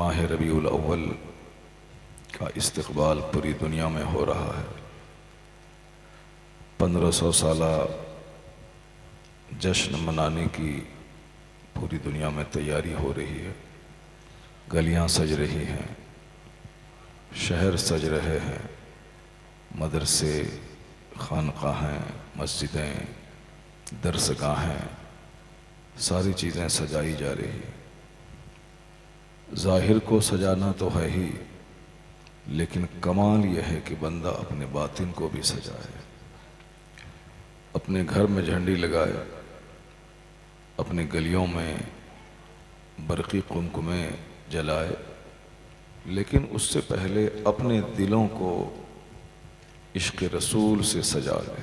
माह रबीउल अव्वल का इस्तक़बाल पूरी दुनिया में हो रहा है। 1500 साला जश्न मनाने की पूरी दुनिया में तैयारी हो रही है। गलियां सज रही हैं, शहर सज रहे हैं, मदरसे, खानकाहें, मस्जिदें, दरसगाहें, सारी चीज़ें सजाई जा रही हैं। ज़ाहिर को सजाना तो है ही, लेकिन कमाल यह है कि बंदा अपने बातिन को भी सजाए, अपने घर में झंडी लगाए, अपनी गलियों में बरक़ी कुमकुमे जलाए, लेकिन उससे पहले अपने दिलों को इश्क़ रसूल से सजा ले।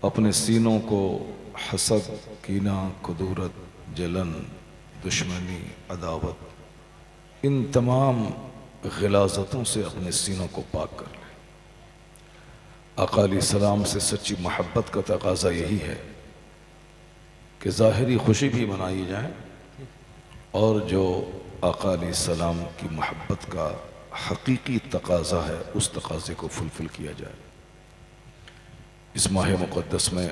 अपने सीनों को हसद, कीना, कुदूरत, जलन, दुश्मनी, अदावत, इन तमाम ग़िलाज़तों से अपने सीनों को पाक कर ले। आका अलैहिस्सलाम से सच्ची मोहब्बत का तकाज़ा यही है कि ज़ाहिरी खुशी भी मनाई जाए और जो आका अलैहिस्सलाम की मोहब्बत का हकीकी तकाज़ा है उस तकाज़े को फुलफिल किया जाए। इस माह मुक़द्दस में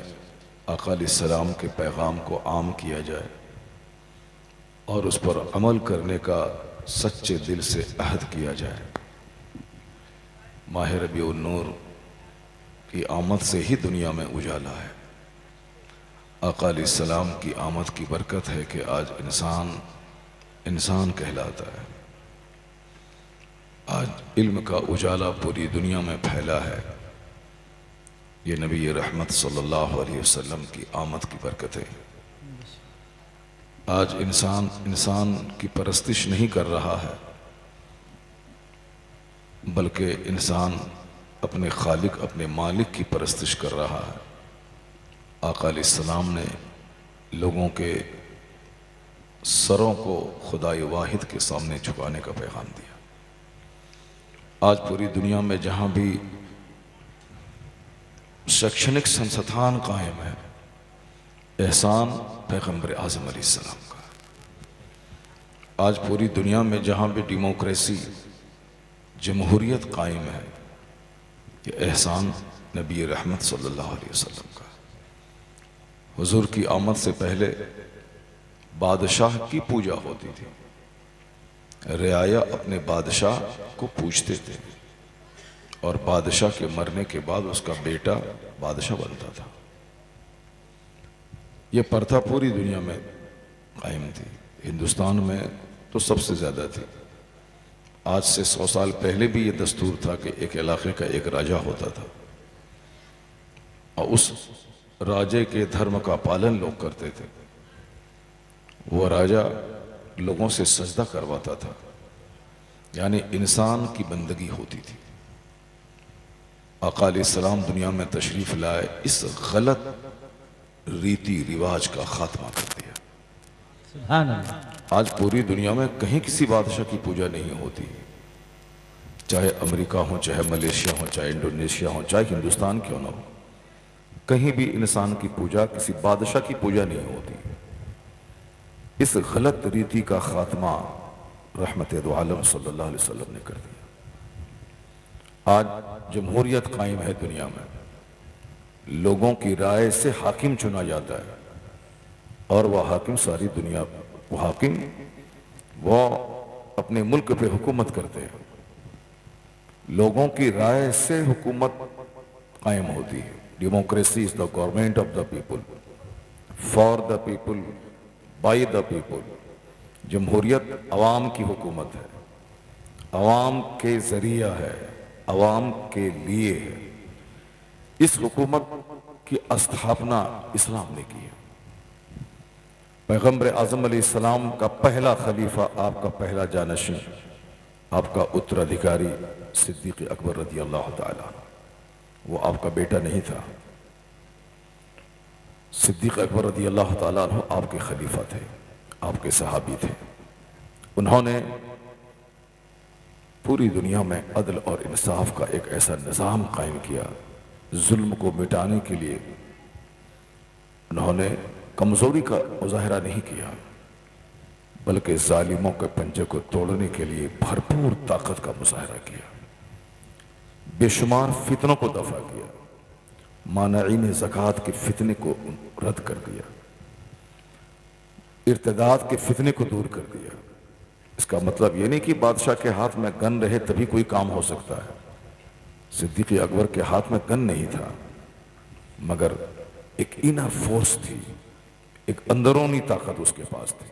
आका अलैहिस्सलाम के पैगाम को आम किया जाए और उस पर अमल करने का सच्चे दिल से अहद किया जाए। माह रबीउन नूर की आमद से ही दुनिया में उजाला है। आका अलैहिस्सलाम की आमद की बरकत है कि आज इंसान इंसान कहलाता है। आज इल्म का उजाला पूरी दुनिया में फैला है। ये नबी रहमत सल्लल्लाहु अलैहि वसल्लम की आमद की बरकत है। आज इंसान इंसान की परस्तिश नहीं कर रहा है, बल्कि इंसान अपने खालिक, अपने मालिक की परस्तिश कर रहा है। आका अलैहिस्सलाम ने लोगों के सरों को खुदाई वाहिद के सामने झुकाने का पैगाम दिया। आज पूरी दुनिया में जहाँ भी शैक्षणिक संस्थान कायम है, एहसान पैगम्बर आज़म अलैहिस्सलाम का। आज पूरी दुनिया में जहाँ भी डेमोक्रेसी, जमहूरियत कायम है, ये एहसान नबी रहमत सल्लल्लाहु अलैहि वसल्लम का। हुजूर की आमद से पहले बादशाह की पूजा होती थी। रियाया अपने बादशाह को पूजते थे और बादशाह के मरने के बाद उसका बेटा बादशाह बनता था। ये प्रथा पूरी दुनिया में कायम थी। हिंदुस्तान में तो सबसे ज़्यादा थी। आज से 100 साल पहले भी ये दस्तूर था कि एक इलाके का एक राजा होता था और उस राजे के धर्म का पालन लोग करते थे। वो राजा लोगों से सजदा करवाता था, यानी इंसान की बंदगी होती थी। आका अलैहिस्सलाम दुनिया में तशरीफ लाए, इस गलत रीति रिवाज का खात्मा कर दिया। सुभान अल्लाह। आज पूरी दुनिया में कहीं किसी बादशाह की पूजा नहीं होती, चाहे अमेरिका हो, चाहे मलेशिया हो, चाहे इंडोनेशिया हो, चाहे हिंदुस्तान क्यों ना हो, कहीं भी इंसान की पूजा, किसी बादशाह की पूजा नहीं होती। इस गलत रीति का खात्मा रहमत दो आलम सल्लल्लाहु अलैहि वसल्लम ने कर दिया। आज जमहूरियत कायम है दुनिया में, लोगों की राय से हाकिम चुना जाता है और वह हाकिम सारी दुनिया, वो हाकिम वो अपने मुल्क पे हुकूमत करते हैं। लोगों की राय से हुकूमत कायम होती है। Democracy is the government of the people, for the people, by the people. जमहूरियत अवाम की हुकूमत है, अवाम के जरिया है, अवाम के लिए है। इस हुकूमत की स्थापना इस्लाम ने की है। पैगम्बर आज़म अलैहिस्सलाम का पहला खलीफा, आपका पहला जानशीन, आपका उत्तराधिकारी सिद्दीक़ अकबर रज़ी अल्लाह ताला, वो आपका बेटा नहीं था। सिद्दीक़ अकबर रज़ी अल्लाह ताला अन्हु आपके खलीफा थे, आपके सहाबी थे। उन्होंने पूरी दुनिया में अदल और इंसाफ का एक ऐसा निज़ाम कायम किया। जुल्म को मिटाने के लिए उन्होंने कमज़ोरी का मुज़ाहिरा नहीं किया, बल्कि जालिमों के पंजे को तोड़ने के लिए भरपूर ताकत का मुजाहरा किया, बेशुमार फितनों को दफा किया, मानईन ज़कात के फितने को रद्द कर दिया, इर्तिदाद के फितने को दूर कर दिया। इसका मतलब ये नहीं कि बादशाह के हाथ में गन रहे तभी कोई काम हो सकता है। सिद्दीक़ अकबर के हाथ में गन नहीं था, मगर एक इनर फोर्स थी, एक अंदरूनी ताकत उसके पास थी,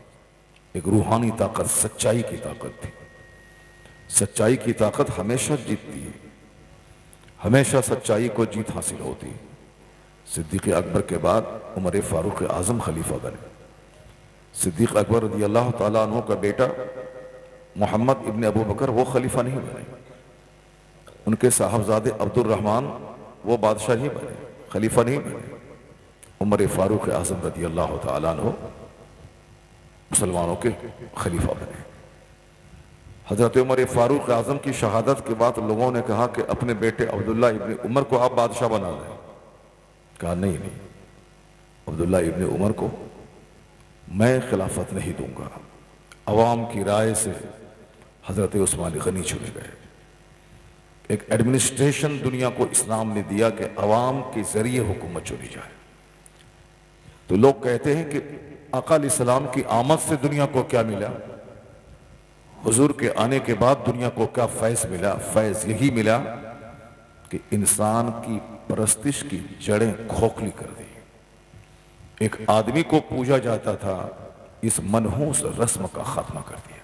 एक रूहानी ताकत, सच्चाई की ताकत थी। सच्चाई की ताकत हमेशा जीतती है, हमेशा सच्चाई को जीत हासिल होती है। सिद्दीक़ अकबर के बाद उमर फारूक आज़म खलीफा बने। सिद्दीक़ अकबर रज़ी अल्लाह ताला अन्हु का बेटा मोहम्मद इब्न अबू बकर वो खलीफा नहीं बने, उनके साहबजादे अब्दुर्रहमान वो बादशाह ही बने, खलीफा नहीं बने। उमर फारूक आज़म रज़ी अल्लाह ताला अन्हु मुसलमानों के खलीफा बने। हज़रत उमर फारूक आज़म की शहादत के बाद लोगों ने कहा कि अपने बेटे अब्दुल्ला इब्न उमर को आप बादशाह बना दें। कहा नहीं, अब्दुल्ला इब्न उमर को मैं खिलाफत नहीं दूंगा। अवाम की राय से हज़रत उस्मान गनी चुने गए। एक एडमिनिस्ट्रेशन दुनिया को इस्लाम ने दिया कि अवाम के जरिए हुकूमत चुनी जाए। तो लोग कहते हैं कि आका अलैहिस्सलाम की आमद से दुनिया को क्या मिला, हुजूर के आने के बाद दुनिया को क्या फैज़ मिला। फैज़ यही मिला कि इंसान की परस्तिश की जड़ें खोखली कर दी। एक आदमी को पूजा जाता था, इस मनहूस रस्म का खात्मा कर दिया।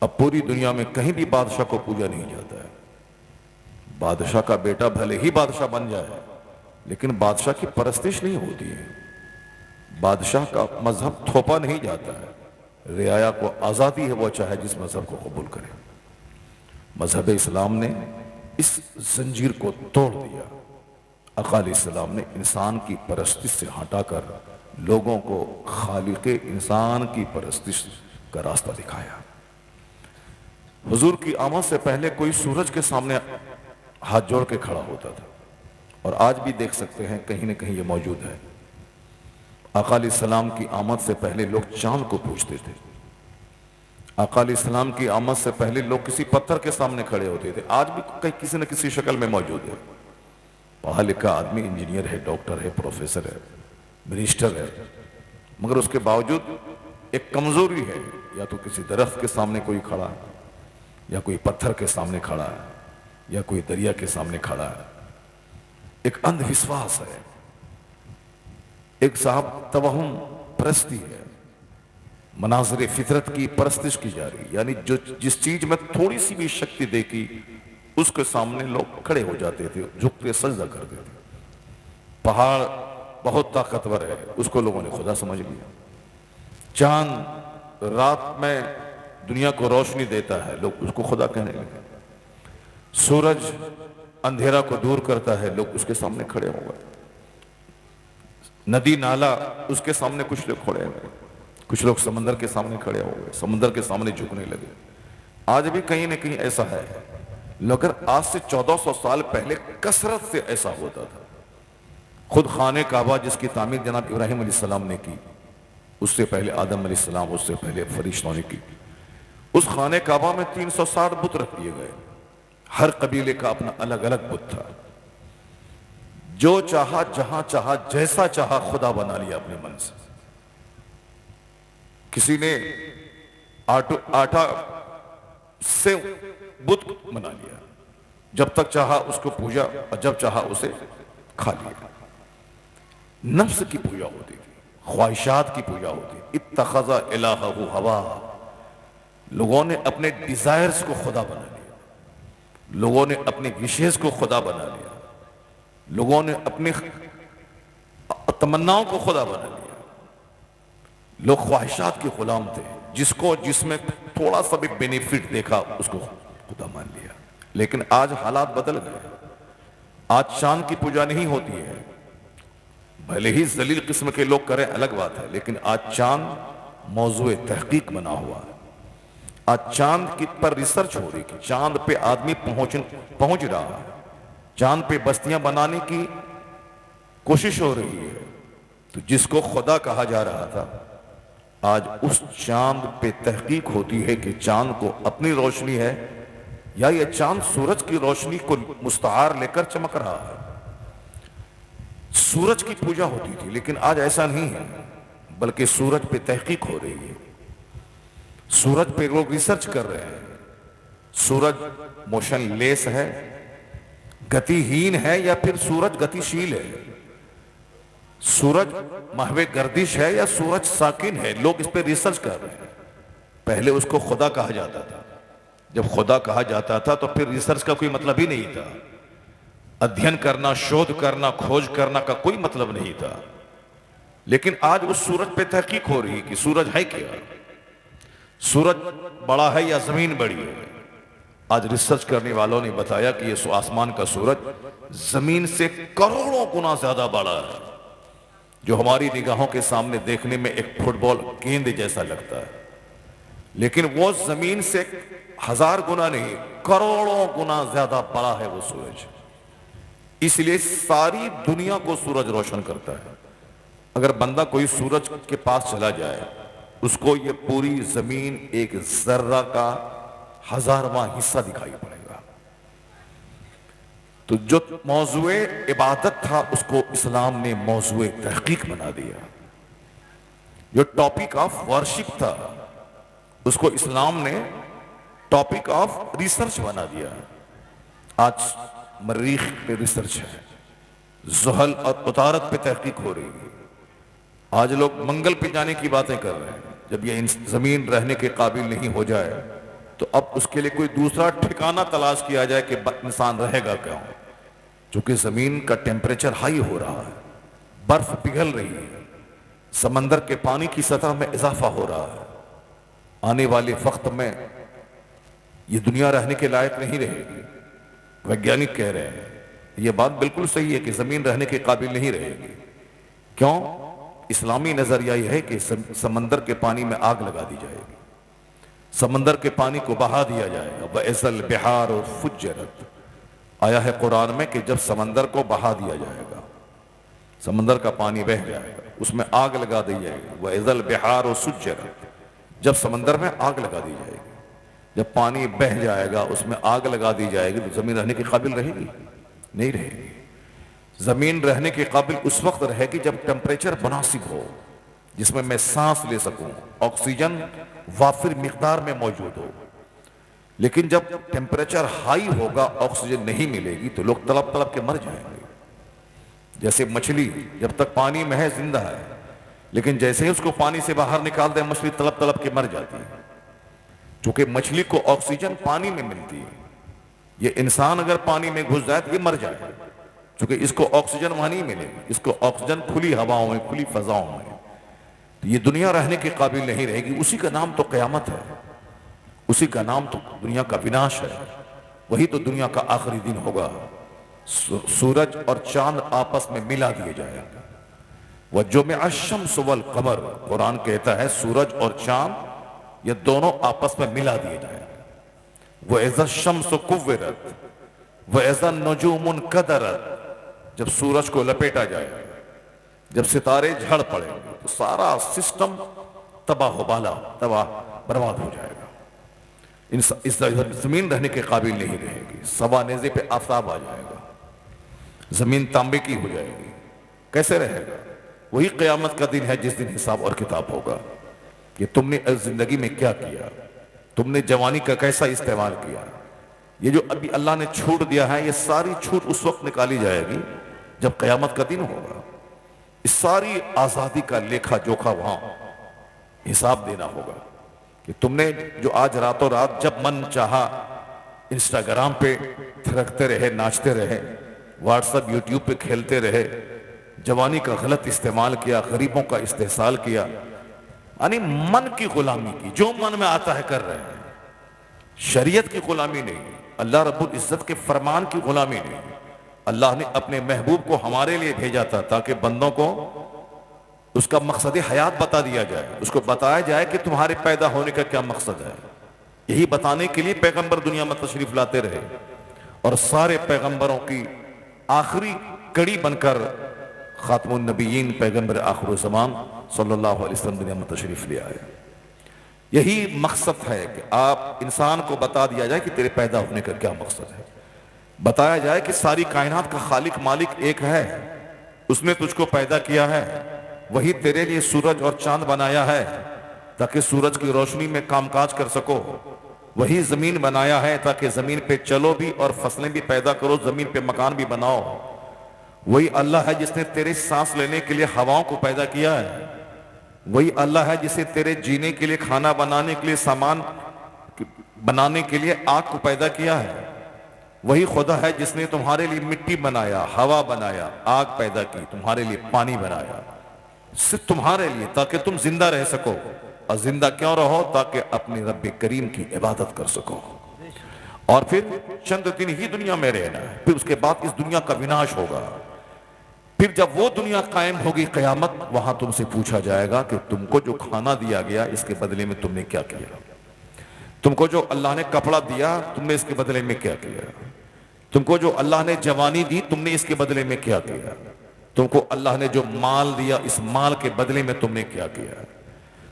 अब पूरी दुनिया में कहीं भी बादशाह को पूजा नहीं जाता है। बादशाह का बेटा भले ही बादशाह बन जाए, लेकिन बादशाह की परस्तिश नहीं होती है। बादशाह का मजहब थोपा नहीं जाता है। रियाया को आज़ादी है, वो चाहे जिस मजहब को कबूल करे। मजहब इस्लाम ने इस जंजीर को तोड़ दिया। आका अलैहिस्सलाम ने इंसान की परस्तिश से हटाकर लोगों को खालिक़े इंसान की परस्तिश का रास्ता दिखाया। हुजूर की आमद से पहले कोई सूरज के सामने हाथ जोड़ के खड़ा होता था, और आज भी देख सकते हैं कहीं ना कहीं ये मौजूद है। आका अलैहिस्सलाम की आमद से पहले लोग चांद को पूजते थे। आका अलैहिस्सलाम की आमद से पहले लोग किसी पत्थर के सामने खड़े होते थे। आज भी कहीं किसी न किसी शक्ल में मौजूद है। पढ़ा लिखा आदमी इंजीनियर है, डॉक्टर है, प्रोफेसर है, मिनिस्टर है, मगर उसके बावजूद एक कमजोरी है। या तो किसी दरख्त के सामने कोई खड़ा है, या कोई पत्थर के सामने खड़ा है, या कोई दरिया के सामने खड़ा है। एक अंधविश्वास है, एक साहब तवहुम परस्ती है, मनाज़िर फितरत की परस्तिश की जा रही। यानी जो जिस चीज में थोड़ी सी भी शक्ति देखी, उसके सामने लोग खड़े हो जाते थे, झुकते सजदा करते थे। पहाड़ बहुत ताकतवर है, उसको लोगों ने खुदा समझ लिया। चांद रात में दुनिया को रोशनी देता है, लोग उसको खुदा कहने लगे। सूरज अंधेरा को दूर करता है, लोग उसके सामने खड़े हो गए। नदी नाला उसके सामने कुछ लोग खड़े हो गए, कुछ लोग समंदर के सामने खड़े हो गए, समंदर के सामने झुकने लगे। आज भी कहीं ना कहीं ऐसा है, लेकिन आज से 1400 साल पहले कसरत से ऐसा होता था। खुद खाने काबा जिसकी तामीर जनाब इब्राहिम अलैहिस्सलाम ने की, उससे पहले आदम अलैहिस्सलाम, उससे पहले फरिश्तों ने की। उस खाने काबा में 360 बुत रख दिए गए। हर कबीले का अपना अलग अलग बुत था। जो चाहा, जहां चाहा, जैसा चाहा खुदा बना लिया अपने मन से। किसी ने आटा से बुत बना लिया, जब तक चाहा उसको पूजा और जब चाहा उसे खा लिया। नफ्स की पूजा होती थी, ख्वाहिशात की पूजा होती थी। इत्तखज़ा इलाहहु हवा, लोगों ने अपने डिजायर्स को खुदा बना लिया, लोगों ने अपने विशेष को खुदा बना लिया, लोगों ने अपनी तमन्नाओं को खुदा बना लिया। लोग ख्वाहिशात के गुलाम थे, जिसको जिसमें थोड़ा सा भी बेनिफिट देखा उसको खुदा मान लिया। लेकिन आज हालात बदल गए। आज चांद की पूजा नहीं होती है, भले ही जलील किस्म के लोग करें अलग बात है, लेकिन आज चांद मौजूए तहकीक बना हुआ है। आज चांद की पर रिसर्च हो रही है, चांद पे आदमी पहुंच रहा है, चांद पे बस्तियां बनाने की कोशिश हो रही है। तो जिसको खुदा कहा जा रहा था आज उस चांद पे तहकीक होती है कि चांद को अपनी रोशनी है या ये चांद सूरज की रोशनी को मुस्तआर लेकर चमक रहा है। सूरज की पूजा होती थी, लेकिन आज ऐसा नहीं है, बल्कि सूरज पे तहकीक हो रही है। सूरज पे लोग रिसर्च कर रहे हैं। सूरज मोशनलेस है, गतिहीन है, या फिर सूरज गतिशील है। सूरज महवे गर्दिश है या सूरज साकिन है। लोग इस पे रिसर्च कर रहे हैं। पहले उसको खुदा कहा जाता था। जब खुदा कहा जाता था तो फिर रिसर्च का कोई मतलब ही नहीं था। अध्ययन करना, शोध करना, खोज करना का कोई मतलब नहीं था। लेकिन आज उस सूरज पे तहकीक हो रही है कि सूरज है क्या, सूरज बड़ा है या जमीन बड़ी है। आज रिसर्च करने वालों ने बताया कि ये आसमान का सूरज जमीन से करोड़ों गुना ज्यादा बड़ा है, जो हमारी निगाहों के सामने देखने में एक फुटबॉल गेंद जैसा लगता है, लेकिन वो जमीन से 1000 गुना नहीं, करोड़ों गुना ज्यादा बड़ा है वो सूरज। इसलिए सारी दुनिया को सूरज रोशन करता है। अगर बंदा कोई सूरज के पास चला जाए, उसको ये पूरी जमीन एक जर्रा का 1000वां हिस्सा दिखाई पड़ेगा। तो जो मौजूए इबादत था उसको इस्लाम ने मौजूए तहकीक बना दिया। जो टॉपिक ऑफ वर्शिप था उसको इस्लाम ने टॉपिक ऑफ रिसर्च बना दिया। आज मरीख पे रिसर्च है, ज़ुहल और उतारत पे तहकीक हो रही है। आज लोग मंगल पे जाने की बातें कर रहे हैं। जब ये जमीन रहने के काबिल नहीं हो जाए तो अब उसके लिए कोई दूसरा ठिकाना तलाश किया जाए कि इंसान रहेगा क्या। क्योंकि जमीन का टेम्परेचर हाई हो रहा है, बर्फ पिघल रही है, समंदर के पानी की सतह में इजाफा हो रहा है। आने वाले वक्त में ये दुनिया रहने के लायक नहीं रहेगी। वैज्ञानिक कह रहे हैं, यह बात बिल्कुल सही है कि जमीन रहने के काबिल नहीं रहेगी। क्यों? इस्लामी नजरिया यह है कि समंदर के पानी में आग लगा दी जाएगी, समंदर के पानी को बहा दिया जाएगा। वअज़ल बिहार और फुज्जरत, आया है कुरान में कि जब समंदर को बहा दिया जाएगा, समंदर का पानी बह जाएगा, उसमें आग लगा दी जाएगी। वअज़ल बिहार और सुज्जरत, जब समंदर में आग लगा दी जाएगी, जब पानी बह जाएगा उसमें आग लगा दी जाएगी, तो जमीन रहने के काबिल रहेगी? नहीं रहेगी। जमीन रहने के काबिल उस वक्त रहेगी जब टेम्परेचर मुनासिब हो, जिसमें मैं सांस ले सकूं, ऑक्सीजन वाफिर मिकदार में मौजूद हो। लेकिन जब टेम्परेचर हाई होगा, ऑक्सीजन नहीं मिलेगी, तो लोग तड़प तड़प के मर जाएंगे। जैसे मछली जब तक पानी में है जिंदा है, लेकिन जैसे ही उसको पानी से बाहर निकाल दे, मछली तड़प तड़प के मर जाती है। क्योंकि मछली को ऑक्सीजन पानी में मिलती है। ये इंसान अगर पानी में घुस जाए तो ये मर जाएगा, क्योंकि इसको ऑक्सीजन वहां नहीं मिलेगी। इसको ऑक्सीजन खुली हवाओं में, खुली फजाओं में। तो ये दुनिया रहने के काबिल नहीं रहेगी। उसी का नाम तो कयामत है, उसी का नाम तो दुनिया का विनाश है। वही तो दुनिया का आखिरी दिन होगा। सूरज और चांद आपस में मिला दिए जाएंगे। वह जो में अशम्स वल कमर, कुरान कहता है सूरज और चांद ये दोनों आपस में मिला दिए जाएंगे। वह इज़्ज़ा शम्स कुव्विरत वह इज़्ज़ा नुजूमुन कदरत, जब सूरज को लपेटा जाएगा, जब सितारे झड़ पड़ेंगे, तो सारा सिस्टम तबाह बर्बाद हो जाएगा। इस जमीन रहने के काबिल नहीं रहेगी। सवा नेज़े पे आफताब आ जाएगा, जमीन तांबे की हो जाएगी। कैसे रहेगा? वही क़यामत का दिन है जिस दिन हिसाब और किताब होगा कि तुमने जिंदगी में क्या किया, तुमने जवानी का कैसा इस्तेमाल किया। ये जो अभी अल्लाह ने छूट दिया है, ये सारी छूट उस वक्त निकाली जाएगी जब क़यामत का दिन होगा। इस सारी आजादी का लेखा जोखा वहां हिसाब देना होगा कि तुमने जो आज रातों रात जब मन चाहा इंस्टाग्राम पे थिरकते रहे, नाचते रहे, व्हाट्सएप यूट्यूब पे खेलते रहे, जवानी का गलत इस्तेमाल किया, गरीबों का इस्तेहसाल किया, यानी मन की गुलामी की, जो मन में आता है कर रहे हैं। शरीयत की गुलामी नहीं, अल्लाह रब्बुल इज्जत के फरमान की गुलामी नहीं। अल्लाह ने अपने महबूब को हमारे लिए भेजा था ताकि बंदों को उसका मकसद हयात बता दिया जाए, उसको बताया जाए कि तुम्हारे पैदा होने का क्या मकसद है। यही बताने के लिए पैगंबर दुनिया में तशरीफ लाते रहे और सारे पैगंबरों की आखिरी कड़ी बनकर खातमुन नबीयीन पैगंबर आखिर ज़मान सल्लल्लाहु अलैहि वसल्लम दुनिया में तशरीफ ले आए। यही मकसद है कि आप इंसान को बता दिया जाए कि तेरे पैदा होने का क्या मकसद है, बताया जाए कि सारी कायनात का खालिक मालिक एक है, उसने तुझको पैदा किया है, वही तेरे लिए सूरज और चांद बनाया है ताकि सूरज की रोशनी में कामकाज कर सको, वही जमीन बनाया है ताकि जमीन पे चलो भी और फसलें भी पैदा करो, जमीन पे मकान भी बनाओ, वही अल्लाह है जिसने तेरे सांस लेने के लिए हवाओं को पैदा किया है, वही अल्लाह है जिसे तेरे जीने के लिए, खाना बनाने के लिए, सामान बनाने के लिए आग को पैदा किया है, वही खुदा है जिसने तुम्हारे लिए मिट्टी बनाया, हवा बनाया, आग पैदा की, तुम्हारे लिए पानी बनाया, सिर्फ तुम्हारे लिए ताकि तुम जिंदा रह सको। और जिंदा क्यों रहो? ताकि अपने रब करीम की इबादत कर सको। और फिर चंद दिन ही दुनिया में रहना है, फिर उसके बाद इस दुनिया का विनाश होगा। फिर जब वो दुनिया कायम होगी कयामत, वहां तुमसे पूछा जाएगा कि तुमको जो खाना दिया गया इसके बदले में तुमने क्या किया, तुमको जो अल्लाह ने कपड़ा दिया तुमने इसके बदले में क्या किया, तुमको जो अल्लाह ने जवानी दी तुमने इसके बदले में क्या किया, तुमको अल्लाह ने जो माल दिया इस माल के बदले में तुमने क्या किया,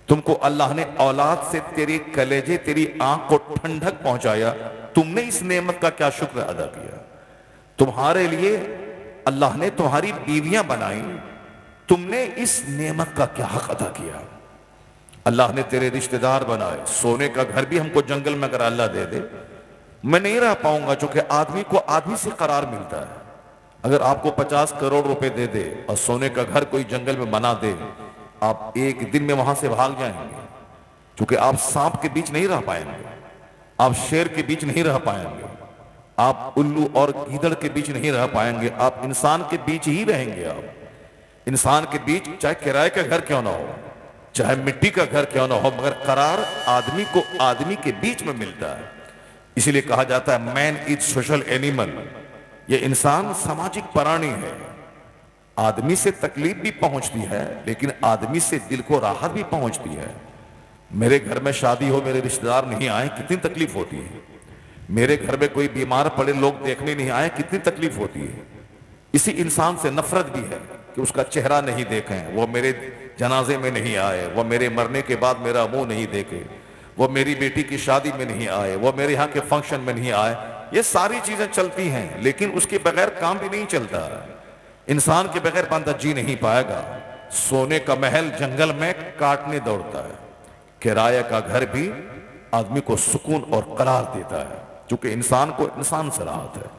तुमको अल्लाह ने औलाद से तेरे कलेजे, तेरी आंख को ठंडक पहुंचाया, तुमने इस नेमत का क्या शुक्र अदा किया, तुम्हारे लिए अल्लाह ने तुम्हारी बीवियां बनाई, तुमने इस नेमत का क्या हक अदा किया, अल्लाह ने तेरे रिश्तेदार बनाए, सोने का घर भी हमको जंगल में अगर अल्लाह दे दे मैं नहीं रह पाऊंगा, क्योंकि आदमी को आदमी से करार मिलता है। अगर आपको 50 करोड़ रुपए दे दे और सोने का घर कोई जंगल में बना दे, आप एक दिन में वहां से भाग जाएंगे, क्योंकि आप सांप के बीच नहीं रह पाएंगे, आप शेर के बीच नहीं रह पाएंगे, आप उल्लू और गीदड़ के बीच नहीं रह पाएंगे, आप इंसान के बीच ही रहेंगे। आप इंसान के बीच चाहे किराए का घर क्यों ना हो, चाहे मिट्टी का घर क्यों ना हो, मगर करार आदमी को आदमी के बीच में मिलता है। इसीलिए कहा जाता है मैन इज सोशल एनिमल, ये इंसान सामाजिक प्राणी है। आदमी से तकलीफ भी पहुंचती है लेकिन आदमी से दिल को राहत भी पहुंचती है। मेरे घर में शादी हो, मेरे रिश्तेदार नहीं आए, कितनी तकलीफ होती है। मेरे घर में कोई बीमार पड़े, लोग देखने नहीं आए, कितनी तकलीफ होती है। इसी इंसान से नफरत भी है कि उसका चेहरा नहीं देखें, वो मेरे जनाजे में नहीं आए, वो मेरे मरने के बाद मेरा मुंह नहीं देखे, वो मेरी बेटी की शादी में नहीं आए, वो मेरे यहाँ के फंक्शन में नहीं आए। ये सारी चीजें चलती हैं लेकिन उसके बगैर काम भी नहीं चलता। इंसान के बगैर बंदा जी नहीं पाएगा। सोने का महल जंगल में काटने दौड़ता है, किराए का घर भी आदमी को सुकून और करार देता है, क्योंकि इंसान को इंसान से राहत है।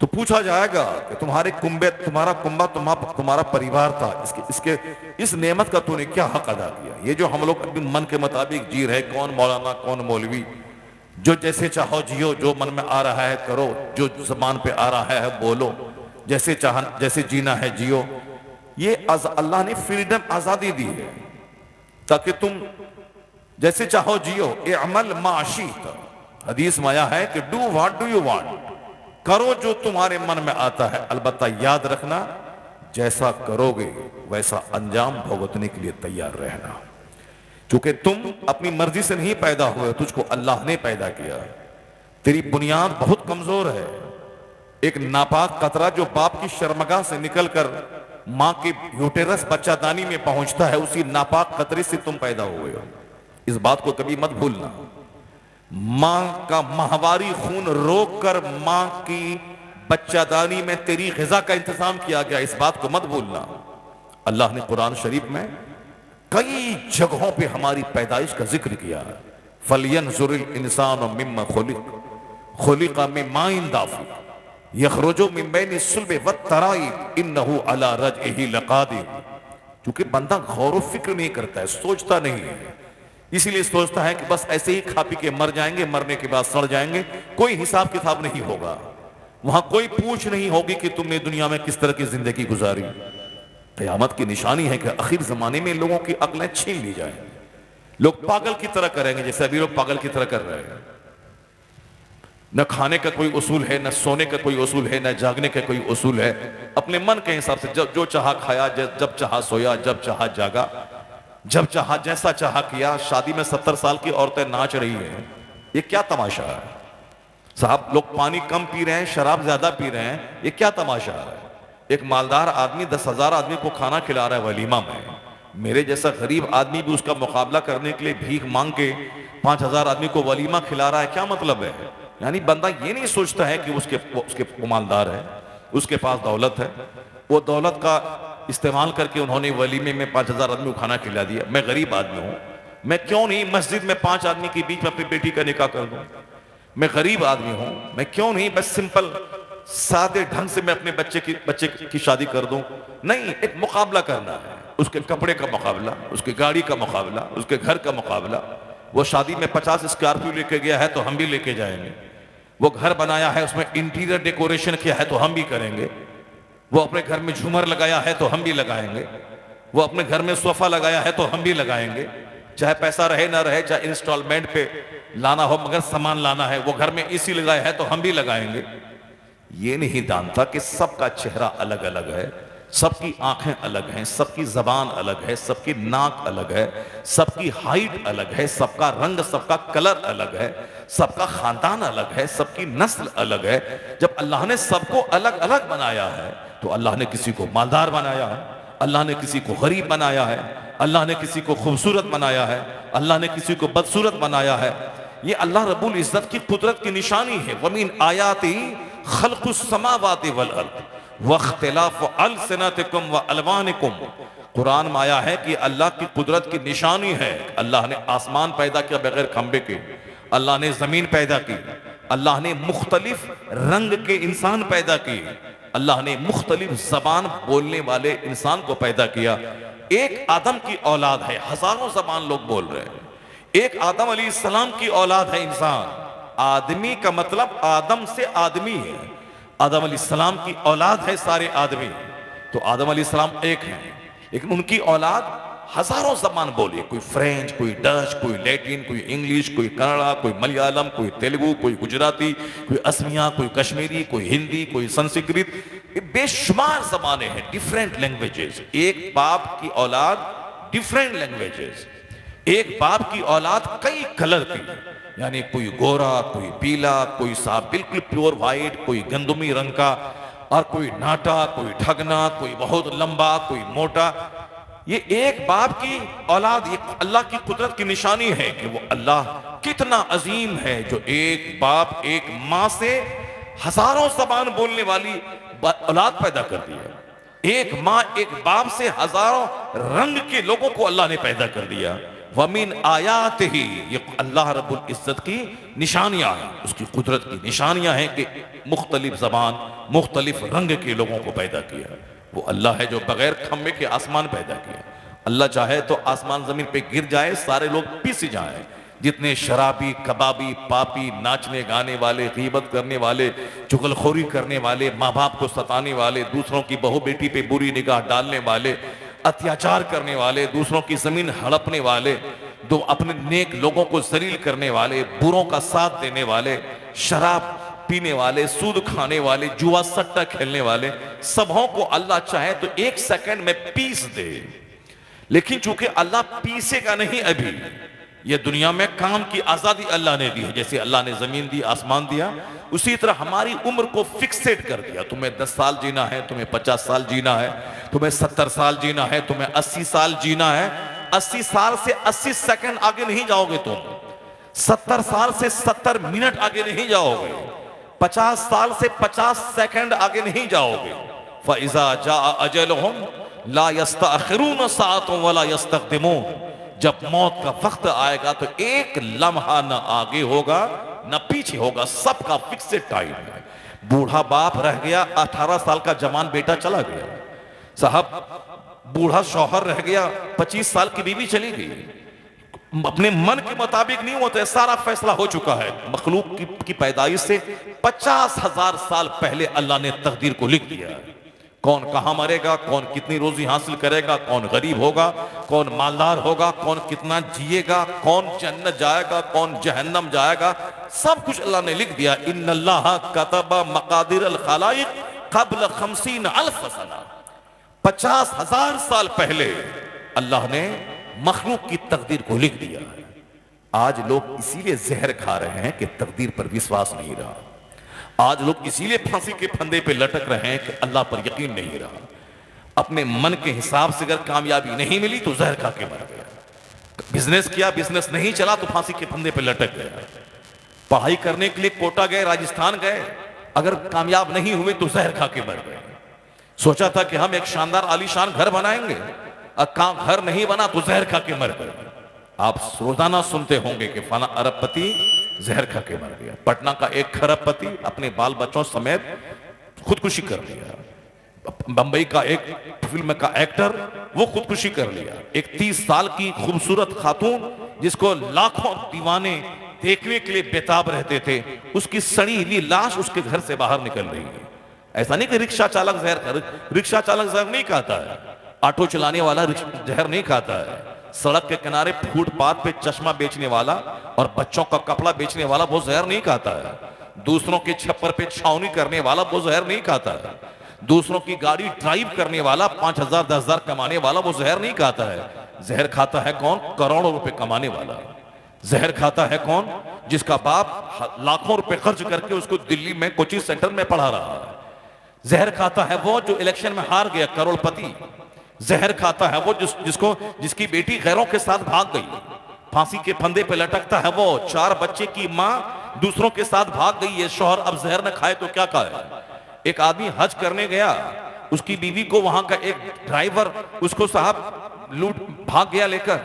तो पूछा जाएगा कि तुम्हारे कुंबे, तुम्हारा कुंबा, तुम्हारा परिवार था, इसके इस नेमत का तूने क्या हक अदा किया। ये जो हम लोग अपने मन के मुताबिक जी रहे, कौन मौलाना कौन मौलवी, जो जैसे चाहो जियो, जो मन में आ रहा है करो, जो जबान पे आ रहा है बोलो, जैसे जीना है जियो। ये अल्लाह ने फ्रीडम, आजादी दी है ताकि तुम जैसे चाहो जियो। अमल माशीत, हदीस में आया है कि do what do you want, करो जो तुम्हारे मन में आता है, अलबत्ता याद रखना जैसा करोगे वैसा अंजाम भुगतने के लिए तैयार रहना, क्योंकि तुम अपनी मर्जी से नहीं पैदा हुए, तुझको अल्लाह ने पैदा किया। तेरी बुनियाद बहुत कमजोर है। एक नापाक कतरा जो बाप की शर्मगाह से निकलकर मां के यूटेरस बच्चादानी में पहुंचता है, उसी नापाक कतरे से तुम पैदा हुए हो। इस बात को कभी मत भूलना। मां का माहवारी खून रोक कर मां की बच्चादानी में तेरी ग़िज़ा का इंतजाम किया गया, इस बात को मत भूलना। अल्लाह ने कुरान शरीफ में कई जगहों पे हमारी पैदाइश का जिक्र किया है। फलयंजुरिल इंसानु मिम्मा खुलिक़ मिन माइन दाफ़िक़ यख़रुजु मिन बैनि सुल्बि वत्तराइब इन्नहु अला रजइही लक़ादिर। क्योंकि बंदा गौर व फिक्र नहीं करता है, सोचता नहीं है, इसीलिए सोचता है कि बस ऐसे ही खा पी के मर जाएंगे, मरने के बाद सड़ जाएंगे, कोई हिसाब किताब नहीं होगा, वहां कोई पूछ नहीं होगी कि तुमने दुनिया में किस तरह की जिंदगी गुजारी। क़यामत की निशानी है कि आखिर जमाने में लोगों की अक्लें छीन ली जाएंगी, लोग पागल की तरह करेंगे जैसे अभी लोग पागल की तरह कर रहे हैं। न खाने का कोई उसूल है, न सोने का कोई उसूल है, न जागने का कोई उसूल है। अपने मन के हिसाब से जो चाहा खाया, जब चाहा सोया, जब चाहा जागा, जब चाहा जैसा चाहा किया। शादी में 70 साल की औरतें नाच रही हैं, ये क्या तमाशा है साहब। लोग पानी कम पी रहे हैं, शराब ज्यादा पी रहे हैं, ये क्या तमाशा है। एक मालदार आदमी 10,000 आदमी को खाना खिला रहा है वलीमा में, मेरे जैसा गरीब आदमी भी उसका मुकाबला करने के लिए भीख मांग के 5,000 आदमी को वलीमा खिला रहा है, क्या मतलब है? यानी बंदा ये नहीं सोचता है कि उसके मालदार है, उसके पास दौलत है, वो दौलत का इस्तेमाल करके उन्होंने वलीमे में 5,000 आदमी को खाना खिला दिया। मैं गरीब आदमी हूं, मैं क्यों नहीं मस्जिद में 5 आदमी के बीच में अपनी बेटी का निकाह कर दूं? मैं गरीब आदमी हूं, मैं क्यों नहीं बस सिंपल सादे ढंग से मैं अपने बच्चे की शादी कर दूं? नहीं, एक मुकाबला करना है, उसके कपड़े का मुकाबला, उसकी गाड़ी का मुकाबला, उसके घर का मुकाबला। वो शादी में 50 स्कॉर्पियो लेके गया है तो हम भी लेके जाएंगे। वो घर बनाया है, उसमें इंटीरियर डेकोरेशन किया है तो हम भी करेंगे। वो अपने घर में झूमर लगाया है तो हम भी लगाएंगे। वो अपने घर में सोफा लगाया है तो हम भी लगाएंगे। चाहे पैसा रहे ना रहे, चाहे इंस्टॉलमेंट पे लाना हो, मगर सामान लाना है। वो घर में एसी लगाया है तो हम भी लगाएंगे। ये नहीं जानता कि सबका चेहरा अलग अलग है, सबकी आंखें अलग हैं, सबकी जबान अलग है, सबकी नाक अलग है, सबकी हाइट अलग है, सबका रंग, सबका कलर अलग है, सबका खानदान अलग है, सबकी नस्ल अलग है। जब अल्लाह ने सबको अलग अलग बनाया है तो अल्लाह ने किसी को मालदार बनाया है, अल्लाह ने किसी को गरीब बनाया है, अल्लाह ने किसी को खूबसूरत बनाया है, अल्लाह ने किसी को बदसूरत बनाया है। ये अल्लाह रब्बुल इज्जत की कुदरत की निशानी है। वमीन आयाती खल्कुस समावाति वल अर्द वख्तिलाफु अलसिनतिकुम व अलवानिकुम। कुरान में आया है कि अल्लाह की कुदरत की निशानी है। अल्लाह ने आसमान पैदा किया बगैर खंबे के, अल्लाह ने जमीन पैदा की, अल्लाह ने मुख्तलिफ रंग के इंसान पैदा किए, अल्लाह ने मुख्तलिफ जबान बोलने वाले इंसान को पैदा किया। एक आदम की औलाद है, हजारों जबान लोग बोल रहे हैं। एक आदम अलैहिस्सलाम की औलाद है इंसान। आदमी का मतलब आदम से आदमी है। आदम अलैहिस्सलाम की औलाद है सारे आदमी। तो आदम अलैहिस्सलाम एक हैं, लेकिन उनकी औलाद हजारों जबान बोली। कोई फ्रेंच, कोई डच, कोई लैटिन, कोई इंग्लिश, कोई कन्नड़ा, कोई मलयालम, कोई तेलुगु, कोई गुजराती, कोई असमिया, कोई कश्मीरी, कोई हिंदी, कोई संस्कृत। बेशुमार जबानें हैं, डिफरेंट लैंग्वेजेस। एक बाप की औलाद डिफरेंट लैंग्वेजेस। एक बाप की औलाद कई कलर की, यानी कोई गोरा, कोई पीला, कोई साफ बिल्कुल प्योर व्हाइट, कोई गंदमी रंग का, और कोई नाटा, कोई ठगना, कोई बहुत लंबा, कोई मोटा। ये एक बाप की औलाद, ये अल्लाह की कुदरत की निशानी है कि वो अल्लाह कितना अजीम है जो एक बाप एक माँ से हजारों जबान बोलने वाली औलाद पैदा कर दी है। एक माँ एक बाप से हजारों रंग के लोगों को अल्लाह ने पैदा कर दिया। वमीन आयात ही, ये अल्लाह रब्बुल इज्जत की निशानियां हैं, उसकी कुदरत की निशानियां हैं कि मुख्तलिफ जबान मुख्तलिफ रंग के लोगों को पैदा किया। वो अल्लाह है जो बगैर खम्बे के आसमान पैदा किया। अल्लाह चाहे तो आसमान जमीन पे गिर जाए, सारे लोग पिस जाएं। जितने शराबी, कबाबी, पापी, नाचने गाने वाले, गीबत करने वाले, चुगलखोरी करने वाले, माँ बाप को सताने वाले, दूसरों की बहू बेटी पे बुरी निगाह डालने वाले, अत्याचार करने वाले, दूसरों की जमीन हड़पने वाले, दो अपने नेक लोगों को जलील करने वाले, बुरों का साथ देने वाले, शराब पीने वाले, सूद खाने वाले, जुआ सट्टा खेलने वाले, सबों को अल्लाह चाहे तो 1 सेकंड में पीस दे। लेकिन चूंकि अल्लाह पीसेगा नहीं, अभी ये दुनिया में काम की आजादी अल्लाह ने दी है। जैसे अल्लाह ने जमीन दी, आसमान दिया, उसी तरह हमारी उम्र को फिक्सेड कर दिया। तुम्हें 10 साल जीना है, तुम्हें 50 साल जीना है, तुम्हें 70 साल जीना है, तुम्हें 80 साल जीना है। 80 साल से 80 सेकंड आगे नहीं जाओगे तुम। 70 साल से 70 मिनट आगे नहीं जाओगे। 50 साल से 50 सेकंड आगे नहीं जाओगे। फ़इज़ा जाअ अजलुहुम ला यस्तअखिरून साअतन वला यस्तक़दिमून। जब मौत का वक्त आएगा तो एक लम्हा न आगे होगा न पीछे होगा, सबका फिक्सेड टाइम है। बूढ़ा बाप रह गया, 18 साल का जवान बेटा चला गया। साहब बूढ़ा शौहर रह गया, 25 साल की बीवी चली गई। अपने मन के मुताबिक नहीं होता है, सारा फैसला हो चुका है। मखलूक की पैदाइश से 50,000 साल पहले अल्लाह ने तकदीर को लिख दिया है। कौन कहां मरेगा, कौन कितनी रोजी हासिल करेगा, कौन गरीब होगा, कौन मालदार होगा, कौन कितना जिएगा, कौन जन्नत जाएगा, कौन जहन्नम जाएगा, सब कुछ अल्लाह ने लिख दिया। इन्नल्लाह कतबा मकादिर अल खलाइक क़ब्ल 50,000 सना। 50,000 साल पहले अल्लाह ने मखलूक की तकदीर को लिख दिया है। आज लोग इसीलिए जहर खा रहे हैं कि तकदीर पर विश्वास नहीं रहा। आज लोग इसीलिए फांसी के फंदे पे लटक रहे हैं कि अल्लाह पर यकीन नहीं रहा। अपने मन के हिसाब से अगर कामयाबी नहीं मिली तो जहर खा के मर गया। बिजनेस किया, बिजनेस नहीं चला तो फांसी के फंदे पे लटक गया। पढ़ाई करने के लिए कोटा गए, राजस्थान गए, अगर कामयाब नहीं हुए तो जहर खा के मर गए। सोचा था कि हम एक शानदार आलीशान घर बनाएंगे, घर नहीं बना तो जहर खा के मर गए। आप रोजाना सुनते होंगे कि फला अरबपति जहर खा के मर गया। पटना का एक खरबपति अपने बाल बच्चों समेत खुदकुशी कर लिया। बंबई का एक फिल्म का एक्टर वो खुदकुशी कर लिया। एक 30 साल की खूबसूरत खातून जिसको लाखों दीवाने देखने के लिए बेताब रहते थे, उसकी सड़ी हुई लाश उसके घर से बाहर निकल रही है। ऐसा नहीं कि रिक्शा चालक जहर नहीं खाता है, ऑटो चलाने वाला जहर नहीं खाता है, सड़क के किनारे फुटपाथ पे चश्मा बेचने वाला और बच्चों का कपड़ा बेचने वाला वो जहर नहीं खाता है, दूसरों के छप्पर पे छावनी करने वाला वो जहर नहीं खाता है, दूसरों की गाड़ी ड्राइव करने वाला 5,000 10,000 कमाने वाला वो जहर नहीं खाता है। जहर खाता है कौन? करोड़ों रुपए कमाने वाला। जहर खाता है कौन? जिसका बाप लाखों रुपए खर्च करके उसको दिल्ली में कोचिंग सेंटर में पढ़ा रहा है। जहर खाता है वो जो इलेक्शन में हार गया, करोड़पति। जहर खाता है वो जिसकी बेटी गैरों के साथ भाग गई, फांसी के फंदे पे लटकता है वो। 4 बच्चे की मां दूसरों के साथ भाग गई है, शौहर अब जहर न खाए तो क्या खाए। एक आदमी हज करने गया, उसकी बीवी को वहां का एक ड्राइवर उसको साहब लूट भाग गया लेकर,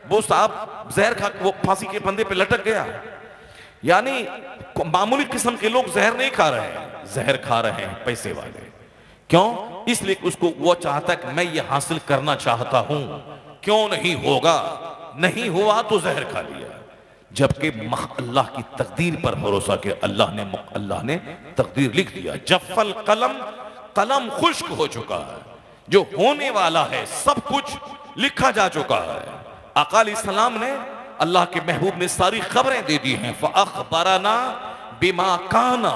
वो साहब जहर खा वो फांसी के फंदे पे लटक गया। यानी मामूली किस्म के लोग जहर नहीं खा रहे हैं, जहर खा रहे हैं पैसे वाले। क्यों? इसलिए उसको वो चाहता है कि मैं ये हासिल करना चाहता हूं, क्यों नहीं होगा, नहीं हुआ तो जहर खा लिया। जबकि अल्लाह की तकदीर पर भरोसा किया, अल्लाह ने तकदीर लिख दिया। जफल कलम खुश्क हो चुका है, जो होने वाला है सब कुछ लिखा जा चुका है। आका अलैहिस्सलाम ने, अल्लाह के महबूब ने सारी खबरें दे दी हैं। फ़अख़बरना बिमा काना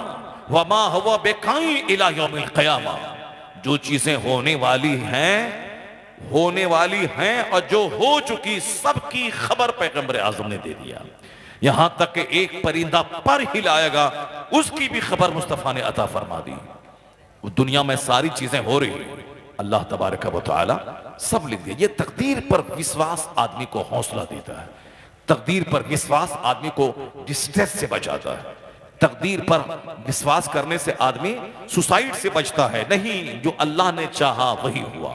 वमा हुवा बिकाइन इला यौमिल क़ियामा। जो चीजें होने वाली हैं और जो हो चुकी सबकी खबर पैगंबर आज़म ने दे दिया। यहां तक कि एक परिंदा पर हिलाएगा उसकी भी खबर मुस्तफा ने अता फरमा दी। दुनिया में सारी चीजें हो रही, अल्लाह तबारक व तआला सब लिख दिया। ये तकदीर पर विश्वास आदमी को हौसला देता है, तकदीर पर विश्वास आदमी को डिस्ट्रेस से बचाता है, तकदीर पर विश्वास करने से आदमी सुसाइड से बचता है। नहीं, जो अल्लाह ने चाहा वही हुआ,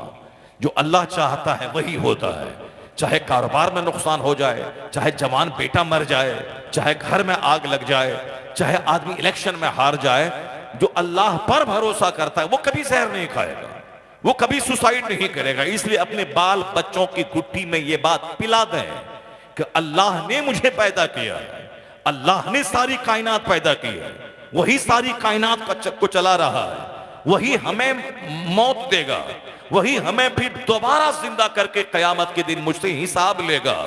जो अल्लाह चाहता है वही होता है। चाहे कारोबार में नुकसान हो जाए, चाहे जवान बेटा मर जाए, चाहे घर में आग लग जाए, चाहे आदमी इलेक्शन में हार जाए, जो अल्लाह पर भरोसा करता है वो कभी जहर नहीं खाएगा, वो कभी सुसाइड नहीं करेगा। इसलिए अपने बाल बच्चों की गुट्ठी में ये बात पिला दें कि अल्लाह ने मुझे पैदा किया है, अल्लाह ने सारी कायनात पैदा की है, वही सारी कायनात को चला रहा है, वही हमें मौत देगा, वही हमें फिर दोबारा जिंदा करके कयामत के दिन मुझसे हिसाब लेगा।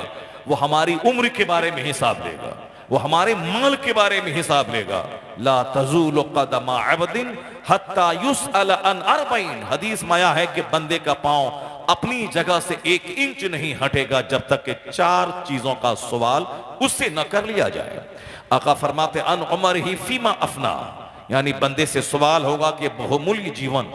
वो हमारी उम्र के बारे में हिसाब लेगा, वो हमारे माल के बारे में हिसाब लेगा। ला तज़ूलु क़दम अब्दिन हत्ता युसअल अन अर्बईन। हदीस में आया है कि बंदे का पांव अपनी जगह से 1 इंच नहीं हटेगा जब तक कि 4 चीजों का सवाल उससे न कर लिया जाए। आका फरमाते अन उमरिही फीमा अफना, यानी बंदे से सवाल होगा कि बहुमूल्य जीवन,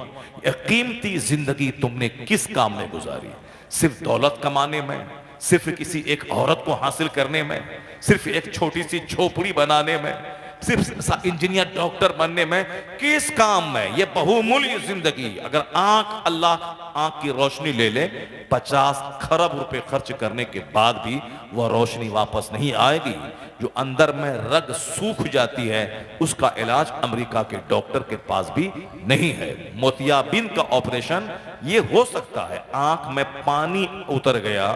कीमती जिंदगी तुमने किस काम में गुजारी? सिर्फ दौलत कमाने में, सिर्फ किसी एक औरत को हासिल करने में, सिर्फ एक छोटी सी झोपड़ी बनाने में, सिर्फ इंजीनियर डॉक्टर बनने में, किस काम में? ये बहुमूल्य जिंदगी अगर आंख की रोशनी ले ले, 50 खरब रुपए खर्च करने के बाद भी वह रोशनी वापस नहीं आएगी। जो अंदर में रग सूख जाती है उसका इलाज अमेरिका के डॉक्टर के पास भी नहीं है। मोतियाबिंद का ऑपरेशन ये हो सकता है, आंख में पानी उतर गया,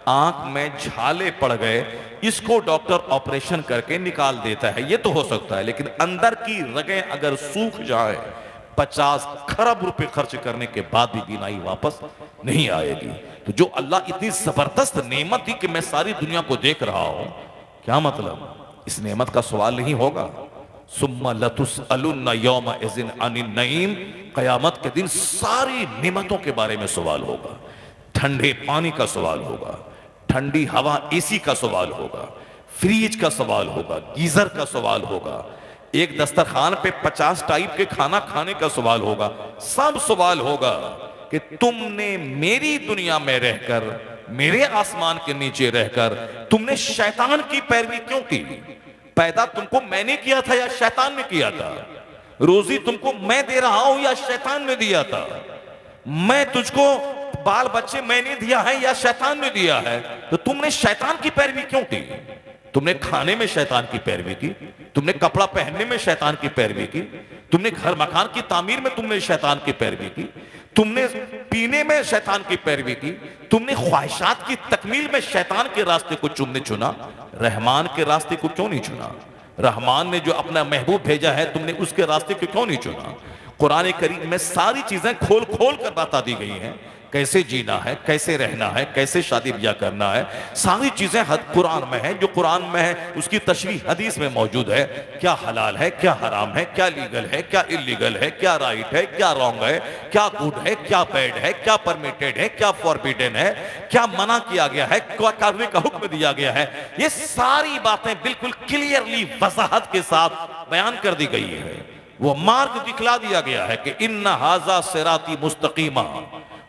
आंख में झाले पड़ गए, इसको डॉक्टर ऑपरेशन करके निकाल देता है, ये तो हो सकता है। लेकिन अंदर की रगें अगर सूख जाए, 50 खरब रुपए खर्च करने के बाद भी बीमारी वापस नहीं आएगी। तो जो अल्लाह इतनी जबरदस्त नेमत थी कि मैं सारी दुनिया को देख रहा हूं, क्या मतलब? इस नेमत का सवाल नहीं होगा? सुम्मा लतुसअलुन्ना यौमा इज़िन अनिन नईम, कयामत के दिन सारी नेमतों के बारे में सवाल होगा। ठंडे पानी का सवाल होगा, ठंडी हवा एसी का सवाल होगा, फ्रिज का सवाल होगा, गीजर का सवाल होगा, एक दस्तरखान पे 50 टाइप के खाना खाने का सवाल होगा, सब सवाल होगा। कि तुमने मेरी दुनिया में रहकर, मेरे आसमान के नीचे रहकर तुमने शैतान की पैरवी क्यों की? पैदा तुमको मैंने किया था या शैतान ने किया था? रोजी तुमको मैं दे रहा हूं या शैतान ने दिया था? मैं तुझको बाल बच्चे मैंने दिया है या शैतान ने दिया है? तो तुमने शैतान की पैरवी क्यों की? तुमने खाने में शैतान की पैरवी की, तुमने कपड़ा पहनने में शैतान की पैरवी की, तुमने घर मकान की तामीर में तुमने शैतान की पैरवी की, तुमने पीने में शैतान की पैरवी की, तुमने ख्वाहिशात की तकमील में शैतान के रास्ते को तुमने चुना, रहमान के रास्ते को क्यों नहीं चुना? रहमान ने जो अपना महबूब भेजा है, तुमने उसके रास्ते को क्यों नहीं चुना? कुरान करीम में सारी चीजें खोल खोल कर बता दी गई हैं, कैसे जीना है, कैसे रहना है, कैसे शादी ब्याह करना है, सारी चीजें कुरान में है। जो कुरान में है उसकी तशरीह हदीस में मौजूद है। क्या हलाल है, क्या हराम है, क्या लीगल है, क्या इलीगल है, क्या राइट है, क्या रॉन्ग है, क्या गुड है, क्या बैड है, क्या परमिटेड है, क्या फॉरबिडन है, क्या मना किया गया है, क्या करने का हुक्म दिया गया है, ये सारी बातें बिल्कुल क्लियरली वजाहत के साथ बयान कर दी गई है। वो मार्ग दिखला दिया गया है कि इन्ना हाजा सिराती मुस्तकीमा।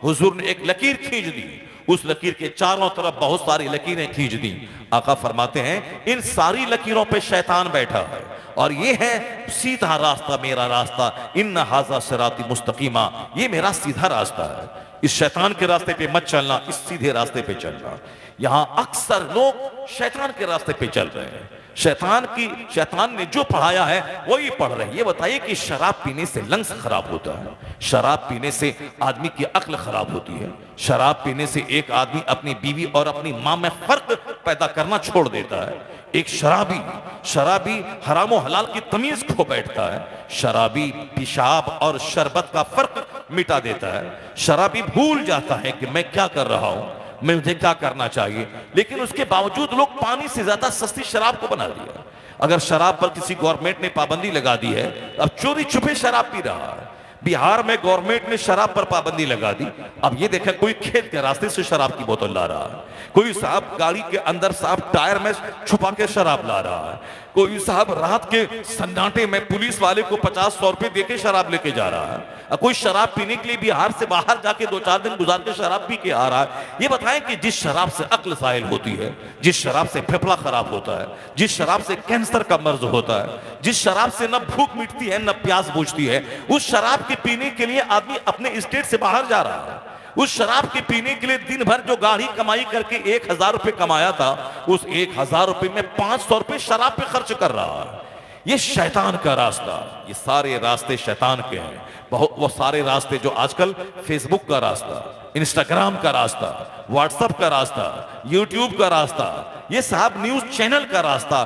हुजूर ने एक लकीर खींच दी, उस लकीर के चारों तरफ बहुत सारी लकीरें खींच दी। आका फरमाते हैं इन सारी लकीरों पे शैतान बैठा है और ये है सीधा रास्ता, मेरा रास्ता। इन्ना हाजा सिराती मुस्तकीमा, ये मेरा सीधा रास्ता है। इस शैतान के रास्ते पे मत चलना, इस सीधे रास्ते पे चलना। यहां अक्सर लोग शैतान के रास्ते पे चल रहे हैं। शैतान ने जो पढ़ाया है वही पढ़ रहे हैं। ये बताइए कि शराब पीने से लंग्स खराब होता है, शराब पीने से आदमी की अक्ल खराब होती है, शराब पीने से एक आदमी अपनी बीवी और अपनी मां में फर्क पैदा करना छोड़ देता है। एक शराबी हराम और हलाल की तमीज खो बैठता है। शराबी पेशाब और शरबत का फर्क मिटा देता है। शराबी भूल जाता है कि मैं क्या कर रहा हूं, मुझे क्या करना चाहिए। लेकिन उसके बावजूद लोग पानी से ज्यादा सस्ती शराब को बना दिया। अगर शराब पर किसी गवर्नमेंट ने पाबंदी लगा दी है, अब चोरी छुपे शराब पी रहा है। बिहार में गवर्नमेंट ने शराब पर पाबंदी लगा दी। अब ये देखा कोई खेत के रास्ते से शराब की बोतल ला रहा है, कोई साहब गाड़ी के अंदर साहब टायर में छुपा के शराब ला रहा है, कोई साहब रात के सन्नाटे में पुलिस वाले को 50-100 रुपए देके शराब लेके जा रहा है, कोई शराब पीने के लिए बिहार से बाहर जाके 2-4 दिन गुजार के शराब पी के आ रहा है। ये बताएं कि जिस शराब से अक्ल साहिल होती है, जिस शराब से फेफड़ा खराब होता है, जिस शराब से कैंसर का मर्ज होता है, जिस शराब से न भूख मिटती है न प्यास बुझती है, उस शराब के पीने के लिए आदमी अपने स्टेट से बाहर जा रहा है। उस शराब के पीने के लिए दिन भर जो गाड़ी कमाई करके 1000 रुपए कमाया था, उस 1000 रुपए में 500 रुपए शराब पे खर्च कर रहा है। ये शैतान का रास्ता, ये सारे रास्ते शैतान के हैं। वो सारे रास्ते जो आजकल फेसबुक का रास्ता, इंस्टाग्राम का रास्ता, व्हाट्सएप का रास्ता, यूट्यूब का रास्ता, ये साहब न्यूज चैनल का रास्ता,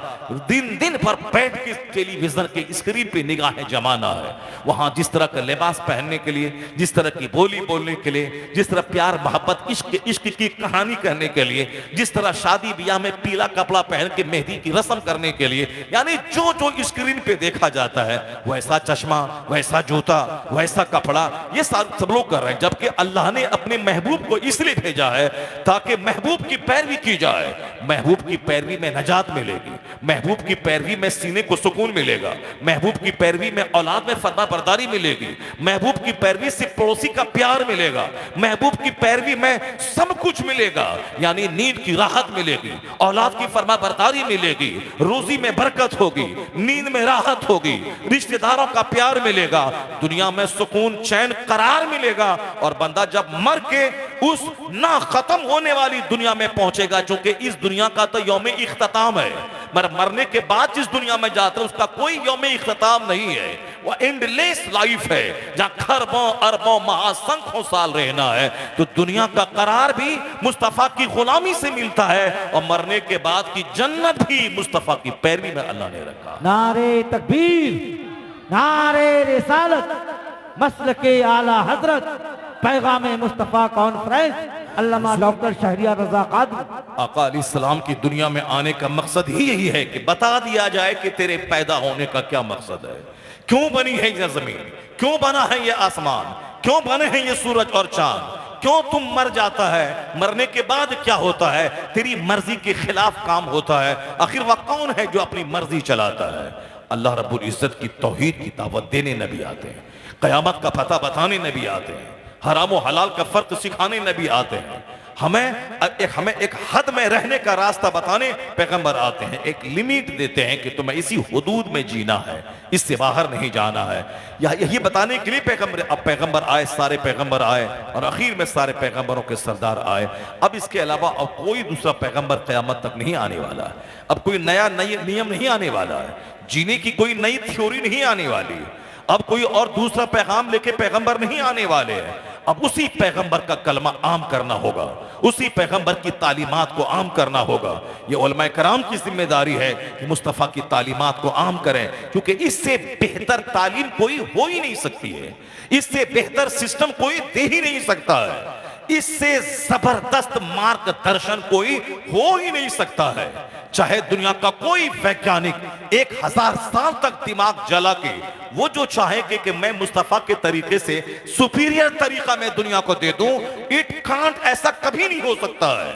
दिन दिन पर बैठ के टेलीविजन के स्क्रीन पे निगाहें जमाना है। वहां जिस तरह का लिबास पहनने के लिए, जिस तरह की बोली बोलने के लिए, जिस तरह प्यार मोहब्बत इश्क की कहानी कहने के लिए, जिस तरह शादी ब्याह में पीला कपड़ा पहन के मेहंदी की रस्म करने के लिए, यानी जो जो स्क्रीन पे देखा जाता है वैसा चश्मा, वैसा जूता, वैसा कपड़ा, ये सब लोग कर रहे हैं। जबकि अल्लाह ने अपने महबूब को इसलिए भेजा है ताकि महबूब की पैरवी की जाए। महबूब की पैरवी में नजात मिलेगी, महबूब की पैरवी में सीने को सुकून मिलेगा, महबूब की पैरवी में औलाद में फर्माबरदारी मिलेगी, महबूब की पैरवी से पड़ोसी का प्यार मिलेगा, महबूब की पैरवी में सब कुछ मिलेगा। यानी नींद की राहत मिलेगी, औलाद की फर्माबरदारी मिलेगी, रोजी में बरकत होगी, नींद में राहत होगी, रिश्तेदारों का प्यार मिलेगा, दुनिया में सुकून चैन करार मिलेगा। और बंदा जब मर के उस ना खत्म होने वाली दुनिया में पहुंचेगा, चूंकि इस दुनिया का तो यौम इख्तिताम है, मरने के बाद जिस दुनिया में जाते हैं उसका कोई यौम इख्तिताम नहीं है। वो एंडलेस लाइफ है जहां खरबों अरबों महासंख्यों साल रहना है। तो दुनिया का करार भी मुस्तफा की गुलामी से मिलता है और मरने के बाद की जन्नत भी मुस्तफा की पैरवी में अल्लाह ने रखा। नारे तकबीर, नारे रिसालत, मसलके आला हजरत, पैगाम मुस्तफा कॉन्फ्रेंस, अल्लामा डॉक्टर शहरियार रजा कादरी। आका अलैहिस्सलाम की दुनिया में आने का मकसद ही यही है कि बता दिया जाए कि तेरे पैदा होने का क्या मकसद है, क्यों बनी है यह जमीन, क्यों बना है यह आसमान, क्यों बने हैं ये सूरज और चांद, क्यों तुम मर जाता है, मरने के बाद क्या होता है, तेरी मर्जी के खिलाफ काम होता है। आखिर वह कौन है जो अपनी मर्जी चलाता है? अल्लाह रब्बुल इज्जत की तौहीद की दावत देने नबी आते हैं, कयामत का पता बताने नबी आते हैं, हराम और हलाल का फर्क सिखाने नबी आते हैं, हमें एक हद में रहने का रास्ता बताने पैगंबर आते हैं, एक लिमिट देते हैं कि तुम्हें इसी हुदूद में जीना है, इससे बाहर नहीं जाना है। यही बताने के लिए पैगंबर आए, सारे पैगंबर आए और आखिर में सारे पैगंबरों के सरदार आए। अब इसके अलावा अब कोई दूसरा पैगंबर क़यामत तक नहीं आने वाला है, अब कोई नया नियम नहीं आने वाला है, जीने की कोई नई थ्योरी नहीं आने वाली, अब कोई और दूसरा पैगाम लेके पैगंबर नहीं आने वाले हैं। अब उसी पैगंबर का कलमा आम करना होगा, उसी पैगंबर की तालीमात को आम करना होगा। ये उलमाए कराम की जिम्मेदारी है कि मुस्तफ़ा की तालीमात को आम करें, क्योंकि इससे बेहतर तालीम कोई हो ही नहीं सकती है, इससे बेहतर सिस्टम कोई दे ही नहीं सकता है, इससे जबरदस्त मार्गदर्शन कोई हो ही नहीं सकता है। चाहे दुनिया का कोई वैज्ञानिक 1000 साल तक दिमाग जला के वो जो चाहे कि मैं मुस्तफा के तरीके से सुपीरियर तरीका मैं दुनिया को दे दूं, इट कांट, ऐसा कभी नहीं हो सकता है,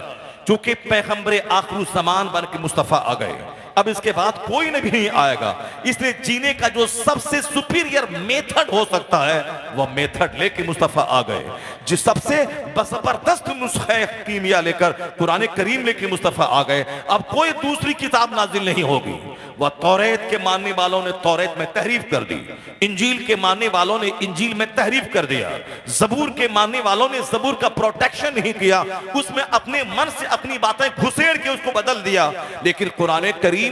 क्योंकि पैगंबर आखिर ज़मान बन के मुस्तफा आ गए। अब इसके बाद कोई नबी नहीं आएगा, इसलिए जीने का जो सबसे सुपीरियर मेथड हो सकता है वह मेथड लेके मुस्तफा आ गए। जिस सबसे जबरदस्त नुस्खे कीमिया लेकर कुरान करीम लेके मुस्तफा आ गए। अब कोई दूसरी किताब नाजिल नहीं होगी। वह तौरेत के मानने वालों ने तौरेत में तहरीफ कर दी, इंजील के मानने वालों ने इंजील में तहरीफ कर दिया, जबूर के मानने वालों ने जबूर का प्रोटेक्शन नहीं किया, उसमें अपने मन से अपनी बातें घुसेड़ के उसको बदल दिया। लेकिन कुरान करीम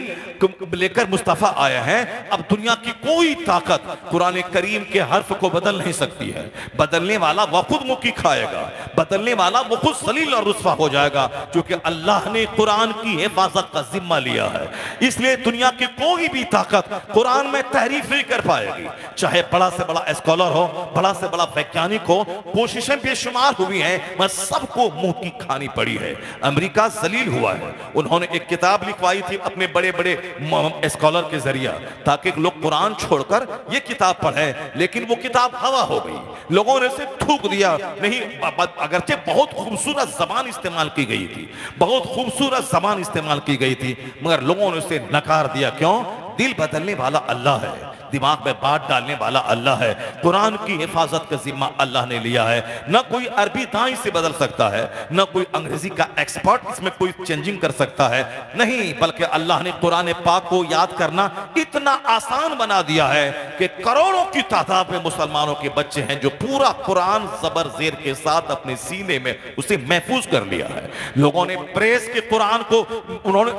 लेकर मुस्तफा आया है। अब दुनिया की कोई ताकत कुरान करीम के हर्फ को बदल नहीं सकती है। बदलने वाला वह खुद मुक्की खाएगा, बदलने वाला वो खुद जलील और रुस्वा हो जाएगा, क्योंकि अल्लाह ने कुरान की हिफाजत का जिम्मा लिया है। इसलिए दुनिया की कोई भी ताकत कुरान में तहरीफ नहीं कर पाएगी, चाहे बड़ा से बड़ा स्कॉलर हो, बड़ा से बड़ा वैज्ञानिक हो। कोशिशें बेशुमार हुई हैं, मगर सबको मुंह की खानी पड़ी है। अमेरिका जलील हुआ है, उन्होंने एक किताब लिखवाई थी अपने बड़े बड़े स्कॉलर के जरिया, ताकि लोग कुरान छोड़कर ये किताब पढ़े, लेकिन वो किताब हवा हो गई, लोगों ने इसे थूक दिया। नहीं, अगरचे बहुत खूबसूरत जबान इस्तेमाल की गई थी, बहुत खूबसूरत जबान इस्तेमाल की गई थी, मगर लोगों ने उसे नकार दिया। क्यों? दिल बदलने वाला अल्लाह है, दिमाग में बात डालने वाला अल्लाह है, कुरान की हिफाजत का जिम्मा अल्लाह ने लिया है। ना कोई अरबी दाई से बदल सकता है, ना कोई अंग्रेजी का एक्सपर्ट इसमें कोई चेंजिंग कर सकता है, नहीं, बल्कि अल्लाह ने कुरान पाक को याद करना इतना आसान बना दिया है कि करोड़ों की तादाद में मुसलमानों के बच्चे हैं जो पूरा कुरान जबर जेर के साथ अपने सीने में उसे महफूज कर लिया है। लोगों ने प्रेस के कुरान को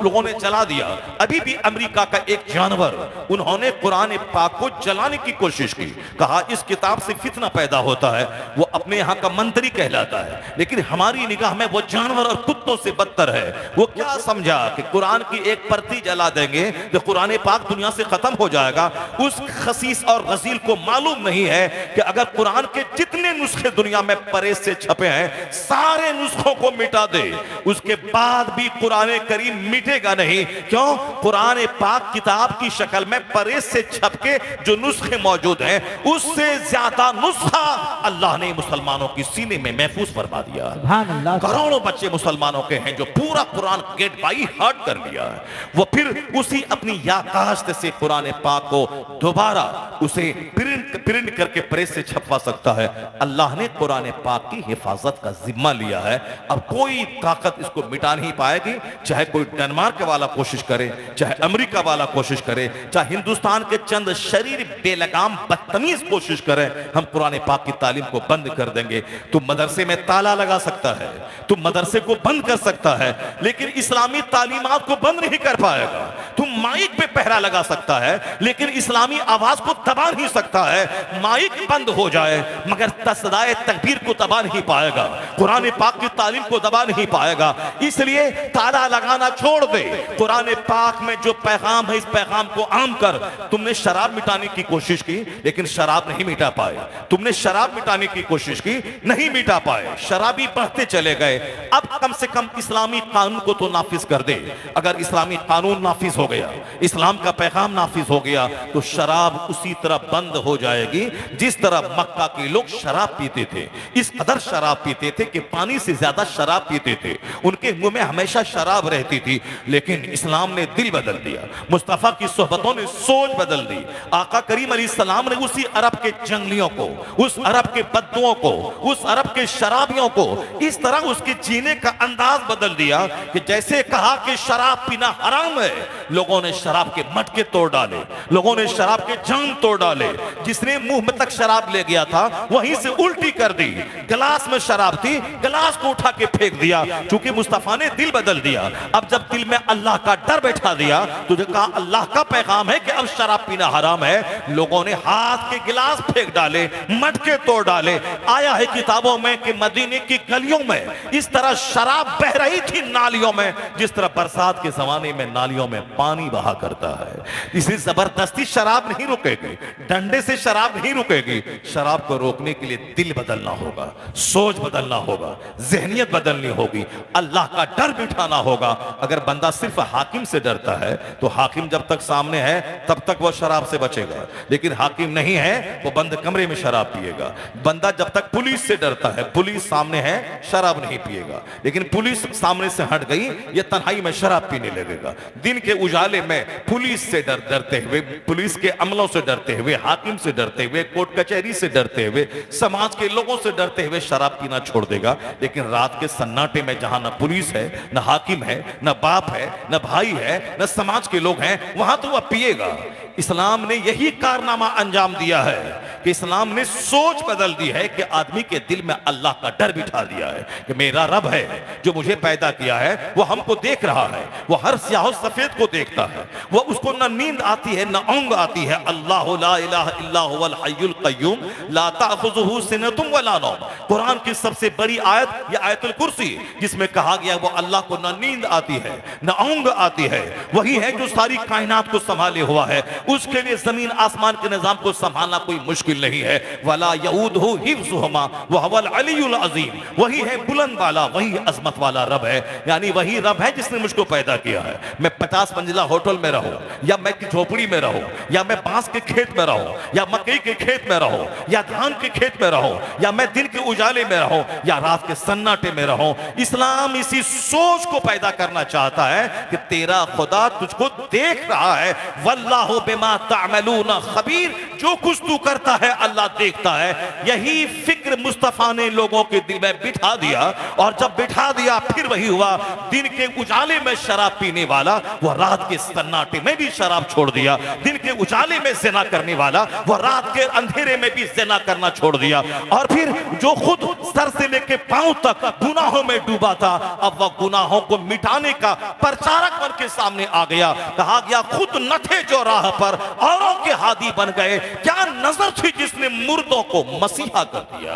लोगों ने जला दिया। अभी भी अमेरिका का एक जानवर, उन्होंने कुरान पाक को जलाने की कोशिश की, कहा इस किताब से फितना पैदा होता है, वो अपने यहां का मंत्री कहलाता है, लेकिन हमारी निगाह में वो जानवर और कुत्तों से बदतर है। वो क्या समझा कि कुरान की एक प्रति जला देंगे तो कुरान पाक दुनिया से खत्म हो जाएगा। उस खसीस और रजील को मालूम नहीं है कि अगर कुरान के जितने नुस्खे दुनिया में प्रेस से छपे हैं, सारे नुस्खों को मिटा दे, उसके बाद भी कुरान करीम मिटेगा नहीं। क्यों? कुरान पाक किताब की शक्ल में प्रेस से छप के जो नुस्खे मौजूद हैं, उससे ज्यादा नुस्खा अल्लाह ने मुसलमानों की सीने में महफूज फरमा दिया। करोड़ों बच्चे मुसलमानों के हैं जो पूरा कुरान गेट बाई हार्ट कर लिया है। वो फिर उसी अपनी याकाश्त से कुरान पाक को दोबारा उसे प्रिंट करके प्रेस से छपवा सकता है। अल्लाह ने कुरान पाक की हिफाजत का जिम्मा लिया है। अब कोई ताकत इसको मिटा नहीं पाएगी, चाहे कोई डेनमार्क वाला कोशिश करे, चाहे अमेरिका वाला कोशिश करे, चाहे हिंदुस्तान के चंद शरीर बेलगाम बदतमीज कोशिश करें, हम कुरान पाक की तालीम को बंद कर देंगे। तुम मदरसे में ताला लगा सकता है, तुम मदरसे को बंद कर सकता है, लेकिन इस्लामी तालीमात को बंद नहीं कर पाएगा। तुम माइक पे पहरा लगा सकता है, लेकिन इस्लामी आवाज को दबा नहीं सकता है। माइक बंद हो जाए मगर तसदाए तकबीर को दबा नहीं पाएगा, कुरान पाक की तालीम को दबा नहीं पाएगा। इसलिए ताला लगाना छोड़ दे। कुरान पाक में जो पैगाम है, इस पैगाम को आम कर। तुमने शराब मिटाने की कोशिश की, लेकिन शराब नहीं मिटा पाए। तुमने शराब मिटाने की कोशिश की, नहीं मिटा पाए। शराबी बढ़ते चले गए। अब कम से कम इस्लामी कानून को तो नाफिज कर दे। अगर इस्लामी कानून नाफिज हो गया, इस्लाम का पैगाम नाफिज हो गया, तो शराब उसी तरह बंद हो जाएगी। जिस तरह मक्का के लोग शराब पीते थे, इस कदर शराब पीते थे कि पानी से ज्यादा शराब पीते थे, उनके मुंह में हमेशा शराब रहती थी। लेकिन इस्लाम ने दिल बदल दिया, मुस्तफा की सोहबतों ने सोच बदल दी। आका करीम अलैहिस्सलाम ने उसी अरब के जंगलियों को, उस अरब के बद्दुओं को, उस अरब के शराबियों को इस तरह उसके जीने का अंदाज बदल दिया कि जैसे कहा कि शराब पीना हराम है, लोगों ने शराब के मटके तोड़ डाले, लोगों ने शराब के जाम तोड़ डाले। जिसने मुंह में तक शराब ले गया था वहीं से उल्टी कर दी। गिलास में शराब थी, गिलास को उठा के फेंक दिया, क्योंकि मुस्तफा ने दिल बदल दिया। अब जब दिल में अल्लाह का डर बैठा दिया, तुझे कहा अल्लाह का पैगाम है कि अब शराब पीना हराम है, लोगों ने हाथ के गिलास फेंक डाले, मटके तोड़ डाले। आया है किताबों में कि मदीने की गलियों में इस तरह शराब बह रही थी नालियों में, जिस तरह बरसात के जमाने में नालियों में पानी बहा करता है। इसे जबरदस्ती शराब नहीं रुकेगी, डंडे से शराब नहीं रुकेगी। शराब को रोकने के लिए दिल बदलना होगा, सोच बदलना होगा, जहनियत बदलनी होगी, अल्लाह का डर बिठाना होगा। अगर बंदा सिर्फ हाकिम से डरता है तो हाकिम जब तक सामने है तब तक वो शराब से बचेगा, लेकिन हाकिम नहीं है वो बंद कमरे में शराब पिएगा। बंदा जब तक पुलिस से डरता है, पुलिस सामने है, शराब नहीं पिएगा, लेकिन पुलिस सामने से हट गई ये तन्हाई में शराब पीने लगेगा। दिन के उजाले में पुलिस से डरते हुए, पुलिस के अमलों से डरते हुए, हाकिम से डरते हुए, कोर्ट कचहरी से डरते हुए, समाज के लोगों से डरते हुए शराब पीना छोड़ देगा। लेकिन रात के सन्नाटे में जहां न पुलिस है, न हाकिम है, न बाप है, न भाई है, न समाज के लोग हैं, वहां तो वह पिएगा। इस्लाम ने यही कारनामा अंजाम दिया है कि इस्लाम ने सोच बदल दी है कि आदमी के दिल में अल्लाह का डर बिठा दिया है कि मेरा रब है जो मुझे पैदा किया है, वो हमको देख रहा है, वो हर स्याह सफेद को देखता है, वो उसको न नींद आती है न ऊंग आती है। अल्लाह ला इलाहा इल्ला हुवल हय्युल क़य्यूम ला ताख़ुज़ुहु सिनतुम वला नौम। कुरान की सबसे बड़ी आयत ये आयतुल कुर्सी, जिसमें कहा गया वो अल्लाह को न नींद आती है न ऊंग आती है। वही है जो सारी कायनात को संभाले हुआ है, उसके लिए जमीन आसमान के निजाम को संभालना कोई मुश्किल नहीं है। वला यऊदुहु हिफ्ज़ुहुमा व हुवल अलीयुल अज़ीम। वही है बुलंद वाला, वही अजमत वाला रब है, यानी वही रब है जिसने मुझको पैदा किया है। मैं 50 मंजिला होटल में रहूं, या मैं झोपड़ी में रहूं, या मैं बांस के खेत में रहूं, या मकई के खेत में रहूं, या धान के खेत में रहूं, या मैं दिन के उजाले में रहूं, या रात के सन्नाटे में रहूं, इस्लाम इसी सोच को पैदा करना चाहता है कि तेरा खुदा तुझको देख रहा है। वल्लाहु बिमा तामलूना खबीर। जो कुछ तू करता है अल्लाह देखता है। यही फिक्र मुस्तफा ने लोगों के दिल में बिठा दिया, और जब बिठा दिया फिर वही हुआ। दिन के उजाले में शराब पीने वाला वह रात के सन्नाटे में भी शराब छोड़ दिया, दिन के उजाले में ज़िना करने वाला वह रात के अंधेरे में भी ज़िना करना छोड़ दिया। और फिर जो खुद सर से लेके पांव तक गुनाहों में डूबा था, अब वह गुनाहों को मिटाने का प्रचारक बन के सामने आ गया। कहा गया खुद न थे जो राह पर औरों के हादी बन गए। क्या नजर थी जिसने मुर्दों को मसीहा कर दिया।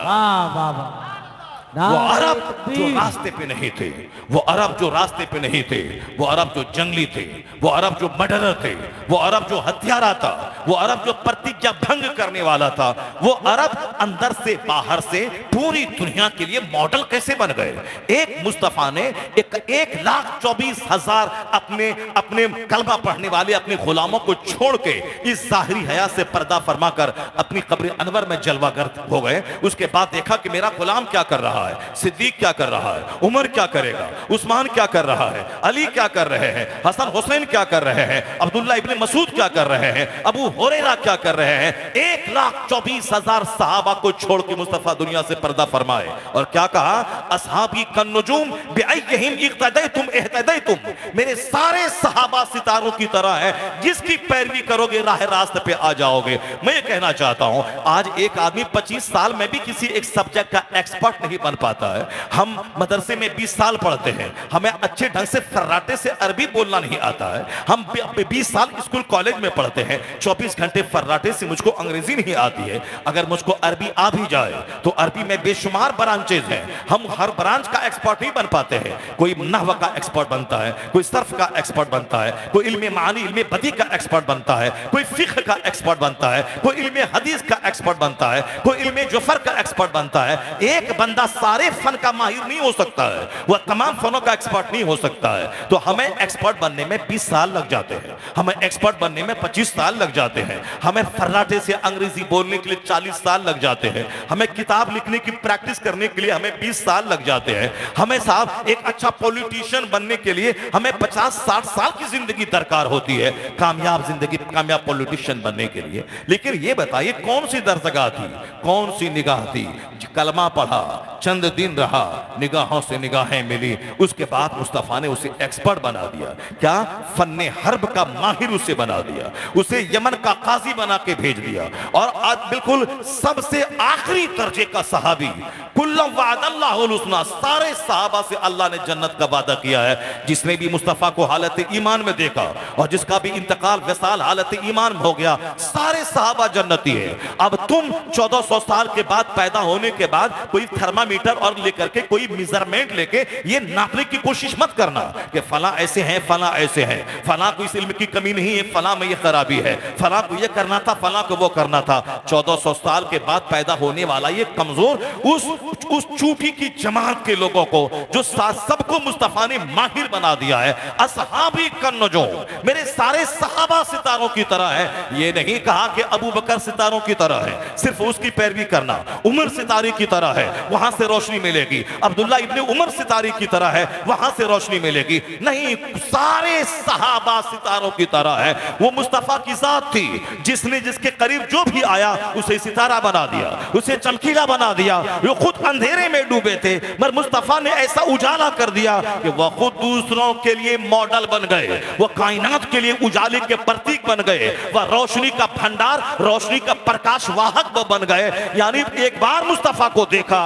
वो अरब जो रास्ते पे नहीं थे, वो अरब जो रास्ते पे नहीं थे, वो अरब जो जंगली थे, वो अरब जो मर्डरर थे, वो अरब जो हत्यारा था, वो अरब जो प्रतिज्ञा भंग करने वाला था, वो अरब अंदर से बाहर से पूरी दुनिया के लिए मॉडल कैसे बन गए। एक मुस्तफा ने 1,24,000 अपने कलमा पढ़ने वाले अपने गुलामों को छोड़ के इस जाहिरी हया से पर्दा फरमाकर अपनी कब्र अनवर में जलवागर हो गए। उसके बाद देखा कि मेरा गुलाम क्या कर रहा है, सिद्दीक क्या कर रहा है, उमर क्या करेगा, उस्मान क्या कर रहा है, अली क्या कर रहे हैं, हसन हुसैन क्या कर रहे हैं, अब्दुल्ला इब्ने मसूद क्या कर रहे हैं, अबू हुरैरा क्या कर रहे हैं। 1,24,000 सहाबा को छोड़ के मुस्तफा दुनिया से पर्दा फरमाए और क्या कहा, असहाबी कन्नुजूम बिअय्यिहिम इक्तदैतुम इहतदैतुम। मेरे सारे सहाबा सितारों की तरह है, जिसकी पैरवी करोगे राह रास्ते पे आ जाओगे। मैं ये कहना चाहता हूं, आज एक आदमी 25 साल में भी किसी एक सब्जेक्ट का एक्सपर्ट नहीं बन पाता है। हम मदरसे में 20 साल पढ़ते हैं, हमें अच्छे ढंग से फर्राटे से अरबी बोलना नहीं आता है। हम 20 साल स्कूल कॉलेज में पढ़ते हैं, 24 घंटे फर्राटे से मुझको अंग्रेजी नहीं आती है। अगर मुझको अरबी आ भी जाए तो अरबी में बेशुमार ब्रांचेज हैं, हम हर ब्रांच का एक्सपर्ट नहीं बन पाते हैं। कोई नहव का एक्सपर्ट बनता है, कोई सर्फ का एक्सपर्ट बनता है, कोई इल्मे मानी इल्मे बदी का एक्सपर्ट बनता है, कोई फिक्र का एक्सपर्ट बनता है, कोई इल्मे हदीस का एक्सपर्ट बनता है, कोई इल्मे जुफर का एक्सपर्ट बनता है। एक बंदा सारे फन का माहिर नहीं हो सकता है, वह तमाम फनों का एक्सपर्ट नहीं हो सकता है। तो हमें एक्सपर्ट बनने में 20 साल लग जाते हैं, हमें एक्सपर्ट बनने में 25 साल लग जाते हैं। जाते हैं, हमें फर्राटे से अंग्रेजी बोलने के लिए 40 साल लग जाते हैं, हमें किताब लिखने की प्रैक्टिस करने के लिए हमें 20 साल लग जाते हैं, हमें साहब एक अच्छा पॉलिटिशियन बनने के लिए हमें 50-60 साल की जिंदगी दरकार होती है, कामयाब जिंदगी, कामयाब पॉलिटिशियन बनने के लिए। लेकिन ये बताइए कौन सी दरजगाह थी, कौन सी निगाह थी? कलमा पढ़ा, चंद दिन रहा, निगाहों से निगाहें मिली, उसके बाद मुस्तफा ने उसे एक्सपर्ट बना दिया। क्या? फन्ने हर्ब का माहिर उसे बना दिया, उसे यमन का काजी बना के भेज दिया, और आज बिल्कुल सबसे आखिरी दर्जे का सहाबी, कुल्लम वादल्लाहुल हुस्ना, सारे सहाबा से अल्लाह ने जन्नत का वादा किया है। जिसने भी मुस्तफा को हालत ईमान में देखा और जिसका भी इंतकाल वसाल हालत ईमान में हो गया, सारे सहाबा जन्नती है। अब तुम 1400 साल के बाद पैदा होने के बाद कोई थर्मामीटर और लेकर के कोई मेजरमेंट लेके ये नापने की कोशिश मत करना कि फला ऐसे हैं, फला ऐसे हैं, फला को इस इल्म की कमी नहीं है, फला में ये खराबी है, फला को ये करना था, फला को वो करना था। 1400 साल के बाद पैदा होने वाला ये कमजोर उस चूठी की जमात के लोगों को जो सबको मुस्तफा ने माहिर बना दिया है। असहाबी कन्नजो, मेरे सारे सहाबा सितारों की तरह है। ये नहीं कहा कि अबू बकर सितारों की तरह है, सिर्फ उसकी पैरवी करना, उमर सितारे की तरह है, वहां से रोशनी मिलेगी, अब्दुल्ला इब्ने उमर सितारे की तरह है, वहां से रोशनी मिलेगी। नहीं, सारे सहाबा सितारों की तरह है। वो मुस्तफा की जात थी जिसने जिसके करीब जो भी आया उसे सितारा बना दिया, उसे चमकीला बना दिया। वो खुद अंधेरे में डूबे थे मगर मुस्तफा ने ऐसा उजाला कर दिया कि वह खुद दूसरों के लिए मॉडल बन गए, वह कायनात के लिए उजाले के प्रतीक बन गए, वह रोशनी का भंडार, रोशनी का प्रकाश वाहक वह बन गए। यानी एक बार मुस्तफा को देखा,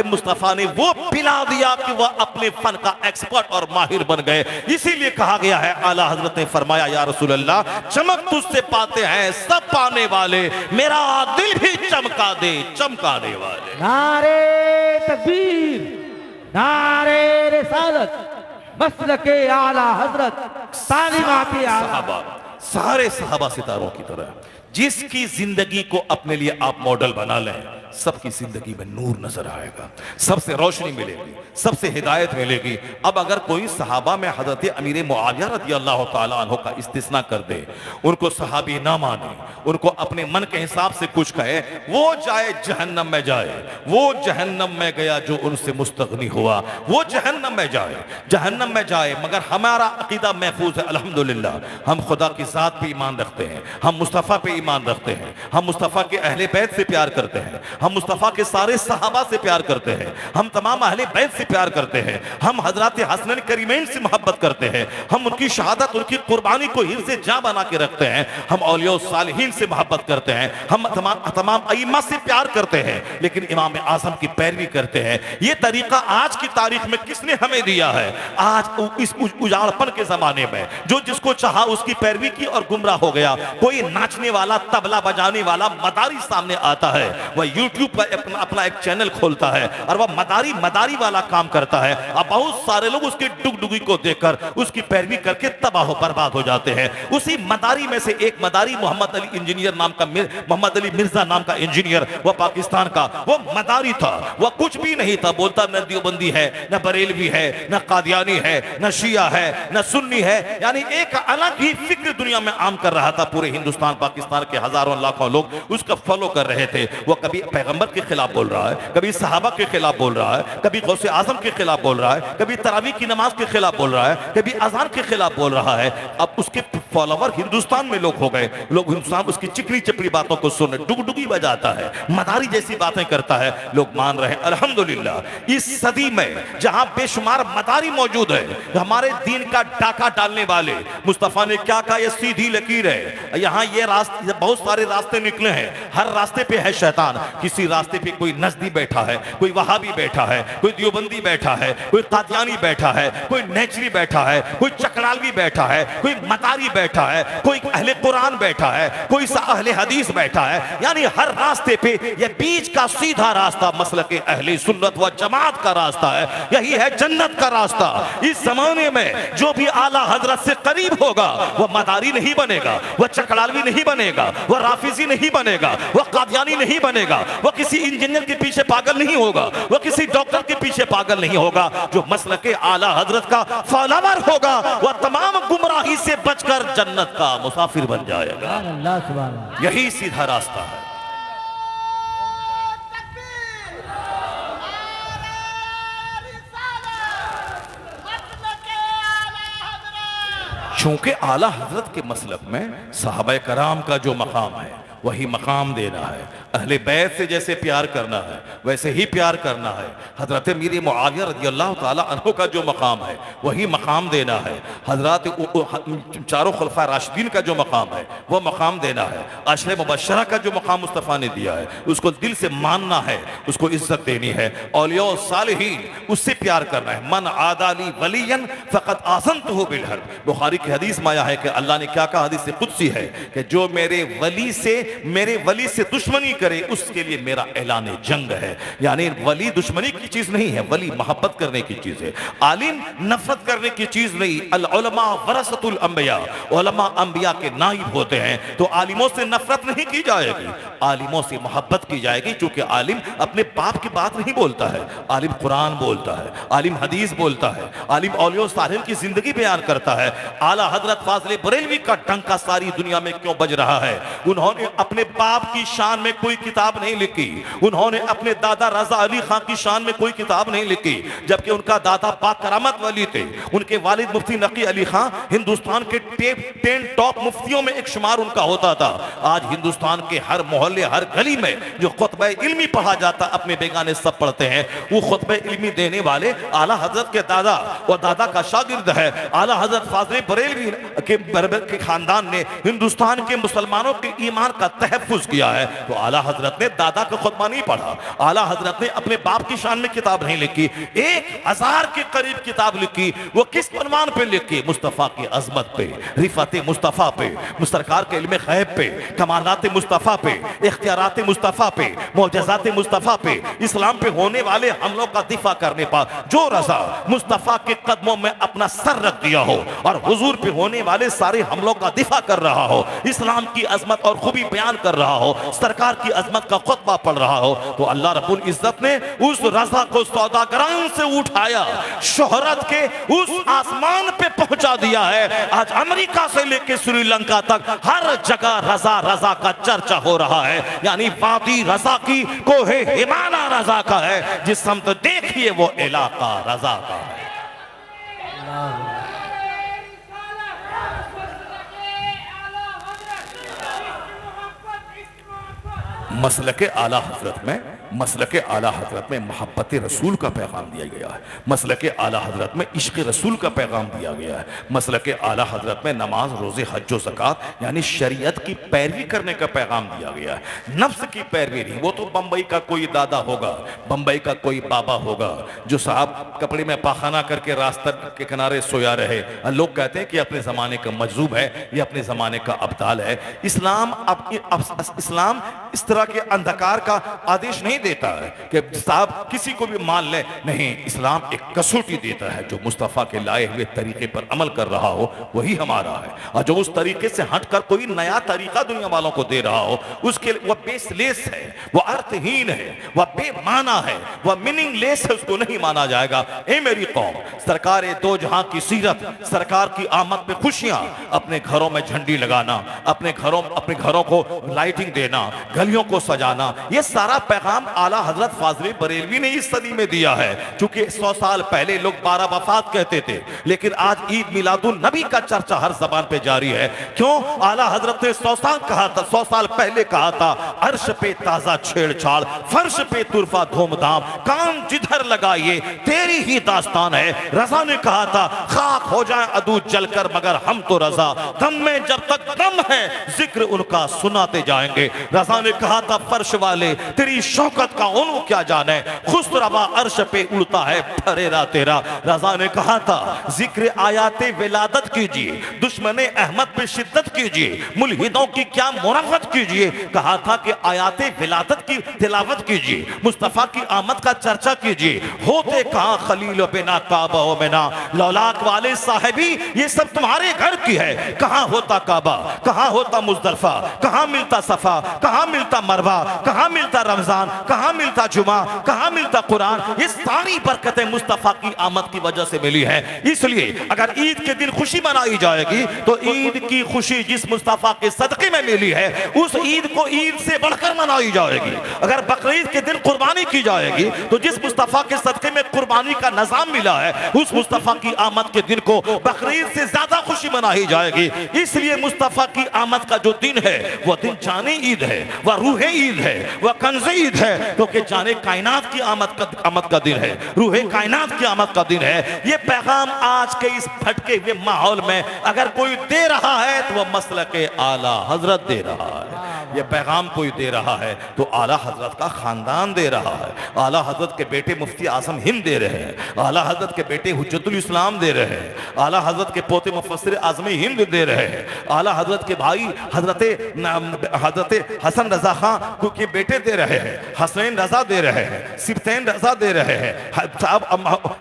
मुस्तफा ने वो पिला दिया कि वह अपने फन का एक्सपर्ट और माहिर बन गए। इसीलिए कहा गया है, आला हजरत ने फरमाया, या रसूल अल्लाह, चमक तुझसे पाते हैं सब पाने वाले, मेरा दिल भी चमका दे चमकाने वाले। नारे तकबीर, नारे रिसालत, मसलके आला हजरत, तालीमाते आला। सारे सहाबा सितारों की तरह जिसकी जिंदगी को अपने लिए आप मॉडल बना लें, सबकी जिंदगी में नूर नजर आएगा, सबसे रोशनी मिलेगी, सबसे हिदायत मिलेगी। अब अगर कोई सहाबा में हजरत अमीर मुआविया रज़ी अल्लाह तआला अन्हु का इस्तिस्ना कर दे, उनको सहाबी ना माने, उनको अपने मन के हिसाब से कुछ कहे, वो जाए जहन्नम में जाए। वो जहन्नम में गया जो उनसे मुस्तगनी हुआ, वो जहन्नम में जाए, जहन्नम में जाए। मगर हमारा अकीदा महफूज है अल्हम्दुलिल्लाह। हम खुदा की जात पे ईमान रखते हैं, हम मुस्तफ़ा पे ईमान रखते हैं, हम मुस्तफ़ा के अहले बैत से प्यार करते हैं, हम मुस्तफ़ा के सारे सहाबा से प्यार करते हैं, हम तमाम अहले बैत से प्यार करते हैं, हम हजरत हसनैन करीमैन से मोहब्बत करते हैं, हम उनकी शहादत, उनकी कुर्बानी को हिर्ज़े जां बना के रखते हैं, हम औलिया सालिहीन से मोहब्बत करते हैं, हम तमाम अइम्मा से प्यार करते हैं, लेकिन इमाम आज़म की पैरवी करते हैं। ये तरीका आज की तारीख में किसने हमें दिया है? आज इस उजाड़पन के जमाने में जो जिसको चाहा उसकी पैरवी की और गुमराह हो गया। कोई नाचने वाला, तबला बजाने वाला मदारी सामने आता है, वह यूट्यूब पर अपना एक चैनल खोलता है और वह मदारी वाला काम करता है। अब बहुत सारे लोग उसकी डुगडुगी को देखकर उसकी पैरवी करके तबाह बर्बाद हो जाते हैं। उसी मदारी में से एक मदारी मोहम्मद अली इंजीनियर नाम का, मोहम्मद अली मिर्जा नाम का इंजीनियर, वह पाकिस्तान का वो मदारी था। वह कुछ भी नहीं था, बोलता न देवबंदी है, न बरेलवी है, न कादियानी है, न शिया है, न सुन्नी है, यानी एक अलग ही फिक्र दुनिया में आम कर रहा था। पूरे हिंदुस्तान पाकिस्तान के हजारों लाखों लोग उसका फॉलो कर रहे थे। वो कभी पैगंबर के खिलाफ बोल रहा है, कभी सहाबा के खिलाफ बोल रहा है, कभी गौसे आजम के खिलाफ बोल रहा है, कभी तरावी की नमाज के खिलाफ बोल रहा है, कभी अजान के खिलाफ बोल रहा है। अब उसके फॉलोवर हिंदुस्तान में लोग हो गए। लोग हिंदुस्तान उसकी चिकनी चपड़ी बातों को सुन, डुगडुगी बजाता है, मदारी जैसी बातें करता है, लोग मान रहे हैं। अल्हम्दुलिल्लाह इस सदी में जहां बेशुमार मदारी मौजूद है, हमारे दीन का डाका डालने वाले, मुस्तफा ने क्या कहा, ये सीधी लकीर है, यहाँ ये रास्ते, बहुत सारे रास्ते निकले हैं, हर रास्ते पे है शैतान। किसी रास्ते पे कोई नजदी बैठा है, कोई वहाबी बैठा है, कोई देवबंदी बैठा है, कोई कादियानी बैठा है, कोई नेचरी बैठा है, कोई चकरालवी बैठा है, कोई मदारी बैठा है, कोई अहले कुरान बैठा है, कोई अहले हदीस बैठा है। यानी हर रास्ते पे ये बीच का सीधा रास्ता मसलके अहले सुन्नत व जमात का रास्ता है, यही है जन्नत का रास्ता। इस जमाने में जो भी आला हजरत से करीब होगा वह मदारी नहीं बनेगा, वह चकरालवी नहीं बनेगा, बनेगा, वह राफिजी नहीं बनेगा, वह कादियानी नहीं बनेगा, वह किसी इंजीनियर के पीछे पागल नहीं होगा, वह किसी डॉक्टर के पीछे पागल नहीं होगा। जो मसलके आला हजरत का फॉलोवर होगा वह तमाम गुमराही से बचकर जन्नत का मुसाफिर बन जाएगा। अल्लाह सुभान अल्लाह। यही सीधा रास्ता है। चूंकि आला हजरत के मसलब में सहाबाए कराम का जो मकाम है वही मकाम देना है। अहले बैत से जैसे प्यार करना है वैसे ही प्यार करना है। हजरत मीर मुआविया रज़ियल्लाहु ताला अन्हु का जो मकाम है वही मकाम देना है। हजरत चारों खुलफा राशिदीन का जो मकाम है वह मकाम देना है। अशरे मुबश्शरा का जो मकाम मुस्तफ़ा ने दिया है उसको दिल से मानना है, उसको इज्जत देनी है। औलिया सालिहीन उससे प्यार करना है। मन आदाली वलियन फ़क़द आज़नतहु बिल हर्ब। बुखारी की हदीस में आया है कि अल्लाह ने क्या कहा, हदीस कुदसी है कि जो मेरे वली से दुश्मनी करे उसके लिए मेरा ऐलान जंग है। यानी वली दुश्मनी की चीज नहीं है, वली मोहब्बत करने की चीज है। आलिम नफरत करने की चीज नहीं। अल उलमा वरसतुल अंबिया, उलमा अंबिया के नाइब होते हैं। तो आलिमों से नफरत नहीं की जाएगी, आलिमों से मोहब्बत की जाएगी। क्योंकि आलिम अपने बाप की बात नहीं बोलता है, आलिम कुरान बोलता है, आलिम हदीस बोलता है, आलिम औलिया सालिहीन की जिंदगी बयान करता है। आला हजरत फाज़िल बरेलवी का डंका सारी दुनिया में क्यों बज रहा है? उन्होंने अपने बाप की शान में कोई किताब नहीं लिखी, उन्होंने अपने दादा रजा अली खां की शान में कोई किताब नहीं लिखी, जबकि उनका दादा बाकरामत वली थे। उनके वालिद मुफ्ती नकी अली खां हिंदुस्तान के 10 टॉप मुफ्तियों में एक शुमार उनका होता था। आज हिंदुस्तान के हर मोहल्ले हर गली में जो खुतबा इल्मी पढ़ा जाता, अपने बेगाने सब पढ़ते हैं, वो खुतबा इल्मी देने वाले आला हजरत के दादा और दादा का शागिर्द है। आला हजरत फाज़िल बरेलवी के खानदान ने हिंदुस्तान के मुसलमानों के ईमान का तहफ़्फ़ुज़ किया है। तो आला हजरत ने दादा का खुतबा नहीं पढ़ा, आला हजरत ने अपने बाप की शान में किताब नहीं लिखी। 1000 के करीब किताब लिखी। वो किस उन्वान पे लिखी? मुस्तफ़ा की अजमत पे, रिफत मुस्तफ़ा पे, सरकार के इल्म गैब पे, कमालात मुस्तफ़ा पे, इख्तियारात मुस्तफ़ा पे, मौजज़ात मुस्तफ़ा पे, इस्लाम पे होने वाले हमलों का दिफा करने पर जो रजा मुस्तफ़ा के कदमों में अपना सर रख दिया हो और हुजूर पे होने वाले सारे हमलों का दिफा कर रहा हो, इस्लाम की अजमत और खूबी बयान कर रहा हो, सरकार की अजमत का खुतबा पढ़ रहा हो, तो अल्लाह रब्बुल इज्जत ने उस रजा को सौदागरान से उठाया, शोहरत के उस आसमान पे पहुंचा दिया है। आज अमेरिका से लेकर श्रीलंका तक हर जगह रजा रजा का चर्चा हो रहा है। यानी वादी रजा की, कोहे हिमाना रजा का है, जिस समत देखिए वो इलाका रजा का है। मसलके आला हजरत में मोहब्बत रसूल का पैगाम दिया गया है। मसलके आला हजरत में इश्क रसूल का पैगाम दिया गया है। मसलके आला हजरत में नमाज रोज़े हज व ज़कात यानी शरीयत की पैरवी करने का पैगाम दिया गया है। नफ्स की पैरवी नहीं। वो तो बम्बई का कोई दादा होगा, बम्बई का कोई बाबा होगा जो साहब कपड़े में पाखाना करके रास्ते के किनारे सोया रहे। लोग कहते हैं कि अपने ज़माने का मजलूब है, ये अपने ज़माने का अब्दाल है। इस्लाम इस तरह के अंधकार का आदेश नहीं देता है कि साहब किसी को भी मान ले, नहीं। इस्लाम एक कसौटी देता है, जो मुस्तफ़ा के लाए हुए तरीके पर अमल कर रहा हो वही हमारा है, और जो उस तरीके से हटकर कोई नया तरीका दुनिया वालों को दे रहा हो उसके वह बेसलेस है, वह अर्थहीन है, वह बेमाना है, वह मीनिंगलेस है, उसको नहीं माना जाएगा। ए मेरी कौम, सरकार दो जहां की सीरत, सरकार की आमद पे खुशियां, अपने घरों में झंडी लगाना, अपने घरों को लाइटिंग देना, गलियों को सजाना, यह सारा पैगाम आला हजरत फाज़िल बरेलवी ने इस सदी में दिया है। क्योंकि 100 साल पहले लोग 12 वफात कहते थे, लेकिन आज ईद मिलादुन नबी का चर्चा हर जबान पे जारी है। क्यों? आला हजरत ने 100 साल पहले कहा था, अर्श पे ताजा छेड़छाड़, फर्श पे तुरफा धूमधाम, कान जिधर लगाइए तेरी ही दास्तान है। रजा ने कहा था, खाक हो जाए अदू जलकर मगर हम तो रजा, दम में जब तक दम है जिक्र उनका सुनाते जाएंगे। रजा ने कहा था, फर्श वाले तेरी शौकत शौकत का उन्हों क्या जाने, खुसरवा अर्श पे उड़ता है फरेरा तेरा। रजा ने कहा था जिक्र आयाते विलादत कीजिए, दुश्मने अहमद पे शिद्दत कीजिए, मुल्हिदों की क्या मुराफत कीजिए। कहा था कि आयाते विलादत की तिलावत कीजिए, मुस्तफा की आमद का चर्चा कीजिए। होते कहां खलील बिना काबा ओ बिना, लौलाक वाले साहिबी ये सब तुम्हारे घर की है। कहां होता काबा, कहां होता मुजदलफा, कहां मिलता सफा, कहां मिलता मरवा, कहां मिलता रमजान, कहां मिलता जुमा, कहां मिलता कुरान। ये सारी बरकतें मुस्तफा की आमद की वजह से मिली है। इसलिए अगर ईद के दिन खुशी मनाई जाएगी तो ईद की खुशी जिस मुस्तफा के सदके में मिली है उस ईद को ईद से बढ़कर मनाई जाएगी। अगर बकरीद के दिन कुर्बानी की जाएगी तो जिस मुस्तफा के सदके में कुर्बानी का निजाम मिला है उस मुस्तफा की आमद के दिन को बकरीद से ज्यादा खुशी मनाई जाएगी। इसलिए मुस्तफा की आमद का जो दिन है वह दिन जाने ईद है, वह रूहे ईद है, वह कंज़े ईद है, क्योंकि जाने कायनात की आमद का दिन है, रूहे कायनात की आमद का दिन है। ये पैगाम आज के इस भटके हुए माहौल में अगर कोई दे रहा है तो वह मसलके आला हजरत दे रहा है। ये पैगाम कोई दे रहा है तो आला हजरत का खानदान दे रहा है। आला हजरत के बेटे मुफ्ती आजम हिंद दे रहे हैं, आला हजरत के बेटे हुज्जतुल इस्लाम दे रहे हैं, आला हजरत के पोते मुफस्सिर आजमी हिंद दे रहे हैं, आला हजरत के भाई हजरत हसन रजा खां के बेटे दे रहे हैं, हसनैन रजा दे रहे हैं, सिबतैन रजा दे रहे हैं,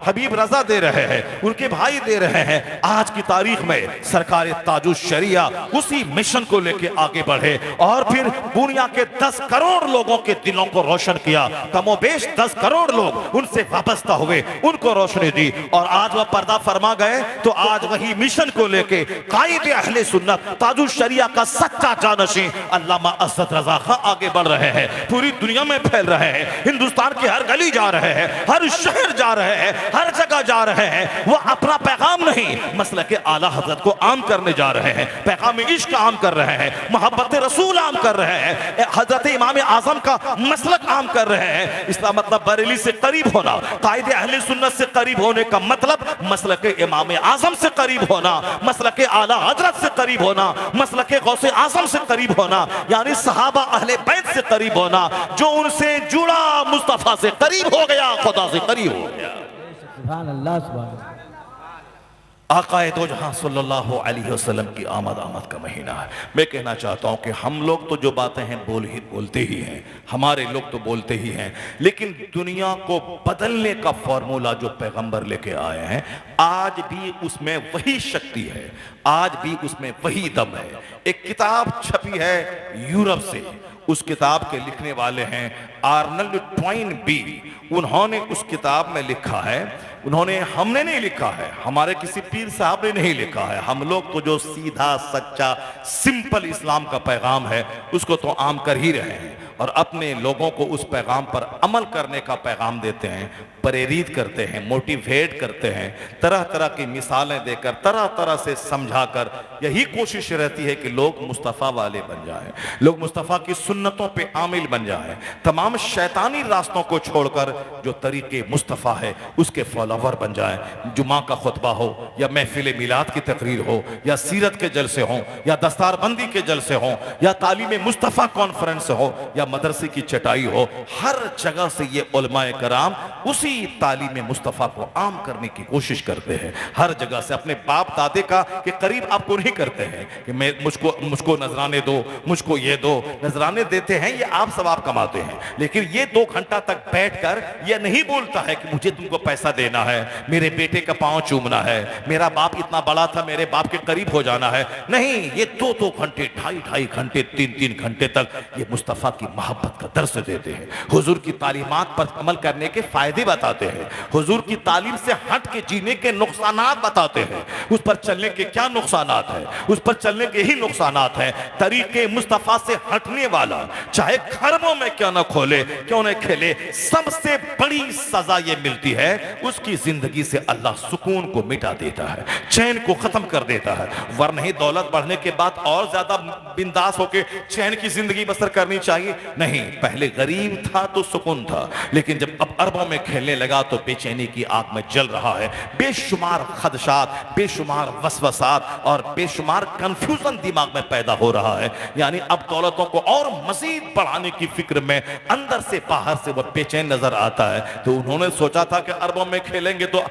हबीब रजा दे रहे हैं, उनके भाई दे रहे हैं। आज की तारीख में सरकार ताजुश शरिया उसी मिशन को लेके आगे बढ़े और फिर दुनिया के 10 करोड़ लोगों के दिलों को रोशन किया। कमोबेश 10 करोड़ लोग उनसे वाबस्ता हुए, उनको रोशनी दी और आज वह पर्दा फरमा गए। तो आज वही मिशन को लेके कायदे अहले सुन्नत ताजुश शरिया का सच्चा जानशीं अल्लामा असद रजा खां आगे बढ़ रहे हैं, पूरी दुनिया में फैल रहे हैं, हिंदुस्तान की हर गली जा रहे हैं, हर शहर जा रहे हैं, हर जगह जा रहे हैं। वो अपना पैगाम नहीं मसलके आला हजरत को आम करने जा रहे हैं, पैगाम इश्क आम कर रहे हैं, मोहब्बत रसूल आम कर रहे हैं, हजरत इमाम आजम का मसलक आम कर रहे हैं। इसका मतलब बरेली से करीब होना, कायदे अहले सुन्नत से करीब होने का मतलब मसलके इमाम आजम से करीब होना, मसलके आला हजरत से करीब होना, मसलके गौसे आजम से करीब होना, यानी सहाबा अहले बैत से करीब होना। जो उनसे जुड़ा मुस्तफा से करीब हो गया, खुदा से करीब हो गया। सुभान अल्लाह, सुभान अल्लाह। आकाए दो जहां सल्लल्लाहु अलैहि वसल्लम की आमद का महीना है। मैं कहना चाहता हूं कि हम लोग तो जो बातें हैं बोलते ही हैं, हमारे लोग तो बोलते ही हैं, लेकिन दुनिया को बदलने का फॉर्मूला जो पैगंबर लेके आए हैं आज भी उसमें वही शक्ति है, आज भी उसमें वही दम है। एक किताब छपी है यूरोप से, उस किताब के लिखने वाले हैं आर्नल्ड ट्वाइनबी। उन्होंने उस किताब में लिखा है, उन्होंने, हमने नहीं लिखा है, हमारे किसी पीर साहब ने नहीं लिखा है, हम लोग तो जो सीधा सच्चा सिंपल इस्लाम का पैगाम है उसको तो आम कर ही रहे हैं और अपने लोगों को उस पैगाम पर अमल करने का पैगाम देते हैं, प्रेरित करते हैं, मोटिवेट करते हैं, तरह तरह की मिसालें देकर, तरह तरह से समझाकर। यही कोशिश रहती है कि लोग मुस्तफ़ा वाले बन जाएं, लोग मुस्तफ़ा की सुन्नतों पे आमिल बन जाएं, तमाम शैतानी रास्तों को छोड़कर जो तरीके मुस्तफ़ा है उसके फॉलोवर बन जाएं। जुमा का खुतबा हो या महफिल मिलाद की तकरीर हो या सीरत के जलसे हों या दस्तारबंदी के जलसे हों या तालीम मुस्तफ़ा कॉन्फ्रेंस हो या मदरसे की चटाई हो, हर जगह से ये उलमाए कराम उसी तालीम मुस्तफ़ा को आम करने की कोशिश करते हैं। हर जगह से अपने बाप दादे का के करीब आपको नहीं करते हैं कि मैं मुझको नजराने दो, मुझको ये दो। नजराने देते हैं ये आप सवाब कमाते हैं, लेकिन ये 2 घंटा तक बैठकर ये नहीं बोलता है कि मुझे तुमको पैसा देना है, मेरे बेटे का पांव चूमना है, मेरा बाप इतना बड़ा था मेरे बाप के करीब हो जाना है। नहीं, ये 2-2 घंटे, 2.5 घंटे, 3-3 घंटे तक ये मुस्तफ़ा की मोहब्बत का दर्स देते हैं, हुजूर की तालीमात पर अमल करने के फायदे बताते हैं, हुजूर की तालीम से हट के जीने के नुकसानात बताते हैं, उस पर चलने के क्या नुकसानात हैं, उस पर चलने के ही नुकसानात हैं। तरीके मुस्तफ़ा से हटने वाला चाहे खरबों में क्यों न खोले, क्यों न खेले, सबसे बड़ी सजा ये मिलती है उसकी जिंदगी से अल्लाह सुकून को मिटा देता है, चैन को खत्म कर देता है। वरना ही दौलत बढ़ने के बाद और ज्यादा बिंदास होके चैन की जिंदगी बसर करनी चाहिए, नहीं, पहले गरीब था तो सुकून था, लेकिन जब अब अरबों में खेलने लगा तो बेचैनी की आग में जल रहा है। बेशुमार खदशात, बेशुमार वसवसात और बेशुमार कंफ्यूजन दिमाग में पैदा हो रहा है। यानी अब दौलतों को और मजीद बढ़ाने की फिक्र में अंदर से बाहर से वह बेचैन नजर आता है। तो उन्होंने सोचा था कि अरबों में खेलेंगे तो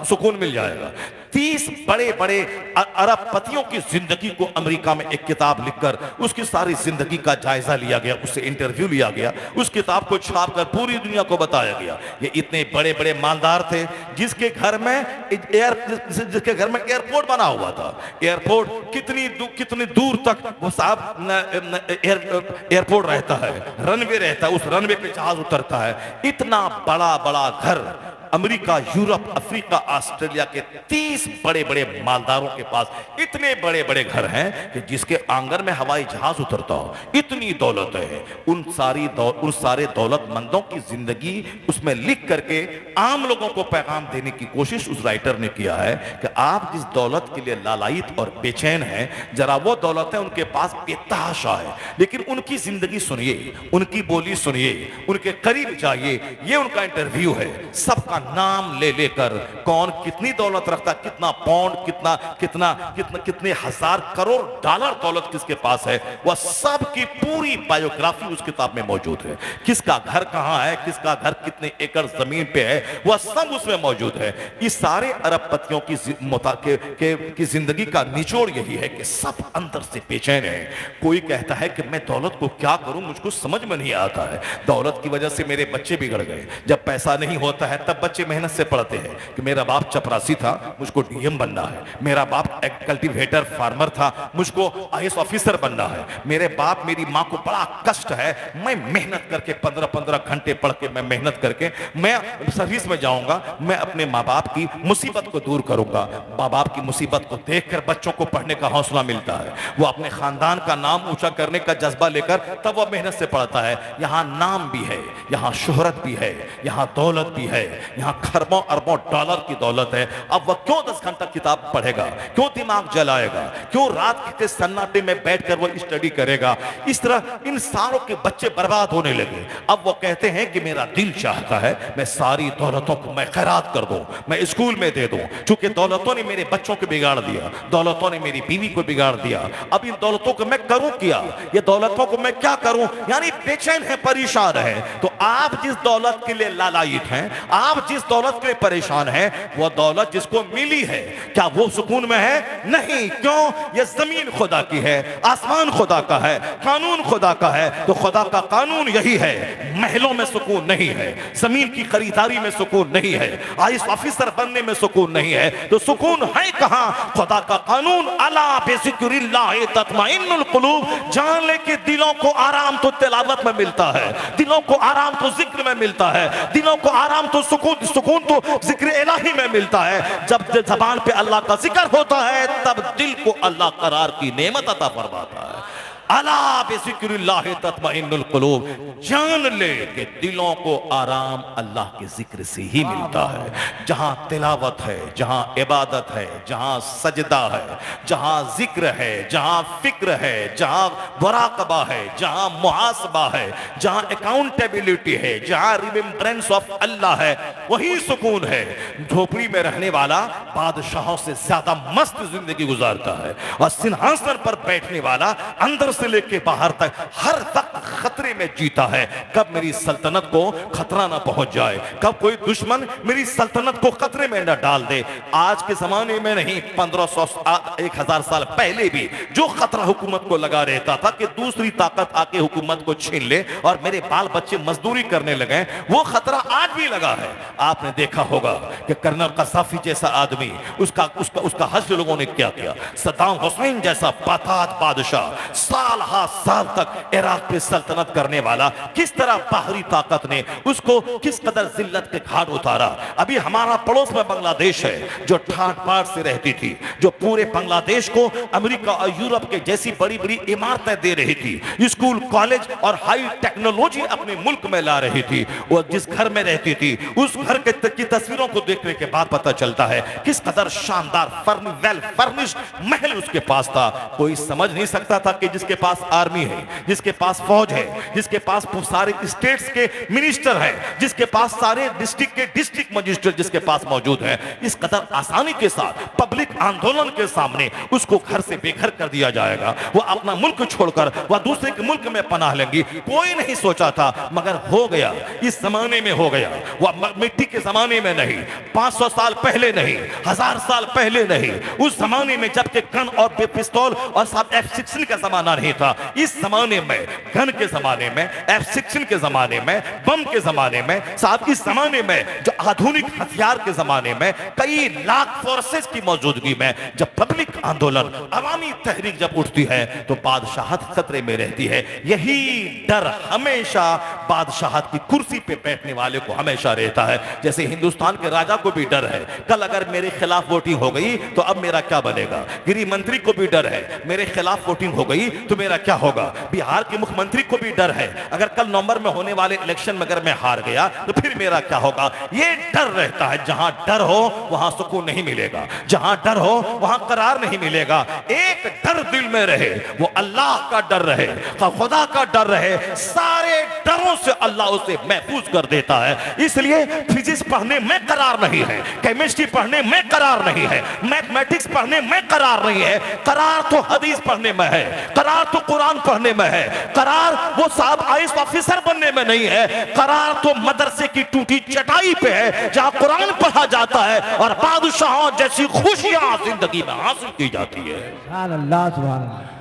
सुकून मिल जाएगा। 30 बड़े बड़े अरबपतियों की जिंदगी को अमेरिका में एक किताब लिखकर उसकी सारी जिंदगी का जायजा लिया गया, उससे इंटरव्यू लिया गया, उस किताब को छापकर पूरी दुनिया को बताया गया। ये इतने बड़े बड़े मालदार थे जिसके घर में एयरपोर्ट बना हुआ था। एयरपोर्ट कितनी दूर तक वो साहब एयरपोर्ट रहता है, रनवे रहता है, उस रनवे पे जहाज उतरता है। इतना बड़ा बड़ा घर अमेरिका, यूरोप, अफ्रीका, ऑस्ट्रेलिया के 30 बड़े बड़े मालदारों के पास इतने बड़े बड़े घर हैं कि जिसके आंगन में हवाई जहाज उतरता हो। इतनी दौलत है। उन सारे दौलतमंदों की जिंदगी उसमें लिख करके आम लोगों को पैगाम देने की कोशिश उस राइटर ने किया है कि आप जिस दौलत के लिए लालायित और बेचैन हैं, जरा वो दौलत है उनके पास बेतहाशा है, लेकिन उनकी जिंदगी सुनिए, उनकी बोली सुनिए, उनके करीब जाइए। ये उनका इंटरव्यू है। सबका नाम ले लेकर कौन कितनी दौलत रखता, कितना पाउंड, कितने हजार करोड़ डॉलर दौलत किसके पास है, वह सब की पूरी बायोग्राफी उस किताब में मौजूद है। किसका घर कहां है, किसका घर कितने एकड़ जमीन पे है, वह सब उसमें मौजूद है। इस सारे अरबपतियों की जिंदगी का निचोड़ यही है कि सब अंदर से बेचैन है। कोई कहता है कि मैं दौलत को क्या करूं, मुझको समझ में नहीं आता है। दौलत की वजह से मेरे बच्चे बिगड़ गए। जब पैसा नहीं होता है तब बच्चे मेहनत से पढ़ते हैं कि मेरा बाप चपरासी था, मुझको डीएम बनना है। मेरा बाप एक कल्टीवेटर फार्मर था, मुझको आईएएस ऑफिसर बनना है। मेरे बाप मेरी माँ को बड़ा कष्ट है, मैं मेहनत करके 15-15 घंटे पढ़ के मैं मेहनत करके मैं सर्विस में जाऊंगा, मैं अपने माँ बाप की मुसीबत को दूर करूंगा। माँ बाप की मुसीबत को देखकर बच्चों को पढ़ने का हौसला मिलता है। वो अपने खानदान का नाम ऊंचा करने का जज्बा लेकर तब वो मेहनत से पढ़ता है। यहाँ नाम भी है, यहाँ शोहरत भी है, यहाँ दौलत भी है, यहाँ खरबों अरबों डॉलर की दौलत है। अब वह क्यों 10 घंटा किताब पढ़ेगा, क्यों दिमाग जलाएगा, क्यों रात के सन्नाटे में बैठकर वो स्टडी करेगा। इस तरह इन सारों के बच्चे बर्बाद होने लगे। अब वो कहते हैं कि मेरा दिल चाहता है मैं सारी दौलतों को मैं खैरात कर दूं, मैं स्कूल में दे दूं, क्योंकि दौलतों ने मेरे बच्चों को बिगाड़ दिया, दौलतों ने मेरी बीवी को बिगाड़ दिया। अब इन दौलतों को मैं करूं क्या, ये दौलतों को मैं क्या करूं। यानी बेचैन है, परेशान है। तो आप जिस दौलत के लिए लालायित हैं, आप जिस दौलत के लिए परेशान है, वो दौलत जिसको मिली है, क्या वो सुकून में है? नहीं। क्यों? ये जमीन खुदा की है, आसमान खुदा का है, कानून खुदा का है। तो खुदा का कानून यही है, महलों में सुकून नहीं है, जमीन की खरीदारी में सुकून नहीं है, आईएएस ऑफिसर बनने में सुकून नहीं है। तो सुकून है कहां? खुदा का कानून, अला बिज़िक्रिल्लाहि तत्मइन्नुल कुलूब। जान ले कि दिलों को आराम तो तिलावत में मिलता है, दिलों को आराम तो जिक्र में मिलता है, दिलों को आराम तो सुकून तो जिक्र इलाही में मिलता है। जब जबान पे अल्लाह का जिक्र होता है तब दिल को अल्लाह करार की नेमत अता फरमाता है। अला बिज़िक्रिल्लाहि तत्मइन्नुल कुलूब। जान ले कि दिलों को आराम अल्लाह के जिक्र से ही मिलता है। जहां तिलावत है, जहां इबादत है, जहां सजदा है, जहां जिक्र है, जहां फिक्र है, जहां मुराकबा है, जहां मुहासबा है, जहां अकाउंटेबिलिटी है, जहां रिमेम्बरेंस ऑफ अल्लाह है, वही सुकून है। झोपड़ी में रहने वाला बादशाहों से ज्यादा मस्त जिंदगी गुजारता है, और सिंहासन पर बैठने वाला अंदर से लेके बाहर तक हर वक्त खतरे में जीता है। कब मेरी सल्तनत को खतरा ना पहुंच जाए, कब कोई दुश्मन मेरी सल्तनत को खतरे में न डाल दे। आज के जमाने में नहीं, 1500-1000 साल पहले भी जो खतरा हुकूमत को लगा रहता था कि दूसरी ताकत आके हुकूमत को छीन ले और मेरे बाल बच्चे मजदूरी करने लगे, वो खतरा आज भी लगा है। आपने देखा होगा कि कर्नल कसाफी जैसा आदमी, उसका हश्र लोगों ने क्या किया। सद्दाम हुसैन जैसा बाताद बादशाह साल हा साल तक इराक पे सल्तनत करने वाला, किस तरह बाहरी ताकत ने उसको किस कदर जिल्लत के घाट उतारा। अभी हमारा पड़ोस में बांग्लादेश है जो ठाट बाट से रहती थी, जो पूरे बांग्लादेश को अमेरिका और यूरोप के जैसी बड़ी बड़ी इमारतें दे रही थी, स्कूल कॉलेज और हाई टेक्नोलॉजी अपने मुल्क में ला रही थी। वो जिस घर में रहती थी उस घर की तस्वीरों को देखने के बाद पता चलता है किस कदर शानदार वेल फर्निश्ड महल उसके पास था। कोई समझ नहीं सकता था कि जिसके जिसके पास आर्मी है, जिसके पास फौज है, जिसके पास सारे स्टेट्स के मिनिस्टर है, जिसके पास सारे डिस्ट्रिक्ट के डिस्ट्रिक्ट मजिस्ट्रेट जिसके पास मौजूद है, इस कदर आसानी के साथ पब्लिक आंदोलन के सामने उसको घर से बेघर कर दिया जाएगा। वो अपना मुल्क छोड़कर वह दूसरे के मुल्क में पनाह लेंगी। कोई नहीं सोचा था, मगर हो गया, इस जमाने में हो गया। वह मिट्टी के जमाने में नहीं, 500 साल पहले नहीं, 1000 साल पहले नहीं, उस जमाने में जबकि गन और पिस्तौल और साहब F-16 का जमाना नहीं था, इस जमाने में गन के जमाने में, F-16 के जमाने में, बम के जमाने में, साहब इस जमाने में जो आधुनिक हथियार के जमाने में कई लाख फोर्सेस की मौजूदगी में जब पब्लिक आंदोलन, अवामी तहरीक जब उठती है तो बादशाहत खतरे में रहती है। यही डर हमेशा बादशाहत की कुर्सी पे बैठने वाले को हमेशा रहता है। जैसे हिंदुस्तान के राजा को भी डर है, कल अगर मेरे खिलाफ वोटिंग हो गई तो अब मेरा क्या बनेगा। गृह मंत्री को भी डर है, मेरे खिलाफ वोटिंग हो गई तो मेरा क्या होगा। बिहार के मुख्यमंत्री को भी डर है, अगर कल नवंबर में होने वाले इलेक्शन में अगर मैं हार गया तो फिर मेरा क्या होगा। ये डर रहता है। जहां डर हो वहां सुकून नहीं मिलेगा, जहां डर हो वहां करार नहीं मिलेगा। एक डर दिल में रहे, वो अल्लाह का डर रहे, खुदा का डर रहे, सारे डरों से अल्लाह उसे महफूज कर देता है। इसलिए फिजिक्स पढ़ने में करार नहीं है, केमिस्ट्री पढ़ने में करार नहीं है, मैथमेटिक्स पढ़ने में करार नहीं है। करार तो हदीस पढ़ने में है, करार तो कुरान पढ़ने में है, करार वो साहब आईएएस ऑफिसर बनने में नहीं है। करार तो मदरसे की टूटी चटाई पे है जहां कुरान पढ़ा जाता है और बादशाहों जैसी खुशियां जिंदगी में हासिल की जाती है। सुभान अल्लाह, सुभान अल्लाह।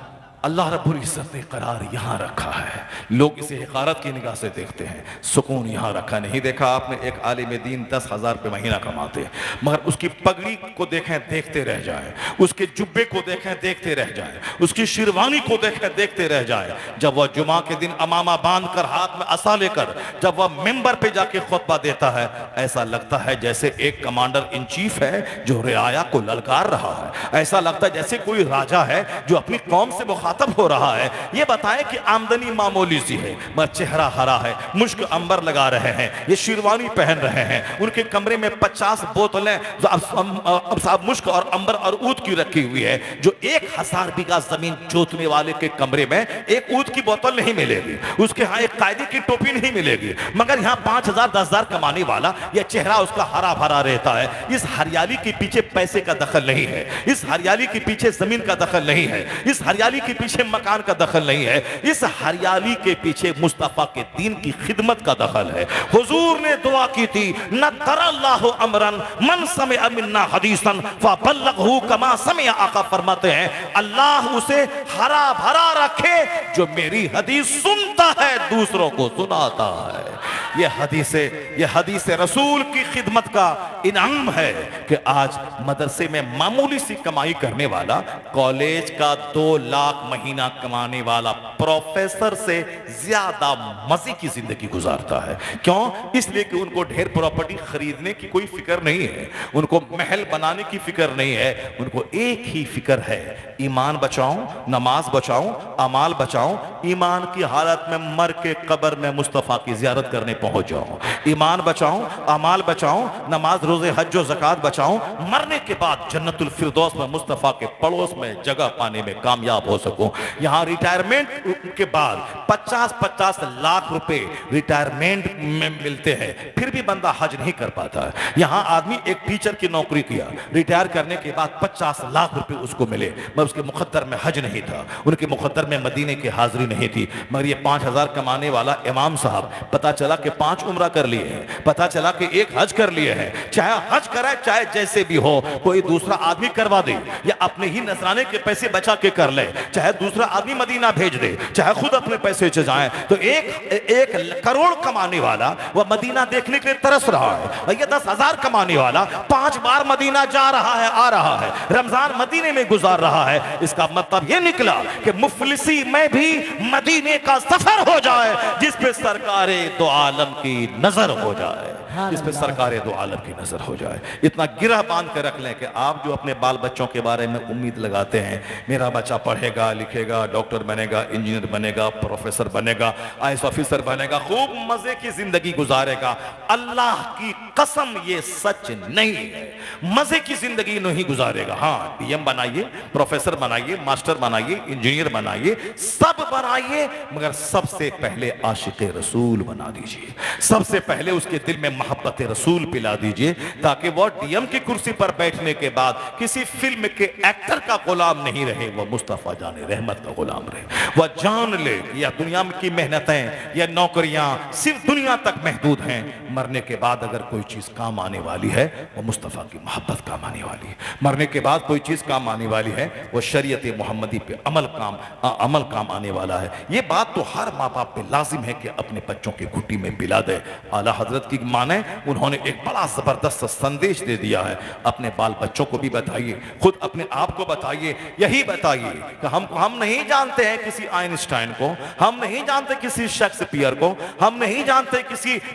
अल्लाह रब्बुल इज्जत ने करार यहां रखा है। लोग इसे हिकारत की निगाह से देखते हैं, सुकून यहां रखा नहीं। देखा आपने एक आलिम दीन 10,000 रुपये महीना कमाते हैं, मगर उसकी पगड़ी को देखें देखते रह जाए, उसके जुब्बे को देखें देखते रह जाए, उसकी शेरवानी को देखें देखते रह जाए। जब वह जुमा के दिन अमामा बांध कर हाथ में असा लेकर जब वह मेंबर पे जाके खुतबा देता है, ऐसा लगता है जैसे एक कमांडर इन चीफ है जो रियाया को ललकार रहा है। ऐसा लगता है जैसे कोई राजा है जो अपनी कौम से मुखातब हो रहा है। ये बताएं कि आमदनी मामूली सी है, मगर चेहरा हरा है, मुश्क अंबर लगा रहे हैं, ये शेरवानी पहन रहे हैं। उनके कमरे में 50 बोतलें अब साहब मुश्क और अंबर और ऊद की रखी हुई है। जो 1000 बीघा जमीन जोतने वाले के कमरे में एक ऊद की बोतल नहीं मिलेगी, उसके यहाँ एक कायदे की टोपी नहीं मिलेगी। मगर यहाँ 5,000 10,000 कमाने वाला, यह चेहरा उसका हरा भरा रहता है। इस हरियाली के पीछे पैसे का दखल नहीं है, इस हरियाली के पीछे जमीन का दखल नहीं है, इस हरियाली के पीछे मकान का दखल नहीं है, इस हरियाली के पीछे मुस्तफा के दीन की खिदमत का दखल है। हुजूर ने दुआ की थी, न तरल्लाहु अमरन मन समिअ मिन्ना हदीसन फबल्लगहु कमा समिअ। आका फरमाते हैं अल्लाह उसे हरा भरा रखे जो मेरी हदीस सुनता है, दूसरों को सुनाता है। यह हदीस रसूल की खिदमत का इनाम है कि आज मदरसे में मामूली सी कमाई करने वाला, कॉलेज का 2 लाख महीना कमाने वाला प्रोफेसर से ज्यादा मजे की जिंदगी गुजारता है। क्यों? इसलिए कि उनको ढेर प्रॉपर्टी खरीदने की कोई फिक्र नहीं है, उनको महल बनाने की फिक्र नहीं है, उनको एक ही फिक्र है, ईमान बचाऊं, नमाज बचाऊं, अमाल बचाऊं, ईमान की हालत में मर के कब्र में मुस्तफा की जियारत करने पहुंच जाऊं। ईमान बचाऊं, अमाल बचाऊं, नमाज रोजे हज और ज़कात बचाऊं, मरने के बाद जन्नतुल फिरदौस में मुस्तफा के पड़ोस में जगह पाने में कामयाब हो सकूं। यहां रिटायरमेंट के बाद 50-50 लाख रुपए रिटायरमेंट में मिलते हैं, फिर भी बंदा हज नहीं कर पाता है। यहां आदमी एक टीचर की नौकरी किया, रिटायर करने के बाद 50 लाख रुपए उसको मिले, मगर उसके मुकद्दर में हज नहीं था, उनके मुकद्दर में मदीने की हाजिरी नहीं थी। मगर ये 5,000 कमाने वाला इमाम साहब, पता चला कि 5 उम्रा कर लिए हैं, पता चला कि 1 हज कर लिए हैं। चाहे हज कराए, चाहे जैसे भी हो, कोई दूसरा आदमी करवा दे या अपने ही नजराने के पैसे बचा के कर ले, चाहे दूसरा आदमी मदीना भेज दे, चाहे खुद अपने पैसे से जाए, तो एक करोड़ कमाने वाला वह मदीना देखने के लिए तरस रहा है। ये 10,000 कमाने वाला 5 बार मदीना जा रहा है, आ रहा है, रमजान मदीने में गुजार रहा है। इसका मतलब यह निकला कि मुफलिसी में भी मदीने का सफर हो जाए जिस पे सरकारे दो आलम की नजर हो जाए। जिस पे सरकार दो आलम की नजर हो जाए। इतना गिरह बांध कर रख लें कि आप जो अपने बाल बच्चों के बारे में उम्मीद लगाते हैं, मेरा बच्चा पढ़ेगा लिखेगा, डॉक्टर बनेगा, इंजीनियर बनेगा, प्रोफेसर बनेगा, आईएएस ऑफिसर बनेगा, खूब मजे की जिंदगी गुजारेगा, अल्लाह की कसम ये सच नहीं है। मजे की जिंदगी नहीं गुजारेगा। हाँ, डीएम बनाइए, प्रोफेसर बनाइए, मास्टर बनाइए, इंजीनियर बनाइए, सब बनाइए, मगर सबसे पहले आशिक रसूल बना दीजिए। सबसे पहले उसके दिल में मोहब्बत रसूल पिला दीजिए, ताकि वो डीएम की कुर्सी पर बैठने के बाद किसी फिल्म के एक्टर का गुलाम नहीं रहे, वह मुस्तफा जाने रहमत का गुलाम रहे। वह जान ले या दुनिया की मेहनतें या नौकरियां सिर्फ दुनिया तक महदूद हैं, मरने के बाद अगर कोई चीज काम आने वाली है वो मुस्तफा की मोहब्बत काम आने वाली है। मरने के बाद कोई चीज काम आने वाली है वो शरीयत मोहम्मदी पे अमल काम आने वाला है। ये बात तो हर माँ बाप पे लाजिम है कि अपने बच्चों की घुट्टी में पिला दे। आला हजरत की माने उन्होंने एक बड़ा जबरदस्त संदेश दे दिया है। अपने बाल बच्चों को भी बताइए, खुद अपने आप को बताइए, यही बताइए कि हम नहीं जानते हैं किसी आइंस्टाइन को, हम नहीं जानते किसी शेक्सपियर को, हम नहीं जानते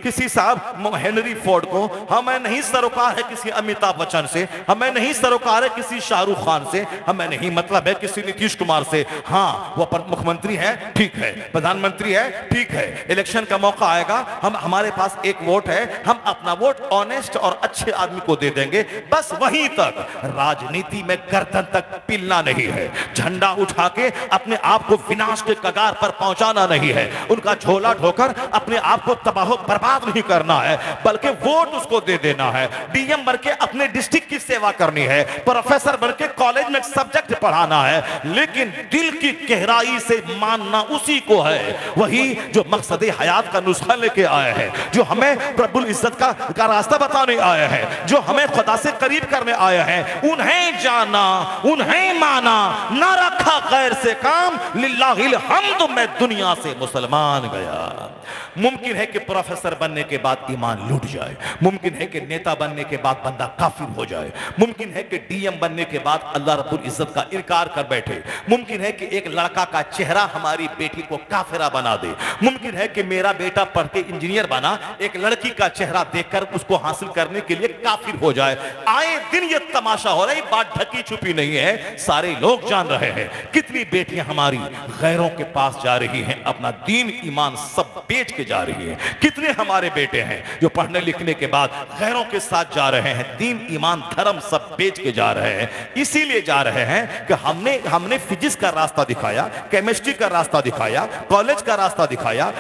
किसी साहब हेनरी फोर्ड को, हमें नहीं सरोकार है किसी अमिताभ बच्चन से, हमें नहीं सरोकार है किसी शाहरुख खान से, हमें नहीं मतलब है किसी नीतीश कुमार से। हाँ, वो मुख्यमंत्री है, ठीक है, प्रधानमंत्री है, ठीक है, इलेक्शन का मौका आएगा, हमारे पास एक वोट है, हम अपना वोट ऑनेस्ट और अच्छे आदमी को दे देंगे, बस वहीं तक। राजनीति में गर्दन तक पिलना नहीं है, झंडा उठा के अपने आप को विनाश के कगार पर पहुंचाना नहीं है, उनका झोला ढोकर अपने आप को तबाह बर्बाद नहीं करना है, बल्कि वोट उसको दे देना है। डीएम बन के अपने डिस्ट्रिक्ट की सेवा करनी है, प्रोफेसर बन के कॉलेज में सब्जेक्ट पढ़ाना है, लेकिन दिल की गहराई से मानना उसी को है, वही जो मकसद हयात का नुस्खा लेके आया है, जो हमें प्रभुल इज्जत का रास्ता बताने आया है, जो हमें खुदा से करीब करने आया है। उन्हें जाना, उन्हें माना, ना रखा गैर से काम, लिल्लाहिल हम्द, मैं दुनिया से मुसलमान गया। मुमकिन है कि प्रोफेसर बनने के बाद ईमान लूट जाए, मुमकिन है कि नेता बनने के बाद बंदा काफिर हो जाए, मुमकिन है कि डीएम बनने के बाद अल्लाह रब्बुल इज्जत का इनकार कर बैठे, मुमकिन है कि एक लड़का का चेहरा हमारी बेटी को काफिरा बना दे, मुमकिन है कि मेरा बेटा पढ़ के इंजीनियर बना, एक लड़की का चेहरा देखकर उसको हासिल करने के लिए काफिर हो जाए। आए दिन ये तमाशा हो रहा है, बात ढकी छुपी नहीं है, सारे लोग जान रहे हैं। कितनी बेटियां हमारी गैरों के पास जा रही हैं, अपना दीन ईमान सब बेच के जा रही है। कितने हमारे बेटे हैं जो पढ़ने लिखने के बाद गैरों के साथ जा रहे हैं, दीन ईमान धर्म सब बेच के जा रहे हैं। इसीलिए जा रहे हैं कि हमने फिजिक्स का रास्ता दिखाया, केमिस्ट्री का रास्ता दिखाया, कॉलेज का रास्ता दिखाया,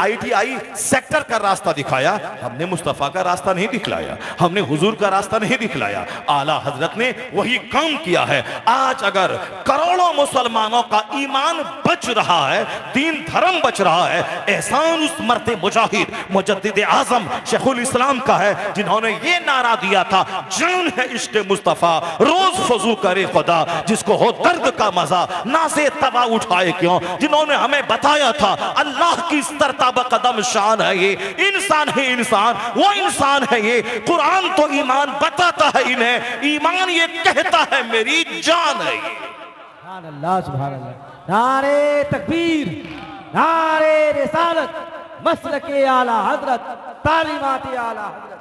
आईटीआई सेक्टर का रास्ता दिखाया, हमने मुस्तफा का रास्ता नहीं दिखलाया, हमने हुजूर का रास्ता नहीं दिखलाया। आला हजरत ने वही काम किया है। आज अगर करोड़ों मुसलमानों का ईमान बच रहा है, दीन धर्म बच रहा है, एहसान उस मर्द मुजाहिद मुजद्दिद आजम शेखुल इस्लाम का है, जिन्होंने ये नारा दिया था, जान है इश्क मुस्तफा रोज फजू करे खुदा, जिसको हो दर्द का मजा ना से तबा उठाए क्यों, जिन्होंने हमें बताया था अल्लाह की सरताब कदम शान है ये, इंसान है इंसान, वो इंसान है ये। कुरान तो ईमान बताता है इन्हें, ईमान ये कहता है मेरी जान है ये। सुभान अल्लाह, सुभान अल्लाह। नारे तकबीर, नारे रिसालत, मसलके आला हजरत, तालीमात आला हजरत।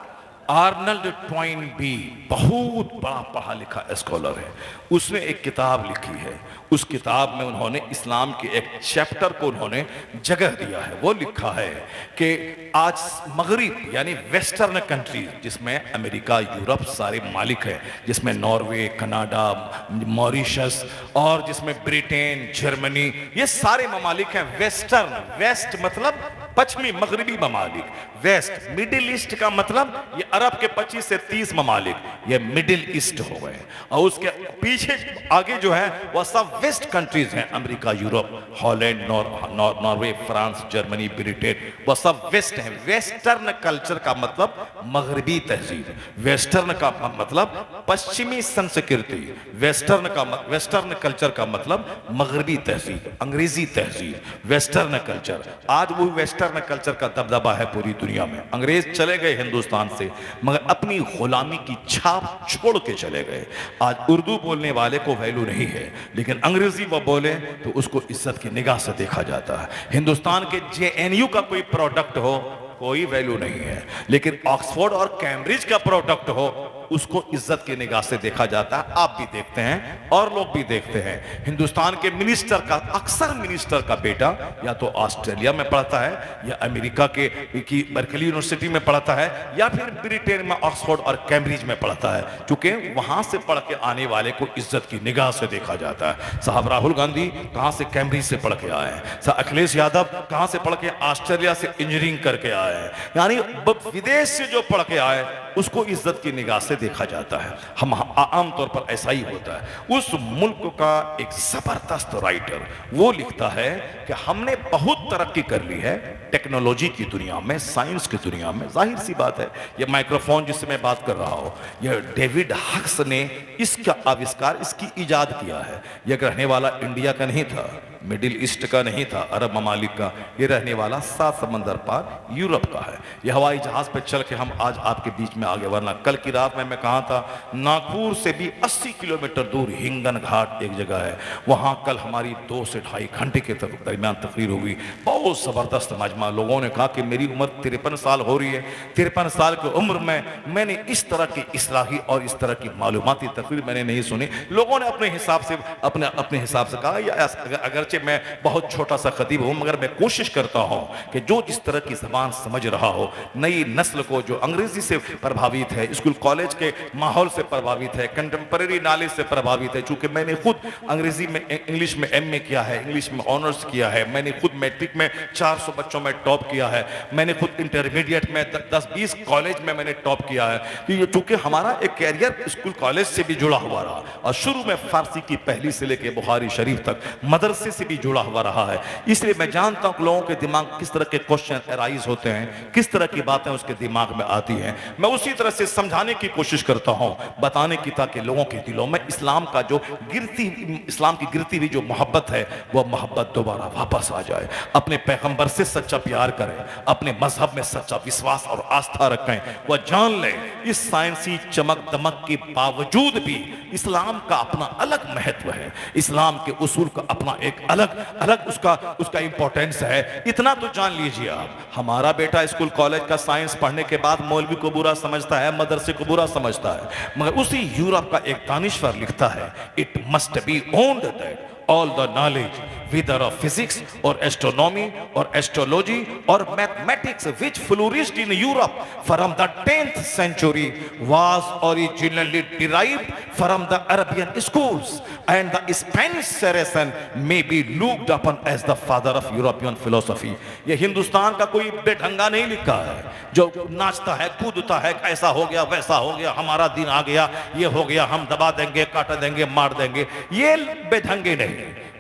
आर्नल्ड टॉइनबी बहुत बड़ा पढ़ा लिखा स्कॉलर है, उसने एक किताब लिखी है। उस किताब में उन्होंने इस्लाम के एक चैप्टर को उन्होंने जगह दिया है। वो लिखा है कि आज मगरिब यानी वेस्टर्न कंट्रीज, जिसमें अमेरिका यूरोप सारे मालिक हैं, जिसमें नॉर्वे, कनाडा, मॉरिशस और जिसमें ब्रिटेन, जर्मनी, ये सारे ममालिक हैं वेस्टर्न। वेस्ट मतलब पश्चिमी मगरिबी ममालिक, वेस्ट मिडिल ईस्ट का मतलब ये अरब के 25 से 30 ममालिक, ये मिडिल ईस्ट हो गए। और उसके पीछे आगे जो है वह सब वेस्ट कंट्रीज हैं, America, Europe, Holland, Norway, France, Germany, Britain, वह सब वेस्ट हैं। वेस्टर्न कल्चर का मतलब मगरिबी तहजीब, वेस्टर्न का मतलब पश्चिमी संस्कृति, वेस्टर्न कल्चर का मतलब मगरिबी तहजीब, अंग्रेजी तहजीब, वेस्टर्न कल्चर। आज वो वेस्टर्न कल्चर का दबदबा है पूरी दुनिया में। अंग्रेज चले गए हिंदुस्तान से, मगर अपनी गुलामी की छाप छोड़ के चले गए। आज उर्दू बोलने वाले को वैल्यू नहीं है, लेकिन अंग्रेजी वो बोले तो उसको इज्जत की निगाह से देखा जाता है। हिंदुस्तान के जेएनयू का कोई प्रोडक्ट हो कोई वैल्यू नहीं है। लेकिन ऑक्सफोर्ड और कैम्ब्रिज का प्रोडक्ट हो, उसको इज्जत की निगाह से देखा जाता है। आप भी देखते हैं और लोग भी देखते हैं। हिंदुस्तान के मिनिस्टर का, अक्सर मिनिस्टर का बेटा या तो ऑस्ट्रेलिया में पढ़ता है, या अमेरिका के की बर्कली यूनिवर्सिटी में पढ़ता है, या फिर ब्रिटेन में ऑक्सफोर्ड और कैम्ब्रिज में पढ़ता है, क्योंकि वहां से पढ़ के आने वाले को इज्जत की निगाह से देखा जाता है। साहब राहुल गांधी कहां से कैम्ब्रिज से पढ़ के आए हैं, साहब अखिलेश यादव कहां से पढ़ के, ऑस्ट्रेलिया से इंजीनियरिंग करके आए हैं। यानी विदेश से जो पढ़ के आए उसको इज्जत की निगाह से देखा जाता है। हम आमतौर पर ऐसा ही होता है। उस मुल्क का एक जबरदस्त राइटर वो लिखता है कि हमने बहुत तरक्की कर ली है टेक्नोलॉजी की दुनिया में, साइंस की दुनिया में। जाहिर सी बात है, ये माइक्रोफोन जिससे मैं बात कर रहा हूं, यह डेविड हक्स ने इसका आविष्कार, इसकी इजाद किया है। यह रहने वाला इंडिया का नहीं था, मिडिल ईस्ट का नहीं था, अरब ममालिक का। ये रहने वाला 7 समंदर पार यूरोप का है। ये हवाई जहाज पे चल के हम आज आपके बीच में आगे, वरना कल की रात में मैं कहा था, नागपुर से भी 80 किलोमीटर दूर हिंगन घाट एक जगह है, वहां कल हमारी 2 से 2.5 घंटे के दरमियान तकरीर हुई। बहुत जबरदस्त मजमा। लोगों ने कहा कि मेरी उम्र 53 साल हो रही है, 53 साल की उम्र में मैंने इस तरह की इस्लाही और इस तरह की मालूमाती तकरीर मैंने नहीं सुनी। लोगों ने अपने हिसाब से अपने हिसाब से कहा। अगरचे मैं बहुत छोटा सा खतीब हूं, मगर मैं कोशिश करता हूं कि जो जिस तरह की जबान समझ रहा हो, नई नस्ल को जो अंग्रेजी से प्रभावित है, स्कूल कॉलेज के माहौल से प्रभावित है, कंटेम्परेरी नॉलेज से प्रभावित है। चूंकि मैंने खुद अंग्रेजी में, इंग्लिश में MA किया है, इंग्लिश में ऑनर्स किया है, मैंने खुद मैट्रिक में 400 बच्चों में टॉप किया है, मैंने खुद इंटरमीडिएट में 10-20 कॉलेज में मैंने टॉप किया है। चूंकि हमारा एक कैरियर स्कूल कॉलेज से भी जुड़ा हुआ रहा, और शुरू में फारसी की पहली से लेकर बुखारी शरीफ तक मदरसे से भी जुड़ा हुआ रहा है, इसलिए मैं जानता हूं कि लोगों के दिमाग किस तरह के क्वेश्चन अराइज होते हैं, किस तरह की बातें उसके दिमाग में आती हैं। मैं उसी तरह से समझाने की कोशिश करता हूं, बताने की, ताकि लोगों के दिलों में इस्लाम का जो इस्लाम की गिरती हुई जो मोहब्बत है, वह मोहब्बत दोबारा वापस आ जाए। अपने पैगंबर से सच्चा प्यार करें, अपने मजहब में सच्चा विश्वास और आस्था रखें। वह जान ले इस साइंसी चमक दमक के बावजूद भी इस्लाम का अपना अलग महत्व है, इस्लाम के उसूल का अपना एक अलग उसका इंपॉर्टेंस है। इतना तो जान लीजिए आप, हमारा बेटा स्कूल कॉलेज का साइंस पढ़ने के बाद मौलवी को बुरा समझता है, मदरसे को बुरा समझता है, मगर उसी यूरोप का एक दानिश्वर लिखता है, it must be owned that all the knowledge, whether of physics or astronomy or astrology or mathematics, which flourished in Europe from the 10th century, was originally derived from the Arabian schools, and the Spanish Saracen may be looked upon as the father of European philosophy. ये हिंदुस्तान का कोई बेढंगा नहीं लिखा है जो नाचता है, कूदता है, ऐसा हो गया, वैसा हो गया, हमारा दिन आ गया, ये हो गया, हम दबा देंगे, काट देंगे, मार देंगे। ये बेढंगे नहीं,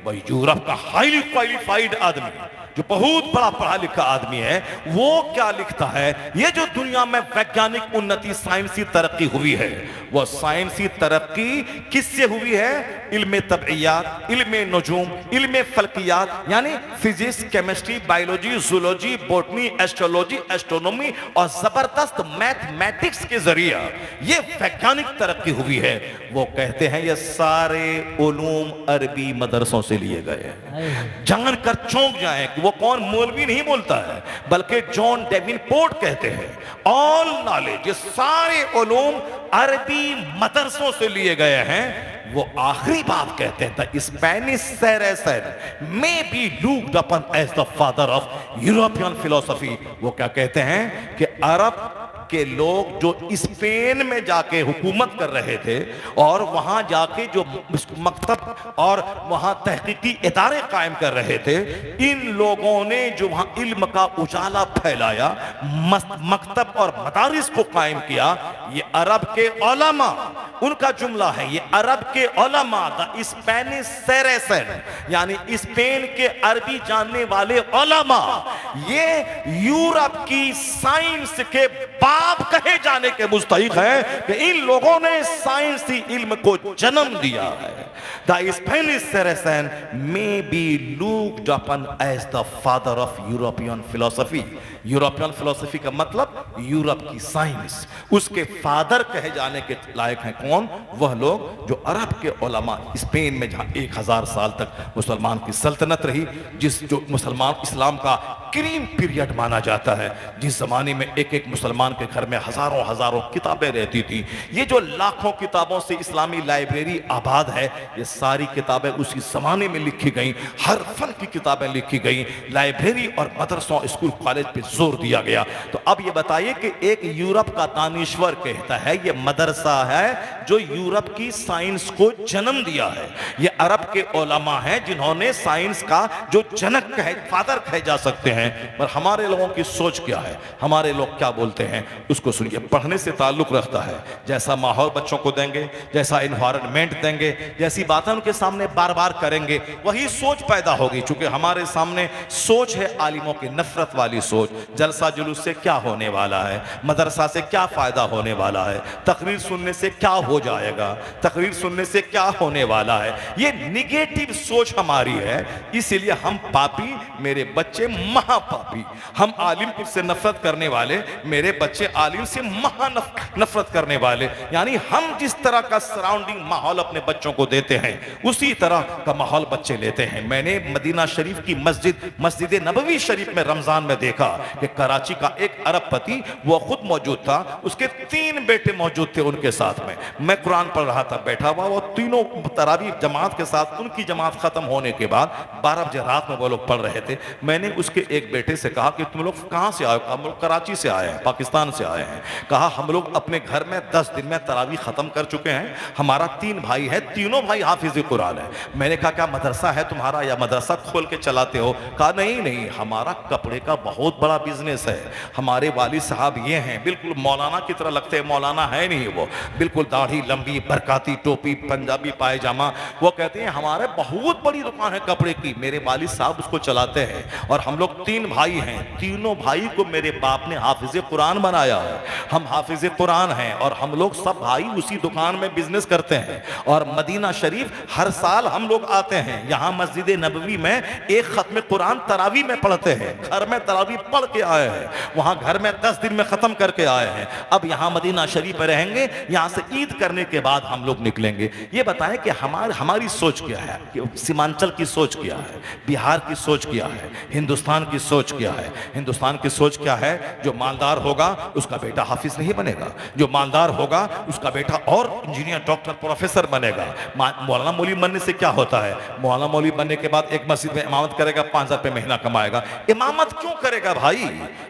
वही यूरोप का हाईली क्वालिफाइड आदमी, जो बहुत बड़ा पढ़ा लिखा आदमी है, वो क्या लिखता है। ये जो दुनिया में वैज्ञानिक उन्नति, साइंसी तरक्की हुई है, वो साइंसी तरक्की किससे हुई है? इल्मे तबइयात, इल्मे नजूम, इल्मे फल्कियात, यानी physics, chemistry, biology, zoology, botany, astrology, astronomy और जबरदस्त मैथमेटिक्स के जरिए ये वैज्ञानिक तरक्की हुई है। वो कहते हैं ये सारे उलूम अरबी मदरसों से लिए गए हैं। जानकर चौंक जाएं कि वो कौन मौलवी नहीं बोलता है, बल्कि जॉन डेविनपोर्ट कहते हैं ऑल नॉलेज, ये सारे उलूम अरबी मदरसों से लिए गए हैं। वो आखिरी बात कहते हैं, the Spanish Saracen may be looked upon as the father of European philosophy. वो क्या कहते हैं कि अरब के लोग जो स्पेन में जाके हुकूमत कर रहे थे और वहां जाके जो मकतब और वहां तहकीकी इदारे कायम कर रहे थे, इन लोगों ने जो वहां इल्म का उजाला फैलाया, मकतब और मदारिस को कायम किया, ये अरब के उलमा, उनका जुमला है, ये अरब के उलमा, द स्पेनिश सैरेसन, यानी स्पेन के अरबी जानने वाले उलमा, ये यूरोप की साइंस के बाप कहे जाने के मुस्तहिक है कि इन लोगों ने साइंसी इल्म को जन्म दिया है। The Spanish Saracen may be looked upon as the father of European philosophy. European philosophy का मतलब यूरोप की साइंस, उसके फादर कहे जाने के लायक हैं कौन? वह लोग जो अरब के उलमा, स्पेन में जहां 1000 साल तक मुसलमान की सल्तनत रही, जो मुसलमान इस्लाम का क्रीम पीरियड माना जाता है, जिस जमाने में एक एक मुसलमान के घर में हजारों हजारों किताबें रहती थी। ये जो लाखों किताबों से इस्लामी लाइब्रेरी आबाद है, ये सारी किताबें उसी जमाने में लिखी गई, हर फन की किताबें लिखी गई। लाइब्रेरी और मदरसों, स्कूल, कॉलेज पे जोर दिया गया। तो अब ये बताइए कि एक यूरोप का दानिश्वर कहता है ये मदरसा है जो यूरोप की साइंस को जन्म दिया है। ये अरब के उलमा हैं जिन्होंने साइंस का जो जनक कहे, फादर कहे जा सकते हैं। पर हमारे लोगों की सोच क्या है, हमारे लोग क्या बोलते हैं, उसको सुनिए। पढ़ने से ताल्लुक रखता है, जैसा माहौल बच्चों को देंगे, जैसा इन्वायरमेंट देंगे, जैसी बातें उनके सामने बार बार करेंगे, वही सोच पैदा होगी। चूंकि हमारे सामने सोच है आलिमों की नफरत वाली सोच। जलसा जुलूस से क्या होने वाला है, मदरसा से क्या फायदा होने वाला है, तकरीर सुनने से क्या हो जाएगा, तकरीर सुनने से क्या होने वाला है, ये निगेटिव सोच हमारी है। इसीलिए हम पापी, मेरे बच्चे महापापी। हम आलिम से नफरत करने वाले, मेरे बच्चे आलिम से नफरत करने वाले। यानी हम जिस तरह का सराउंडिंग माहौल अपने बच्चों को देते हैं, उसी तरह का माहौल बच्चे लेते हैं। मैंने मदीना शरीफ की मस्जिद नबवी शरीफ में रमजान में देखा कि कराची का एक अरबपति, वो खुद मौजूद था, उसके 3 बेटे मौजूद थे उनके साथ में। मैं कुरान पढ़ रहा था, बैठा हुआ, वो तीनों तरावी जमात के साथ, उनकी जमात खत्म होने के बाद 12 बजे रात में वो लोग पढ़ रहे थे। मैंने उसके एक बेटे से कहा कि तुम लोग कहां से आए? हम लोग कराची से आए हैं, पाकिस्तान से आए हैं। कहा हम लोग अपने घर में 10 दिन में तरावी खत्म कर चुके हैं। हमारा 3 भाई है, तीनों भाई हाफिज कुरान है। मैंने कहा क्या मदरसा है तुम्हारा या मदरसा खोल के चलाते हो? कहा नहीं नहीं, हमारा कपड़े का बहुत बड़ा बिजनेस है। हमारे वालिद साहब ये हैं, बिल्कुल मौलाना की तरह लगते हैं, मौलाना है नहीं वो, बिल्कुल दाढ़ी लंबी, बरकाती टोपी, पंजाबी पायजामा। वो कहते हैं हमारे बहुत बड़ी दुकान है कपड़े की, मेरे वालिद साहब उसको चलाते हैं। और हम लोग 3 भाई हैं, तीनों भाई को मेरे बाप ने हाफिज कुरान बनाया है। हम हाफिज कुरान हैं और हम लोग सब भाई उसी दुकान में बिजनेस करते हैं। और मदीना शरीफ हर साल हम लोग आते हैं, यहाँ मस्जिद नबवी में एक खत्म कुरान तरावी में पढ़ते हैं। घर में तरावी पढ़ के आए हैं, वहां घर में 10 दिन में खत्म करके आए हैं। अब यहाँ मदीना शरीफ में रहेंगे, यहाँ से ईद करने के बाद हम लोग निकलेंगे। ये बताएं कि हमारी सोच क्या है, कि सीमांचल की सोच क्या है, बिहार की सोच क्या है, हिंदुस्तान की सोच क्या है। हिंदुस्तान की सोच क्या है? जो मालदार होगा उसका बेटा हाफिज नहीं बनेगा, जो मालदार होगा उसका बेटा और इंजीनियर, डॉक्टर, प्रोफेसर बनेगा। मौलाना मौलवी बनने से क्या होता है? मौलाना मौलवी बनने के बाद एक मस्जिद में इमामत करेगा, 5,000 रुपये महीना कमाएगा। इमामत क्यों करेगा भाई?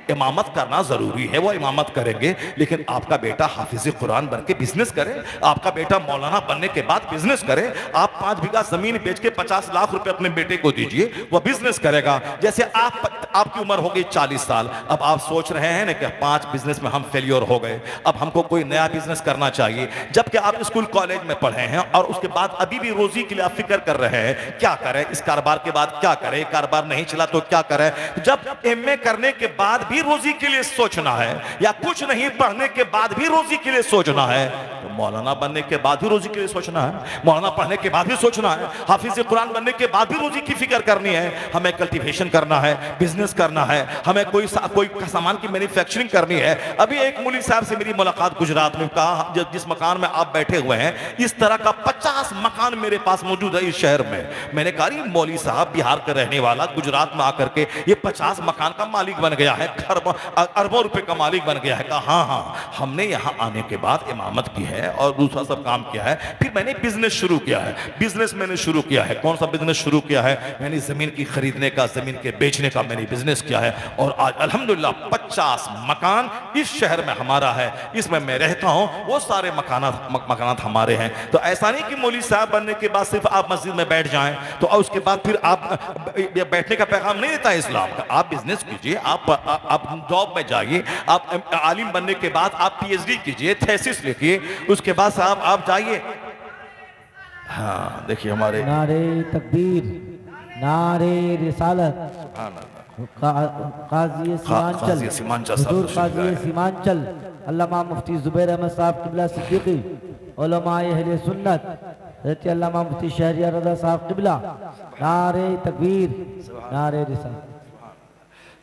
इमामत करना जरूरी है, वो इमामत करेंगे, लेकिन आपका बेटा हाफिज कुरान बन के बिजनेस करे, आपका बेटा मौलाना बनने के बाद बिजनेस करे। आप 5 बीघा जमीन बेच के 50 लाख रुपए अपने बेटे को दीजिए, वो बिजनेस करेगा। जैसे आपकी उम्र हो गई 40 साल, अब आप सोच रहे हैं ना कि 5 बिजनेस में हम फेलियर हो गए, अब हमको कोई नया बिजनेस करना चाहिए। जबकि आप स्कूल कॉलेज में पढ़े हैं और उसके बाद अभी भी रोजी के लिए आप फिक्र कर रहे हैं, क्या करें इस कारोबार के बाद, क्या करें, कारोबार नहीं चला तो क्या करें। जब एमए करने के बाद भी रोजी के लिए सोचना है, या कुछ नहीं पढ़ने के बाद भी रोजी के लिए सोचना है, तो मौलाना बनने के बाद भी रोजी के लिए सोचना है, मौलाना पढ़ने के बाद भी सोचना है, हाफिज कुरान बनने के बाद भी रोजी की फिक्र करनी है। हमें कल्टीवेशन करना है, बिजनेस करना है, हमें कोई सामान की मैन्युफैक्चरिंग करनी है। अभी एक मौलवी साहब से मेरी मुलाकात गुजरात में, कहा जिस मकान में आप बैठे हुए हैं, इस तरह का 50 मकान मेरे पास मौजूद है इस शहर में। मैंने कहा मौलवी साहब बिहार का रहने वाला गुजरात में आकर के ये 50 मकान का मालिक बन गया है, अरबों रुपए का मालिक बन गया है। कहा हाँ, हमने यहाँ आने के बाद इमामत की है और दूसरा सब काम किया है, फिर मैंने बिजनेस शुरू किया है। बिजनेस मैंने शुरू किया है, कौन सा बिजनेस शुरू किया है? मैंने जमीन की खरीदने का, जमीन के बेचने का मैंने बिजनेस किया है। और आज अल्हम्दुलिल्लाह 50 मकान इस शहर में हमारा है, इसमें मैं रहता हूं, वो सारे मकानात हमारे हैं। तो ऐसा नहीं कि मौलवी साहब बनने के बाद सिर्फ आप मस्जिद में बैठ जाएं, तो उसके बाद फिर आप बैठने का पैगाम नहीं देता है इस्लाम का। आप बिजनेस कीजिए, आप जॉब में जाइए, आप आलिम बनने के बाद आप पीएचडी कीजिए, थेसिस लिखिए, उसके बाद साहब आप जाइए। हाँ देखिए हमारे नारे तकबीर, नारे रिसालत, काजी सीमांचल, हुजूर काजी सीमांचल अल्लामा मुफ्ती जुबैर अहमद साहब किबला सिद्दीकी, उलमाए अहले सुन्नत हज़रत अल्लामा मुफ्ती शहरियार रज़ा साहब किबला, नारे तकबीर, नारे रिसालत।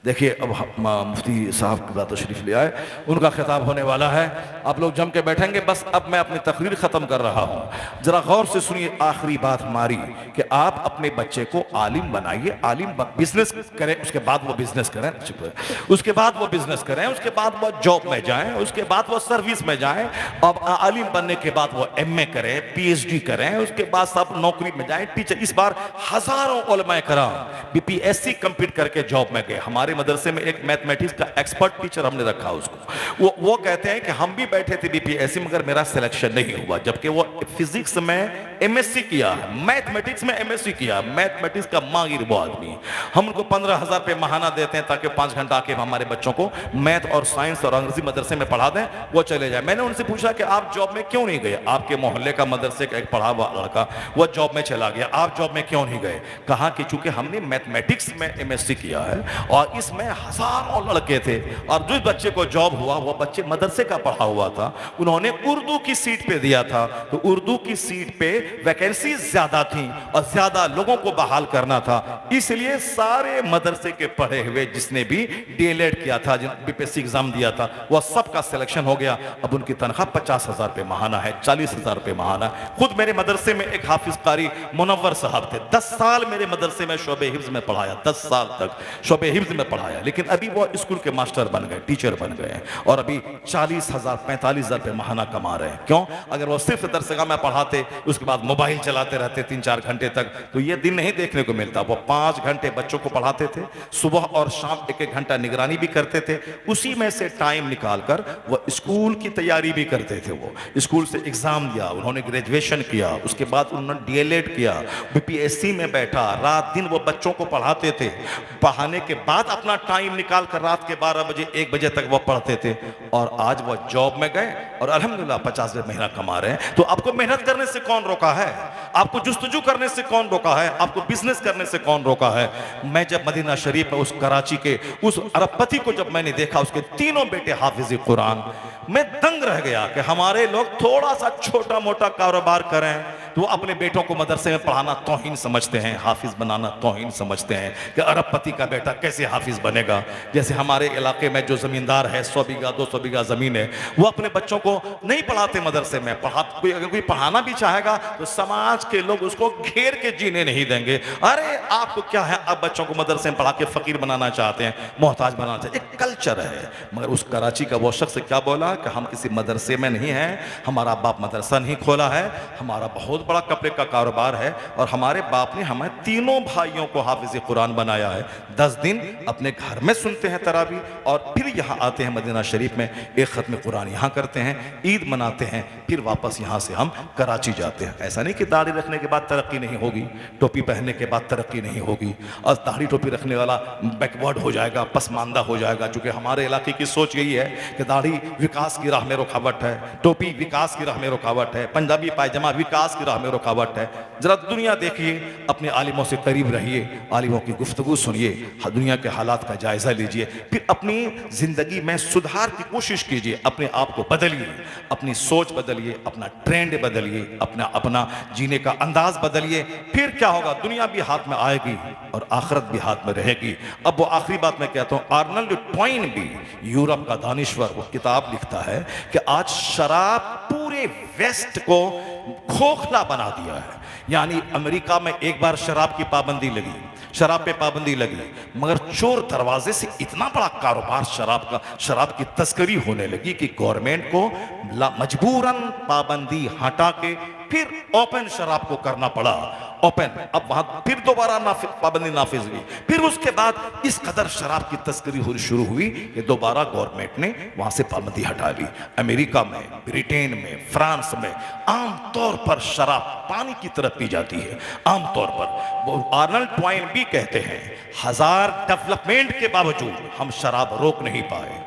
देखिए अब मुफ्ती साहब की बात तशरीफ ले आए, उनका खिताब होने वाला है। आप लोग जम के बैठेंगे। बस अब मैं अपनी तकरीर ख़त्म कर रहा हूँ। ज़रा गौर से सुनिए आखिरी बात हमारी कि आप अपने बच्चे को आलिम बनाइए, बिजनेस करें, उसके बाद वो बिजनेस करें, उसके बाद वो बिजनेस करें, उसके बाद वो जॉब में जाएं, उसके बाद वो सर्विस में जाएं। अब आलिम बनने के बाद वो MA करें, PhD करें, उसके बाद सब नौकरी में जाएं, टीचर। इस बार हजारों उलमा कराम BPSC कंप्लीट करके जॉब में गए। हमारे मदरसे में एक मैथमेटिक्स का एक्सपर्ट टीचर हमने रखा उसको। वो कहते हैं कि हम भी बैठे थे BPSC मगर मेरा सिलेक्शन नहीं हुआ, जबकि वो फिजिक्स में MSc किया है, मैथमेटिक्स में MSc किया, मैथमेटिक्स का माहिर वो आदमी। हम उनको 15,000 रुपये महाना देते हैं ताकि 5 घंटा आके हमारे बच्चों को मैथ और साइंस और अंग्रेजी मदरसे में पढ़ा दें, वो चले जाए। मैंने उनसे पूछा कि आप जॉब में क्यों नहीं गए? आपके मोहल्ले का मदरसे का एक पढ़ा हुआ लड़का वो जॉब में चला गया, आप जॉब में क्यों नहीं गए? कहा कि चूंकि हमने मैथमेटिक्स में MSc किया है और इसमें हजारों लड़के थे और जिस बच्चे को जॉब हुआ वो बच्चे मदरसे का पढ़ा हुआ था, उन्होंने उर्दू की सीट पे दिया था, तो उर्दू की सीट पे वैकेंसी ज्यादा थी और ज्यादा लोगों को बहाल करना था, इसलिए सारे मदरसे के पढ़े हुए जिसने भी DLED किया था, BPSC एग्जाम दिया था, वह सबका सिलेक्शन हो गया। अब उनकी तनख्वाह 50,000 रुपये महाना है, 40,000 रुपये महाना। खुद मेरे मदरसे में एक हाफिज कारी मुनव्वर साहब थे, 10 साल मेरे मदरसे में शोबे हिफ्ज में पढ़ाया, 10 साल तक शोबे हिफ्ज में पढ़ाया, लेकिन अभी वो स्कूल के मास्टर बन गए, टीचर बन गए और अभी 40,000 45,000 रुपये महाना कमा रहे हैं। क्यों? अगर वो सिर्फ दरसगाह में पढ़ाते, उसके बाद मोबाइल चलाते रहते 3-4 घंटे तक, तो ये दिन नहीं देखने को मिलता। वो 5 घंटे बच्चों को पढ़ाते थे, सुबह और शाम 1-1 घंटा निगरानी भी करते थे, उसी में से टाइम निकालकर वो स्कूल की तैयारी भी करते थे। वो स्कूल से एग्जाम दिया, उन्होंने ग्रेजुएशन किया, उसके बाद उन्होंने DLED किया, BPSC में बैठा, रात दिन वो बच्चों को पढ़ाते थे। पढ़ाने के बाद अपना टाइम निकाल कर रात के 12 बजे 1 बजे तक वो पढ़ते थे और आज वो जॉब में गए और अल्हम्दुलिल्लाह 50 महीना कमा रहे हैं। तो आपको मेहनत करने से कौन रोका है? आपको जुस्तजू करने से कौन रोका है? आपको बिजनेस करने से कौन रोका है? मैं जब मदीना शरीफ में उस कराची के उस अरबपति को जब मैंने देखा, उसके तीनों बेटे हाफिज कुरान, मैं दंग रह गया कि हमारे लोग थोड़ा सा छोटा मोटा कारोबार करें तो वो अपने बेटों को मदरसे में पढ़ाना तौहीन समझते हैं, हाफिज बनाना तौहीन समझते हैं कि अरबपति का बेटा कैसे हाफिज बनेगा। जैसे हमारे इलाके में जो जमींदार है, 100 बीघा 200 बीघा जमीन है, वो अपने बच्चों को नहीं पढ़ाते मदरसे में। अगर कोई पढ़ाना भी चाहेगा तो समाज के लोग उसको घेर के जीने नहीं देंगे। अरे आपको क्या है, अब बच्चों को मदरसे में पढ़ा के फकीर बनाना चाहते हैं, मोहताज बनाना चाहते हैं, एक कल्चर है। मगर उस कराची का वो शख्स क्या बोला कि हम किसी मदरसे में नहीं हैं, हमारा बाप मदरसा नहीं खोला है, हमारा बहुत बड़ा कपड़े का कारोबार है और हमारे बाप ने हमें तीनों भाइयों को हाफिज कुरान बनाया है। 10 दिन अपने घर में सुनते हैं तरावी और फिर यहाँ आते हैं मदीना शरीफ में, एक खत्म कुरान यहाँ करते हैं, ईद मनाते हैं, फिर वापस यहाँ से हम कराची जाते हैं। ऐसा नहीं कि दाढ़ी रखने के बाद तरक्की नहीं होगी, टोपी पहनने के बाद तरक्की नहीं होगी और दाढ़ी टोपी रखने वाला बैकवर्ड हो जाएगा, पसमानदा हो जाएगा। चूंकि हमारे इलाके की सोच यही है कि दाढ़ी विकास की राह में रुकावट है, टोपी विकास की राह में रुकावट है, पंजाबी पायजामा विकास की राह में रुकावट है। जरा दुनिया देखिए, अपने आलिमों से करीब रहिए, आलिमों की गुफ्तगू सुनिए, दुनिया के हालात का जायजा लीजिए, फिर अपनी जिंदगी में सुधार की कोशिश कीजिए, अपने आप को बदलिए, अपनी सोच बदलिए, अपना ट्रेंड बदलिए, अपना जीने का अंदाज बदलिए। फिर क्या होगा, दुनिया भी हाथ में आएगी और आखिरत भी हाथ में रहेगी। अब वो आखिरी बात मैं कहता हूँ, आर्नल्ड ट्वाइन भी, यूरोप का दानिश्वर, वो किताब लिखता है कि आज शराब पूरे वेस्ट को खोखला बना दिया है। यानी अमेरिका में एक बार शराब की पाबंदी लगी, शराब पे पाबंदी लगी, मगर चोर दरवाजे से इतना बड़ा कारोबार शराब की तस्करी होने लगी कि गवर्नमेंट को मजबूरन पाबंदी हटा के फिर ओपन शराब को करना पड़ा, ओपन। अब वहां फिर दोबारा पाबंदी नाफिज हुई, फिर उसके बाद इस कदर शराब की तस्करी शुरू हुई कि दोबारा गवर्नमेंट ने वहां से पाबंदी हटा ली। अमेरिका में, ब्रिटेन में, फ्रांस में आमतौर पर शराब पानी की तरह पी जाती है, आमतौर पर। वो आर्नल्ड ट्वाइन भी कहते हैं, 1000 डेवलपमेंट के बावजूद हम शराब रोक नहीं पाए,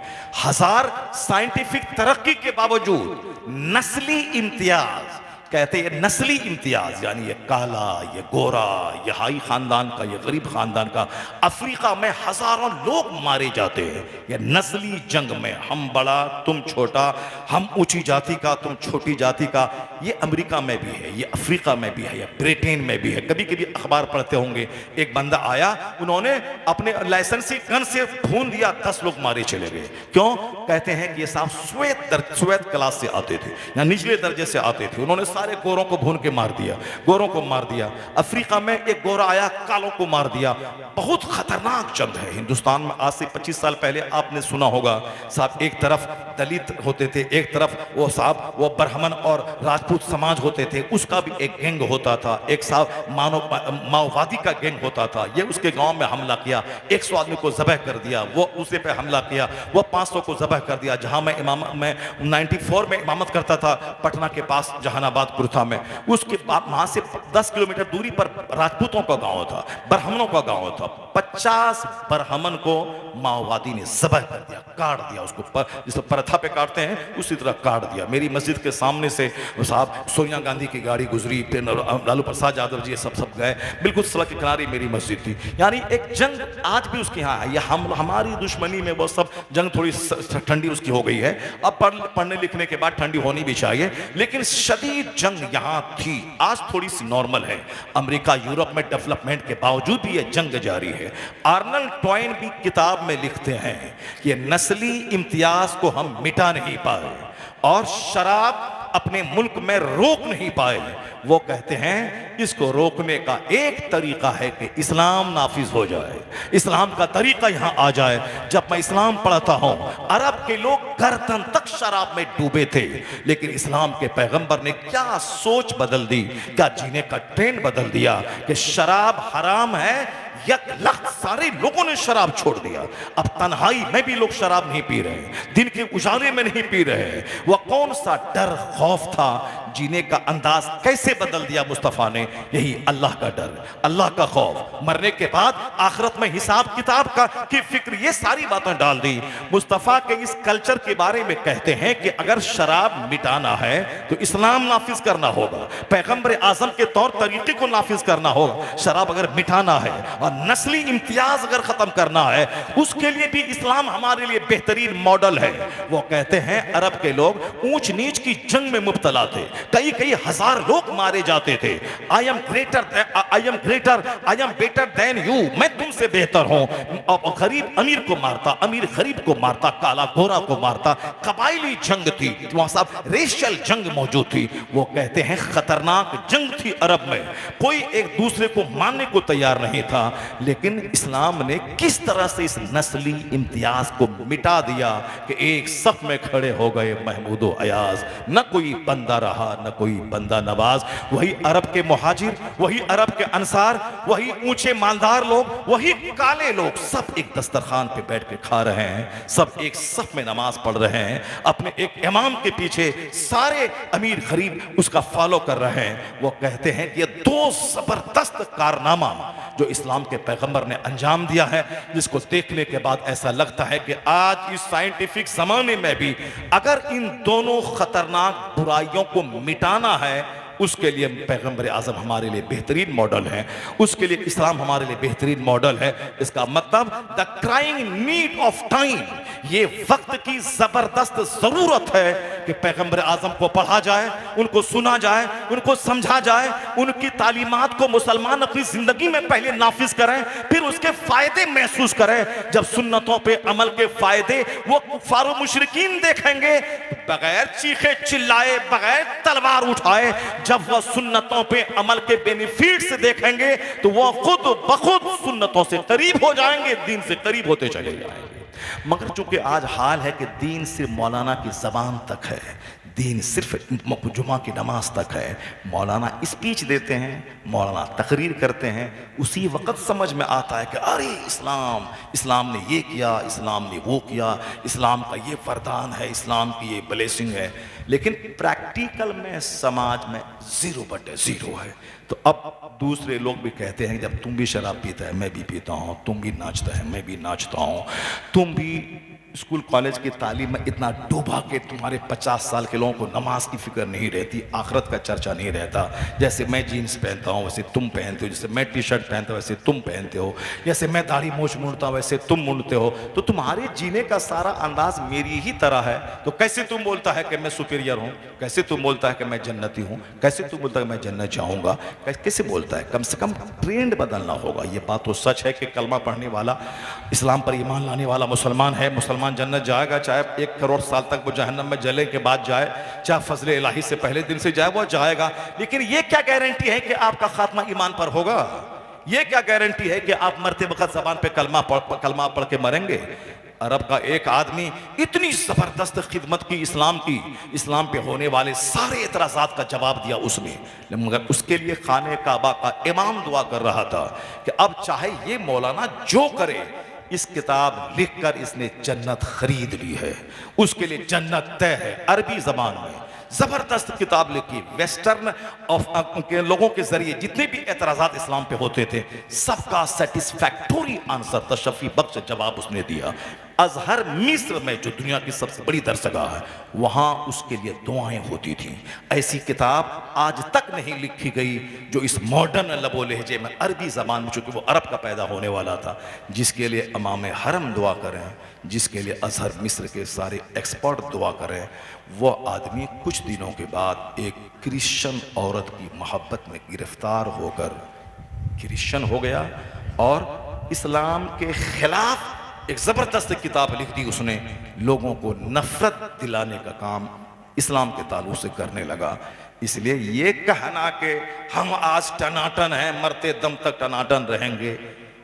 1000 साइंटिफिक तरक्की के बावजूद, नस्ली इम्तियाज कहते हैं नस्ली इम्तियाज, यानी ये काला, ये गोरा, ये हाई खानदान का, ये गरीब खानदान का। अफ्रीका में हजारों लोग मारे जाते हैं ये नस्ली जंग में, हम बड़ा तुम छोटा, हम ऊंची जाति का तुम छोटी जाति का। ये अमेरिका में भी है, ये अफ्रीका में भी है, ये ब्रिटेन में भी है। कभी कभी अखबार पढ़ते होंगे, एक बंदा आया, उन्होंने अपने लाइसेंसी गन से खून दिया, 10 लोग मारे चले गए। क्यों? कहते हैं कि ये साहब स्वेत क्लास से आते थे या निचले दर्जे से आते थे, उन्होंने सारे गोरों को भून के मार दिया, गोरों को मार दिया। अफ्रीका में एक गोरा आया, कालों को मार दिया। बहुत खतरनाक जंग है। हिंदुस्तान में आज से 25 साल पहले आपने सुना होगा साहब, एक तरफ दलित होते थे, एक तरफ वो साहब वो ब्राह्मण और राजपूत समाज होते थे, उसका भी एक गैंग होता था। एक साहब माओवादी का गैंग होता था। ये उसके गांव में हमला किया, 100 आदमी को ज़बह कर दिया। वो उसे पे हमला किया, वो 500 को ज़बह कर दिया। जहां मैं 94 में इमामत करता था, पटना के पास जहानाबाद कुर्था में, उसके बाद वहां से 10 किलोमीटर दूरी पर राजपूतों का गांव था, ब्राह्मणों का गांव था। 50 ब्राह्मण को माओवादी ने ज़बह कर दिया, काट दिया उसको, जिस परथा पे काटते हैं उसी तरह काट दिया। मेरी मस्जिद के सामने से साहब सोनिया गांधी की गाड़ी गुजरी, फिर लालू प्रसाद यादव जी सब गए, बिल्कुल सड़क के किनारे मेरी मस्जिद थी। यानी एक जंग आज भी उसके यहाँ है। ये हमारी दुश्मनी में वो सब जंग थोड़ी ठंडी उसकी हो गई है। अब पढ़ने लिखने के बाद ठंडी होनी भी चाहिए, लेकिन शदीद जंग यहाँ थी। आज थोड़ी सी नॉर्मल है। अमेरिका यूरोप में डेवलपमेंट के बावजूद भी ये जंग जारी है। आर्नल्ड टॉइन भी किताब में लिखते हैं कि नस्ली इम्तियाज को हम मिटा नहीं पाए और शराब अपने मुल्क में रोक नहीं पाए। वो कहते हैं इसको रोकने का एक तरीका है कि इस्लाम नाफिज हो जाए, इस्लाम का तरीका यहां आ जाए। जब मैं इस्लाम पढ़ता हूं, अरब के लोग गर्दन तक शराब में डूबे थे, लेकिन इस्लाम के पैगंबर ने क्या सोच बदल दी, क्या जीने का ट्रेंड बदल दिया कि शराब हराम है। 1,00,000 सारे लोगों ने शराब छोड़ दिया। अब तन्हाई में भी लोग शराब नहीं पी रहे, दिन के उजाले में नहीं पी रहे। वह कौन सा डर खौफ था, जीने का अंदाज कैसे बदल दिया मुस्तफ़ा ने? यही अल्लाह का डर, अल्लाह का खौफ, मरने के बाद आखिरत में हिसाब किताब का की फिक्र, ये सारी बातें डाल दी। मुस्तफ़ा के इस कल्चर के बारे में कहते हैं कि अगर शराब मिटाना है तो इस्लाम नाफिज करना होगा, पैगंबर आजम के तौर तरीके को नाफिज करना होगा। शराब अगर मिटाना है और नस्ली इम्तियाज अगर खत्म करना है, उसके लिए भी इस्लाम हमारे लिए बेहतरीन मॉडल है। वो कहते हैं अरब के लोग ऊंच नीच की जंग में मुब्तला थे, कई हजार लोग मारे जाते थे। I am better than you, मैं तुमसे बेहतर हूं। गरीब अमीर को मारता, अमीर गरीब को मारता, काला गोरा को मारता। कबाइली जंग थी वहां, साहब रेशियल जंग मौजूद थी। वो कहते हैं खतरनाक जंग थी अरब में, कोई एक दूसरे को मानने को तैयार नहीं था। लेकिन इस्लाम ने किस तरह से इस नस्ली इम्तियाज को मिटा दिया कि एक सफ में खड़े हो गए महमूद व अयाज। न कोई बंदा रहा, न कोई बंदा नवाज। वही अरब के मुहाजिर, वही अरब के अंसार, वही ऊंचे मालदार लोग, वही काले लोग, सब एक दस्तरखान पे बैठ के खा रहे हैं, सब एक सफ में नमाज पढ़ रहे हैं, अपने एक इमाम के पीछे सारे अमीर गरीब उसका फॉलो कर रहे हैं। वो कहते हैं कि ये 2 जबरदस्त कारनामा जो इस्लाम के पैगंबर ने अंजाम दिया है, जिसको देखने के बाद ऐसा लगता है कि आज इस साइंटिफिक जमाने में भी अगर इन दोनों खतरनाक बुराइयों को मिटाना है, उसके लिए पैगंबर आज़म हमारे लिए बेहतरीन मॉडल है, उसके लिए इस्लाम हमारे लिए बेहतरीन मॉडल है। इसका मतलब the crying need of time, ये वक्त की जबरदस्त जरूरत है कि पैगंबर आज़म को पढ़ा जाए, उनको सुना जाए, उनको समझा जाए, उनकी तालीमात को मुसलमान अपनी जिंदगी में पहले नाफिज करें, फिर उसके फायदे महसूस करें। जब सुन्नतों पे अमल के फायदे वो कुफ्फार व मुशरिकीन देखेंगे, बगैर चीखे चिल्लाए, बगैर तलवार उठाए, जब वह सुन्नतों पे अमल के बेनिफिट्स देखेंगे तो वह खुद बखुद सुन्नतों से करीब हो जाएंगे, दीन से करीब होते चले जाएंगे। मगर चूंकि आज हाल है कि दीन सिर्फ मौलाना की जबान तक है, दीन सिर्फ जुमा की नमाज तक है। मौलाना स्पीच देते हैं, मौलाना तकरीर करते हैं, उसी वक्त समझ में आता है कि अरे इस्लाम ने ये किया, इस्लाम ने वो किया, इस्लाम का ये वरदान है, इस्लाम की ये ब्लेसिंग है। लेकिन प्रैक्टिकल में समाज में 0/0 है। तो अब दूसरे लोग भी कहते हैं जब तुम भी शराब पीता है मैं भी पीता हूँ, तुम भी नाचता है मैं भी नाचता हूँ, तुम भी स्कूल कॉलेज की तालीम में इतना डूबा कि तुम्हारे 50 साल के लोगों को नमाज की फिक्र नहीं रहती, आखिरत का चर्चा नहीं रहता। जैसे मैं जीन्स पहनता हूँ वैसे तुम पहनते हो, जैसे मैं टी शर्ट पहनता हूँ वैसे तुम पहनते हो, जैसे मैं दाढ़ी मूछ मूंढता हूँ वैसे तुम मूंढते हो, तो तुम्हारे जीने का सारा अंदाज मेरी ही तरह है। तो कैसे तुम बोलता है कि मैं सुपीरियर हूँ, कैसे तुम बोलता है कि मैं जन्नती हूँ, कैसे तुम बोलता है कि मैं जन्नत जाऊँगा, कैसे बोलता है? कम से कम ट्रेंड बदलना होगा। ये बात तो सच है कि कलमा पढ़ने वाला, इस्लाम पर ईमान लाने वाला मुसलमान है, मुसलमान जन्नत जाएगा, चाहे 1 करोड़ साल तक वो जहन्नम में जले के बाद जाए, चाहे फजल इलाही से पहले दिन से जाए, वो जाएगा। लेकिन ये क्या गारंटी है कि आपका खात्मा ईमान पर होगा? ये क्या गारंटी है कि आप मरते वक्त जबान पे कलमा पढ़ के मरेंगे? अरब का एक आदमी इतनी जबरदस्त खिदमत की इस्लाम पे होने वाले सारे एतराज़ात का जवाब दिया उसने, मगर उसके लिए खाने काबा का इमाम दुआ कर रहा था कि अब चाहे ये मौलाना जो करे, इस किताब लिखकर इसने जन्नत खरीद ली है, उसके लिए जन्नत तय है। अरबी जबान में जबरदस्त किताब लिखी, वेस्टर्न के लोगों के जरिए जितने भी एतराज़ात इस्लाम पे होते थे सबका सेटिस्फैक्टोरी आंसर, तशफ़ी बख्श जवाब उसने दिया। अजहर मिस्र में जो दुनिया की सबसे बड़ी दरसगाह है, वहाँ उसके लिए दुआएं होती थी। ऐसी किताब आज तक नहीं लिखी गई जो इस मॉडर्न लबो लहजे में अरबी ज़बान में, चूँकि वो अरब का पैदा होने वाला था, जिसके लिए इमाम हरम दुआ करें, जिसके लिए अजहर मिस्र के सारे एक्सपर्ट दुआ करें, वो आदमी कुछ दिनों के बाद एक क्रिश्चियन औरत की मोहब्बत में गिरफ्तार होकर क्रिश्चियन हो गया और इस्लाम के खिलाफ एक ज़बरदस्त किताब लिख दी उसने। लोगों को नफरत दिलाने का काम इस्लाम के ताल्लुक से करने लगा। इसलिए ये कहना कि हम आज टनाटन हैं, मरते दम तक टनाटन रहेंगे,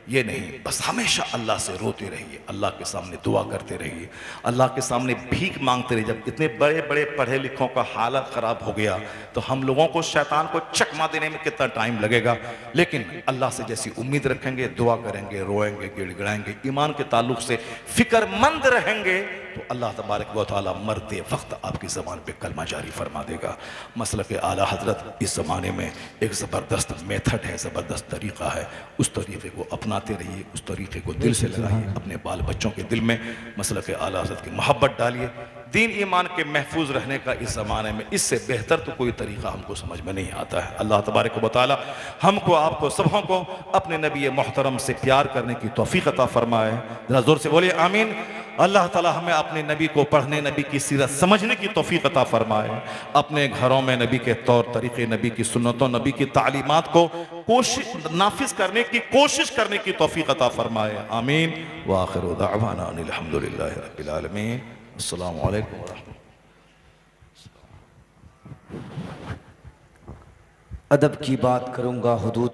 ये नहीं। बस हमेशा अल्लाह से रोते रहिए, अल्लाह के सामने दुआ करते रहिए, अल्लाह के सामने भीख मांगते रहिए। जब इतने बड़े बड़े पढ़े लिखों का हालत ख़राब हो गया तो हम लोगों को शैतान को चकमा देने में कितना टाइम लगेगा, लेकिन अल्लाह से जैसी उम्मीद रखेंगे, दुआ करेंगे, रोएंगे, गिड़गिड़ाएंगे, ईमान के ताल्लुक से फिक्रमंद रहेंगे, तो अल्लाह तबारक व तआला मरते वक्त आपकी ज़बान पे कलमा जारी फरमा देगा। मसलक आला हज़रत इस ज़माने में एक ज़बरदस्त मेथड है, ज़बरदस्त तरीक़ा है, उस तरीक़े को अपनाते रहिए, उस तरीक़े को दिल से लगाइए, अपने बाल बच्चों के दिल में मसलक आला हज़रत की मोहब्बत डालिए। दीन ईमान के महफूज रहने का इस ज़माने में इससे बेहतर तो कोई तरीक़ा हमको समझ में नहीं आता है। अल्लाह तबारक व तआला हमको, आपको, सबों को अपने नबी मोहतरम से प्यार करने की तौफ़ीक़ अता फ़रमाए। ज़रा ज़ोर से बोलिए आमीन। अल्लाह ताला हमें अपने नबी को पढ़ने, नबी की सीरत समझने की तौफ़ीक़ अता फ़रमाए। अपने घरों में नबी के तौर तरीक़े, नबी की सुन्नतों, नबी की तालीमात को नाफिज़ करने की कोशिश करने की तौफ़ीक़ अता फ़रमाए। आमीन। व आखिरु दअवाना अनिल हम्दुलिल्लाहि रब्बिल आलमीन। अस्सलामु अलैकुम व रहमतुल्लाह। अदब की बात करूंगा, हुदूद